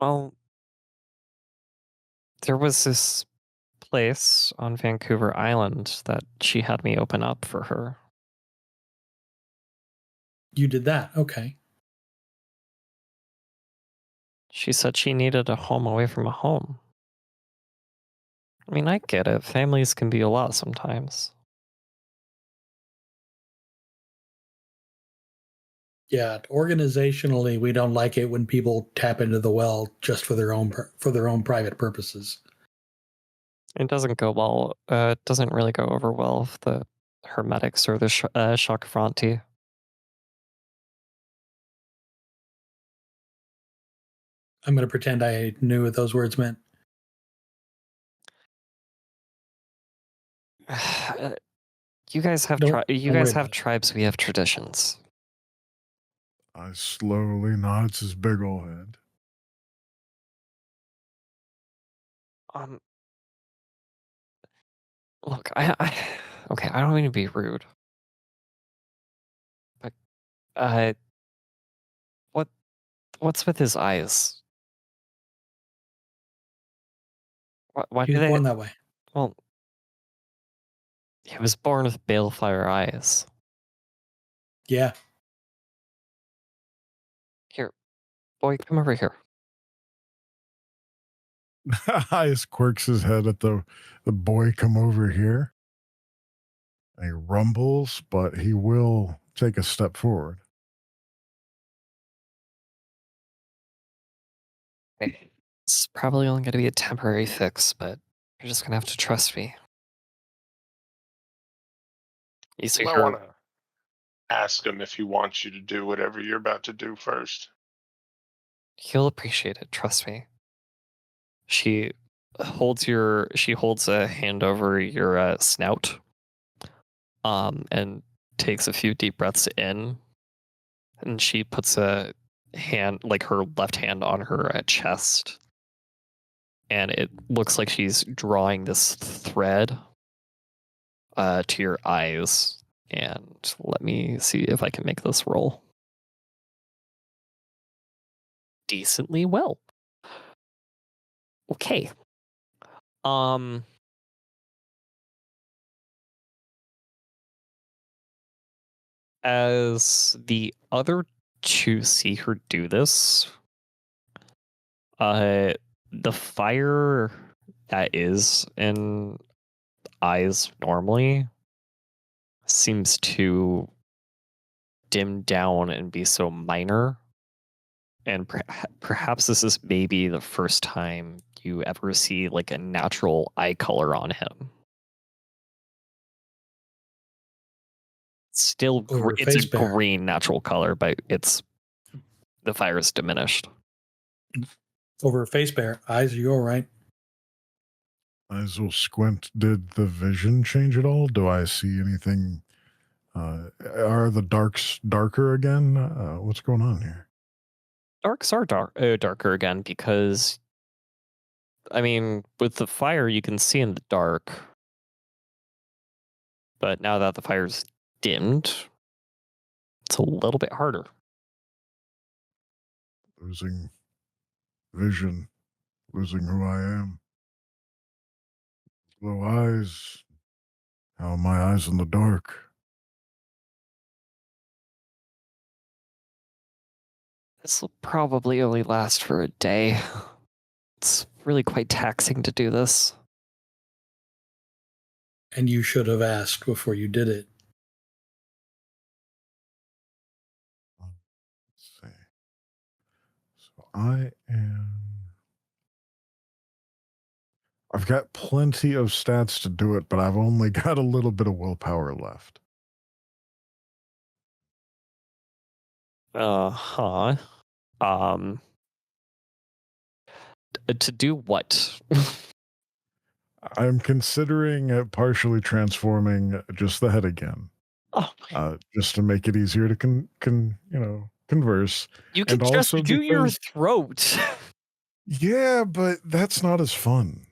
[SPEAKER 4] Well, there was this place on Vancouver Island that she had me open up for her.
[SPEAKER 3] You did that, okay.
[SPEAKER 4] She said she needed a home away from a home. I mean, I get it. Families can be a lot sometimes.
[SPEAKER 3] Yeah, organizationally, we don't like it when people tap into the well just for their own private purposes.
[SPEAKER 4] It doesn't go well. It doesn't really go over well with the Hermetics or the Chakravante.
[SPEAKER 3] I'm going to pretend I knew what those words meant.
[SPEAKER 4] You guys have
[SPEAKER 3] Don't worry about it.
[SPEAKER 4] tribes. We have traditions.
[SPEAKER 1] I slowly nods his big ol' head.
[SPEAKER 4] Look, okay, I don't mean to be rude, but what's with his eyes? Why
[SPEAKER 3] He
[SPEAKER 4] do
[SPEAKER 3] was
[SPEAKER 4] they?
[SPEAKER 3] born that way.
[SPEAKER 4] Well, he was born with balefire eyes.
[SPEAKER 3] Yeah.
[SPEAKER 4] Here, boy, come over here.
[SPEAKER 1] Eyes quirks his head at the boy come over here. He rumbles, but he will take a step forward.
[SPEAKER 4] It's probably only going to be a temporary fix, but you're just going to have to trust me. You see
[SPEAKER 2] You might
[SPEAKER 4] her.
[SPEAKER 2] want to ask him if he wants you to do whatever you're about to do first.
[SPEAKER 4] He'll appreciate it. Trust me. She holds a hand over your snout, and takes a few deep breaths in, and she puts a hand, like her left hand, on her chest, and it looks like she's drawing this thread to your eyes. And let me see if I can make this roll decently well. Okay. As the other two see her do this, the fire that is in eyes normally seems to dim down and be so minor. And perhaps this is maybe the first time you ever see like a natural eye color on him. Still, it's a green natural color, but the fire is diminished.
[SPEAKER 3] Over a face bear, eyes, are you all right?
[SPEAKER 1] Eyes will squint. Did the vision change at all? Do I see anything? Are the darks darker again? What's going on here?
[SPEAKER 4] Darks are darker again because, I mean, with the fire you can see in the dark, but now that the fire's dimmed, it's a little bit harder.
[SPEAKER 1] Losing vision, losing who I am. Blue eyes. How are my eyes in the dark?
[SPEAKER 4] This will probably only last for a day. It's really quite taxing to do this.
[SPEAKER 3] And you should have asked before you did it.
[SPEAKER 1] Let's see. So I've got plenty of stats to do it, but I've only got a little bit of willpower left.
[SPEAKER 4] Uh-huh. To do what?
[SPEAKER 1] I'm considering partially transforming just the head again.
[SPEAKER 4] Oh,
[SPEAKER 1] just to make it easier to converse.
[SPEAKER 4] you can
[SPEAKER 1] and
[SPEAKER 4] just
[SPEAKER 1] also
[SPEAKER 4] do your
[SPEAKER 1] because-
[SPEAKER 4] throat.
[SPEAKER 1] Yeah, but that's not as fun.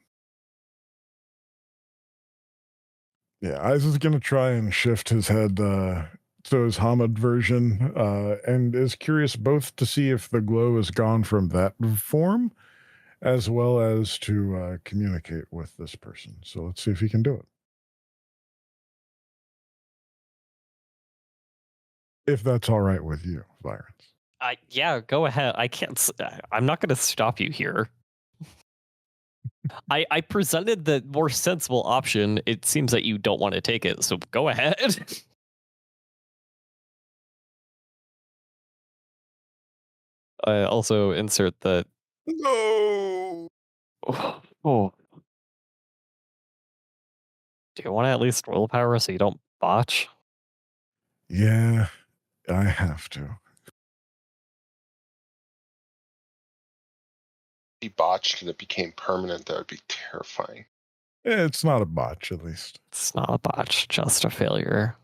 [SPEAKER 1] Yeah, Eyes is going to try and shift his head to his Hamid version, and is curious both to see if the glow is gone from that form, as well as to communicate with this person. So let's see if he can do it. If that's all right with you, Vironz.
[SPEAKER 4] Yeah, go ahead. I'm not going to stop you here. I presented the more sensible option. It seems that you don't want to take it, so go ahead. Also insert the...
[SPEAKER 1] No!
[SPEAKER 4] Oh. Do you want to at least willpower so you don't botch?
[SPEAKER 1] Yeah, I have to.
[SPEAKER 2] He botched and it became permanent. That would be terrifying.
[SPEAKER 1] It's not a botch, at least.
[SPEAKER 4] It's not a botch, just a failure.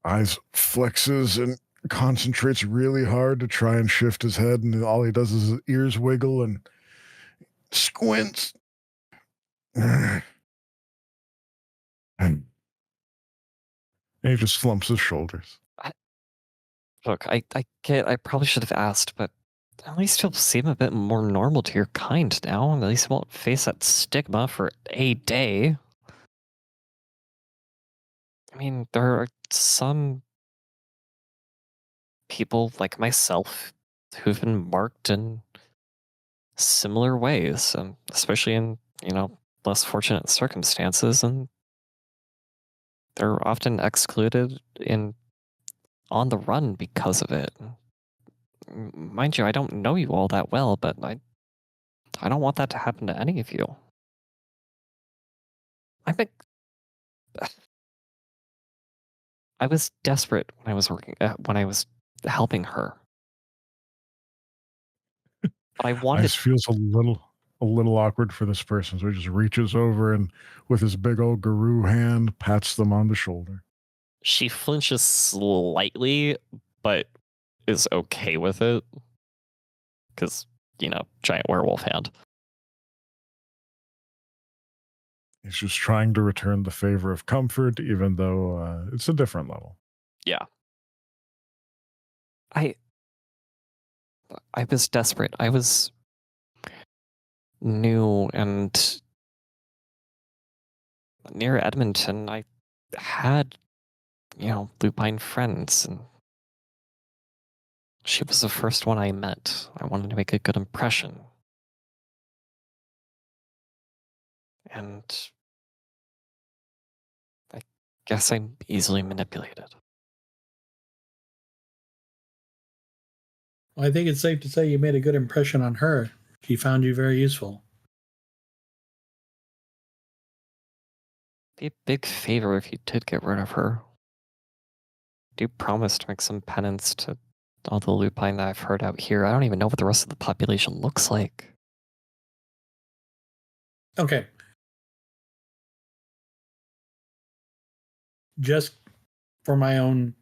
[SPEAKER 1] Eyes flexes and concentrates really hard to try and shift his head, and all he does is his ears wiggle and squints. And he just slumps his shoulders.
[SPEAKER 4] Look, I probably should have asked, but at least you'll seem a bit more normal to your kind now. At least you won't face that stigma for a day. I mean, there are some people like myself who've been marked in similar ways, especially in, less fortunate circumstances, and they're often excluded on the run because of it. Mind you, I don't know you all that well, but I don't want that to happen to any of you. I think I was desperate when I was when I was helping her. But I wanted.
[SPEAKER 1] Ice feels a little awkward for this person, so he just reaches over and, with his big old guru hand, pats them on the shoulder.
[SPEAKER 4] She flinches slightly, but is okay with it. Because, giant werewolf hand.
[SPEAKER 1] He's just trying to return the favor of comfort, even though it's a different level.
[SPEAKER 4] Yeah. I was desperate. I was new and near Edmonton. I had, lupine friends, and she was the first one I met. I wanted to make a good impression. And I guess I'm easily manipulated.
[SPEAKER 3] Well, I think it's safe to say you made a good impression on her. She found you very useful.
[SPEAKER 4] Be a big favor if you did get rid of her. Do promise to make some penance to all the lupine that I've heard out here. I don't even know what the rest of the population looks like.
[SPEAKER 3] Okay. Just for my own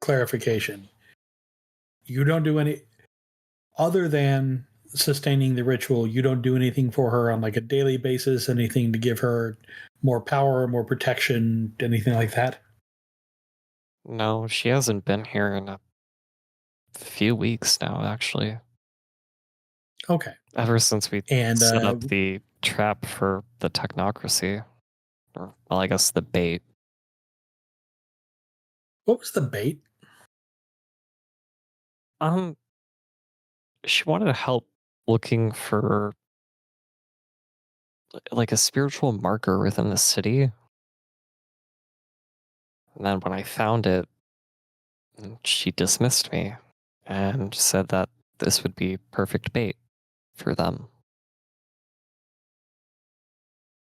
[SPEAKER 3] clarification, you don't do any, other than sustaining the ritual, you don't do anything for her on like a daily basis, anything to give her more power, more protection, anything like that?
[SPEAKER 4] No, she hasn't been here in a few weeks now, actually.
[SPEAKER 3] Okay.
[SPEAKER 4] Ever since we
[SPEAKER 3] And
[SPEAKER 4] set up the trap for the technocracy. Or, well, I guess the bait.
[SPEAKER 3] what was the bait?
[SPEAKER 4] She wanted help looking for like a spiritual marker within the city. And then when I found it, she dismissed me and said that this would be perfect bait for them.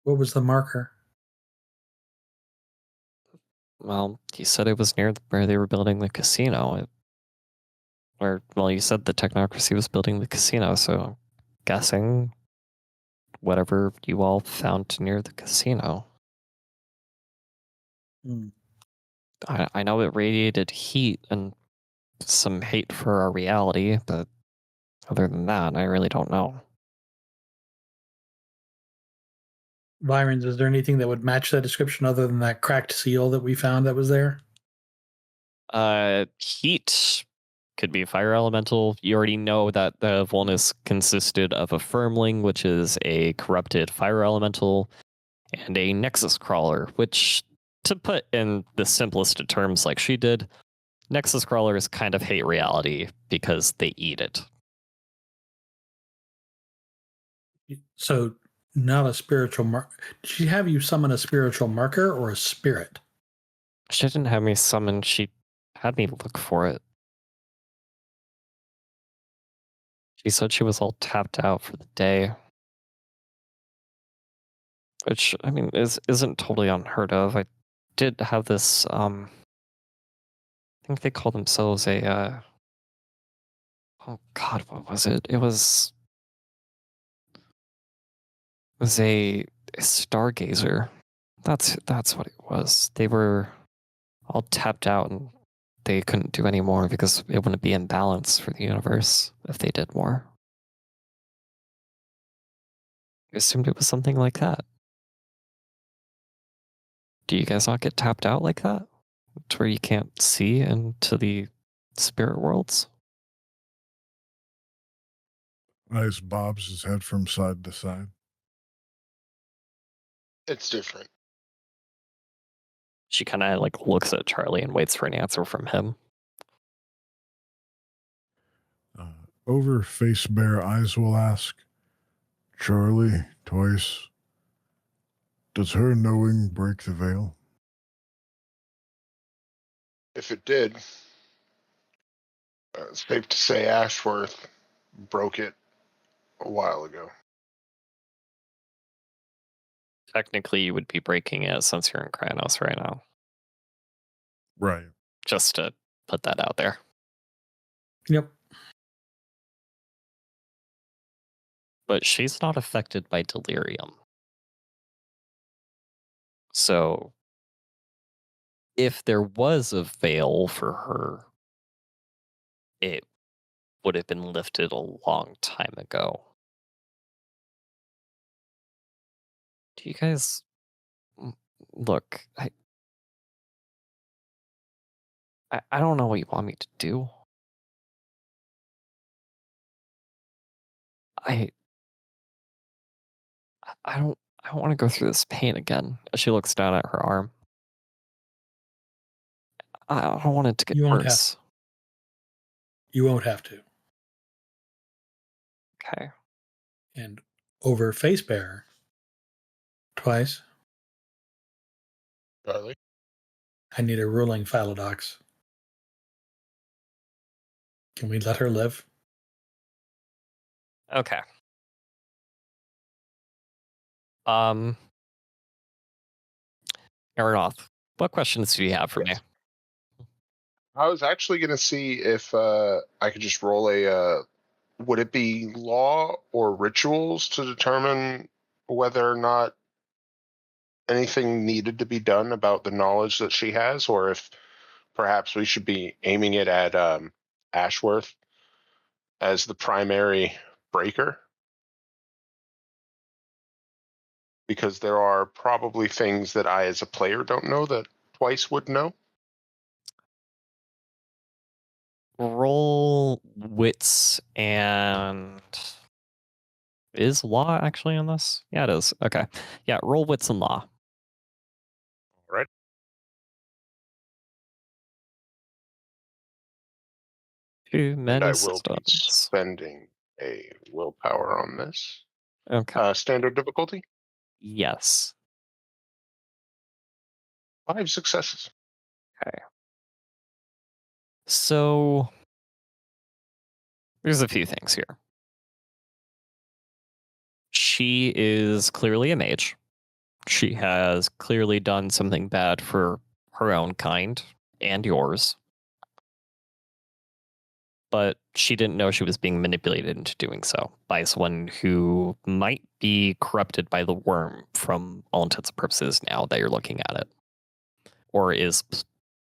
[SPEAKER 3] What was the marker?
[SPEAKER 4] Well, he said it was near where they were building the casino. You said the technocracy was building the casino, so I'm guessing whatever you all found near the casino. I know it radiated heat and some hate for our reality, but other than that, I really don't know.
[SPEAKER 3] Vironz, is there anything that would match that description other than that cracked seal that we found that was there?
[SPEAKER 4] Heat could be fire elemental. You already know that the Volnus consisted of a firmling, which is a corrupted fire elemental, and a nexus crawler, which, to put in the simplest of terms like she did, nexus crawlers kind of hate reality because they eat it.
[SPEAKER 3] So not a spiritual marker. Did she have you summon a spiritual marker or a spirit?
[SPEAKER 4] She didn't have me summon, she had me look for it. She said she was all tapped out for the day. Which, I mean, isn't totally unheard of. I did have this, I think they call themselves a, oh god, what was it? It was a Stargazer. That's what it was. They were all tapped out and they couldn't do any more because it wouldn't be in balance for the universe if they did more. I assumed it was something like that. Do you guys not get tapped out like that? To where you can't see into the spirit worlds?
[SPEAKER 1] Ice bobs his head from side to side.
[SPEAKER 2] It's different.
[SPEAKER 4] She kind of like looks at Charlie and waits for an answer from him.
[SPEAKER 1] Over face bare eyes will ask, Charlie, twice, does her knowing break the veil?
[SPEAKER 2] If it did, it's safe to say Ashworth broke it a while ago.
[SPEAKER 4] Technically, you would be breaking it since you're in Kranos right now.
[SPEAKER 1] Right.
[SPEAKER 4] Just to put that out there.
[SPEAKER 3] Yep.
[SPEAKER 4] But she's not affected by delirium. So, if there was a veil for her, it would have been lifted a long time ago. Do you guys look? I don't know what you want me to do. I don't want to go through this pain again. As she looks down at her arm. I don't want it to get worse.
[SPEAKER 3] You won't have to.
[SPEAKER 4] Okay.
[SPEAKER 3] And over face bearer, twice,
[SPEAKER 2] Charlie?
[SPEAKER 3] I need a ruling philodox. Can we let her live?
[SPEAKER 4] Okay. Arinoth, what questions do you have for me?
[SPEAKER 2] I was actually going to see if I could just roll a. Would it be law or rituals to determine whether or not anything needed to be done about the knowledge that she has, or if perhaps we should be aiming it at Ashworth as the primary breaker? Because there are probably things that I, as a player, don't know that Twice would know.
[SPEAKER 4] Roll wits and is law actually on this? Yeah, it is. Okay. Yeah, roll wits and law.
[SPEAKER 2] All right.
[SPEAKER 4] Too
[SPEAKER 2] And
[SPEAKER 4] many
[SPEAKER 2] I will be
[SPEAKER 4] systems.
[SPEAKER 2] spending a willpower on this.
[SPEAKER 4] Okay.
[SPEAKER 2] Standard difficulty?
[SPEAKER 4] Yes.
[SPEAKER 2] 5 successes.
[SPEAKER 4] Okay. So there's a few things here. She is clearly a mage. She has clearly done something bad for her own kind and yours. But she didn't know she was being manipulated into doing so by someone who might be corrupted by the worm from all intents and purposes now that you're looking at it. Or is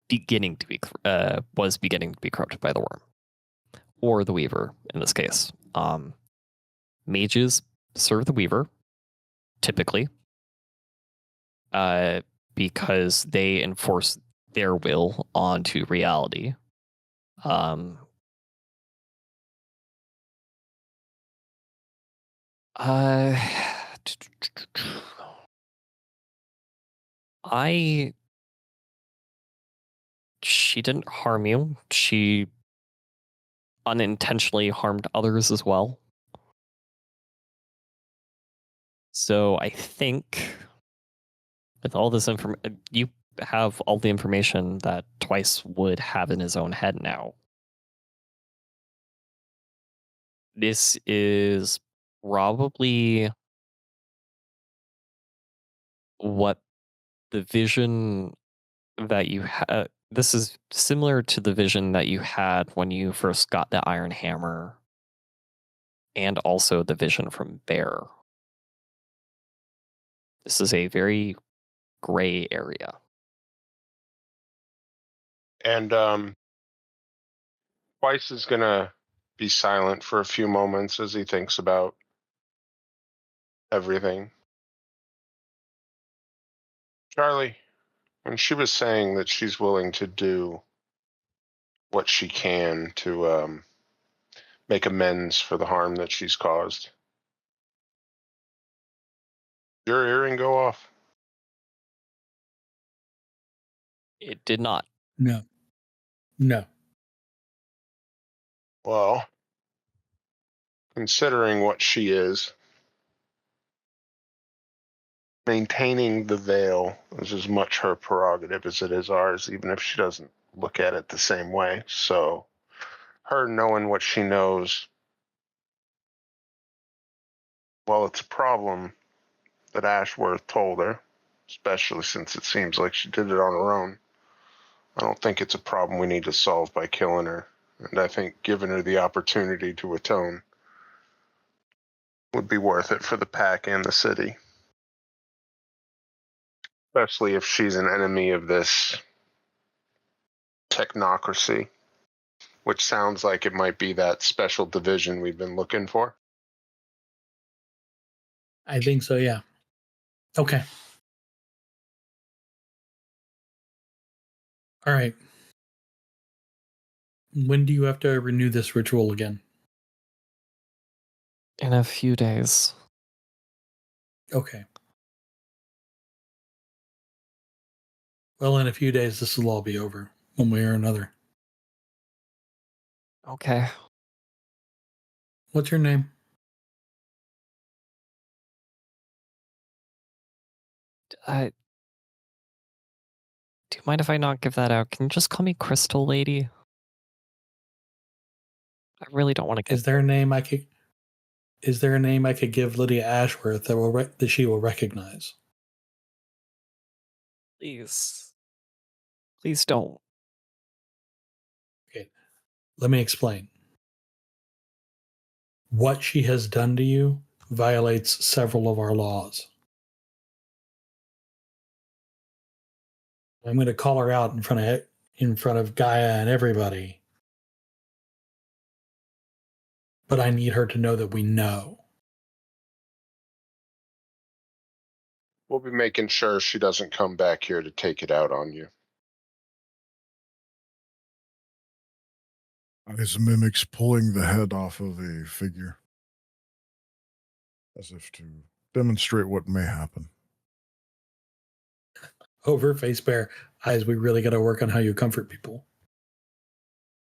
[SPEAKER 4] beginning to be, was beginning to be corrupted by the worm. Or the Weaver, in this case. Mages serve the Weaver, typically, because they enforce their will onto reality. She didn't harm you. She unintentionally harmed others as well. So I think with all this information, you have all the information that Twice would have in his own head now. This is probably what the vision that you had. This is similar to the vision that you had when you first got the Iron Hammer, and also the vision from Bear. This is a very gray area.
[SPEAKER 2] And Weiss is going to be silent for a few moments as he thinks about everything. Charlie, when she was saying that she's willing to do what she can to make amends for the harm that she's caused, your earring go off?
[SPEAKER 4] It did not.
[SPEAKER 3] No.
[SPEAKER 2] Well, considering what she is, maintaining the veil is as much her prerogative as it is ours, even if she doesn't look at it the same way. So, her knowing what she knows, well, it's a problem that Ashworth told her, especially since it seems like she did it on her own. I don't think it's a problem we need to solve by killing her, and I think giving her the opportunity to atone would be worth it for the pack and the city. Especially if she's an enemy of this technocracy, which sounds like it might be that special division we've been looking for.
[SPEAKER 3] I think so, yeah. Okay. All right. When do you have to renew this ritual again?
[SPEAKER 4] In a few days.
[SPEAKER 3] Okay. Well, in a few days, this will all be over, one way or another.
[SPEAKER 4] Okay.
[SPEAKER 3] What's your name?
[SPEAKER 4] Do you mind if I not give that out? Can you just call me Crystal Lady? I really don't want to get...
[SPEAKER 3] Is there a name I could give Lydia Ashworth that she will recognize?
[SPEAKER 4] Please. Please don't.
[SPEAKER 3] Okay. Let me explain. What she has done to you violates several of our laws. I'm going to call her out in front of Gaia and everybody. But I need her to know that we know.
[SPEAKER 2] We'll be making sure she doesn't come back here to take it out on you.
[SPEAKER 1] Eyes mimics pulling the head off of a figure, as if to demonstrate what may happen.
[SPEAKER 3] Over face bear, eyes, we really got to work on how you comfort people.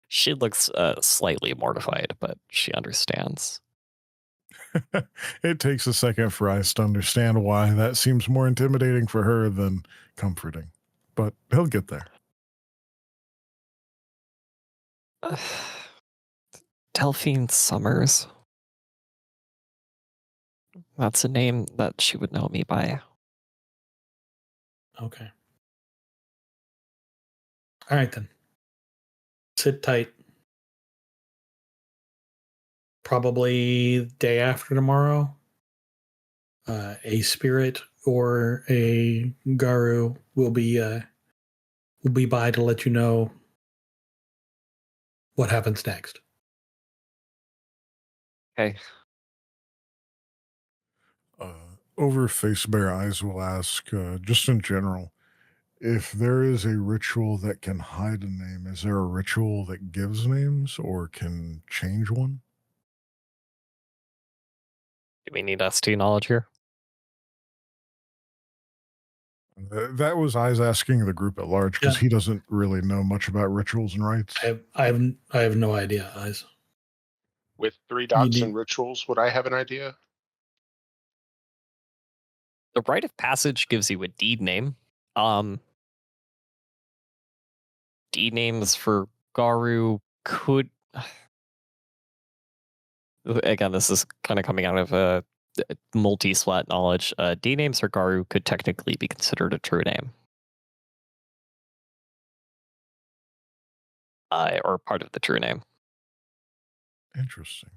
[SPEAKER 4] She looks slightly mortified, but she understands.
[SPEAKER 1] It takes a second for Ice to understand why that seems more intimidating for her than comforting. But he'll get there.
[SPEAKER 4] Delphine Summers. That's a name that she would know me by.
[SPEAKER 3] Okay. All right, then. Sit tight. Probably day after tomorrow, a spirit or a Garu will be by to let you know what happens next.
[SPEAKER 4] Okay.
[SPEAKER 1] Over Face Bear Eyes will ask, just in general, if there is a ritual that can hide a name, is there a ritual that gives names or can change one?
[SPEAKER 4] Do we need ST knowledge here?
[SPEAKER 1] That was Eyes asking the group at large because he doesn't really know much about rituals and rites.
[SPEAKER 3] I have no idea, Eyes.
[SPEAKER 2] With 3 dots and rituals, would I have an idea?
[SPEAKER 4] The rite of passage gives you a deed name. Deed names for Garu could... Again, this is kind of coming out of a multi-slat knowledge. Deed names for Garu could technically be considered a true name. Or part of the true name.
[SPEAKER 1] Interesting.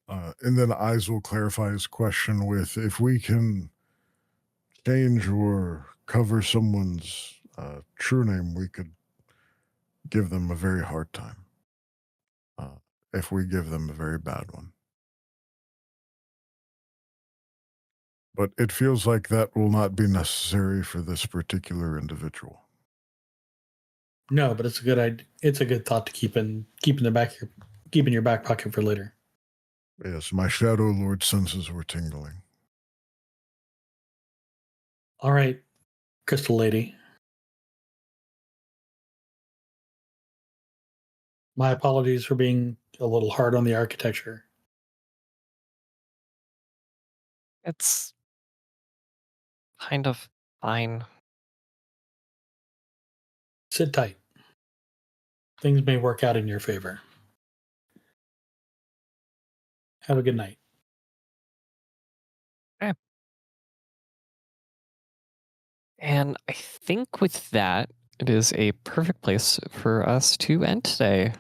[SPEAKER 1] And then Eyes will clarify his question with, if we can change or cover someone's true name, we could give them a very hard time if we give them a very bad one. But it feels like that will not be necessary for this particular individual.
[SPEAKER 3] No, but it's a good idea. It's a good thought to keep in your back pocket for later.
[SPEAKER 1] Yes, my Shadow Lord senses were tingling.
[SPEAKER 3] All right, Crystal Lady. My apologies for being a little hard on the architecture.
[SPEAKER 4] It's kind of fine.
[SPEAKER 3] Sit tight. Things may work out in your favor. Have a good night.
[SPEAKER 4] And I think with that, it is a perfect place for us to end today.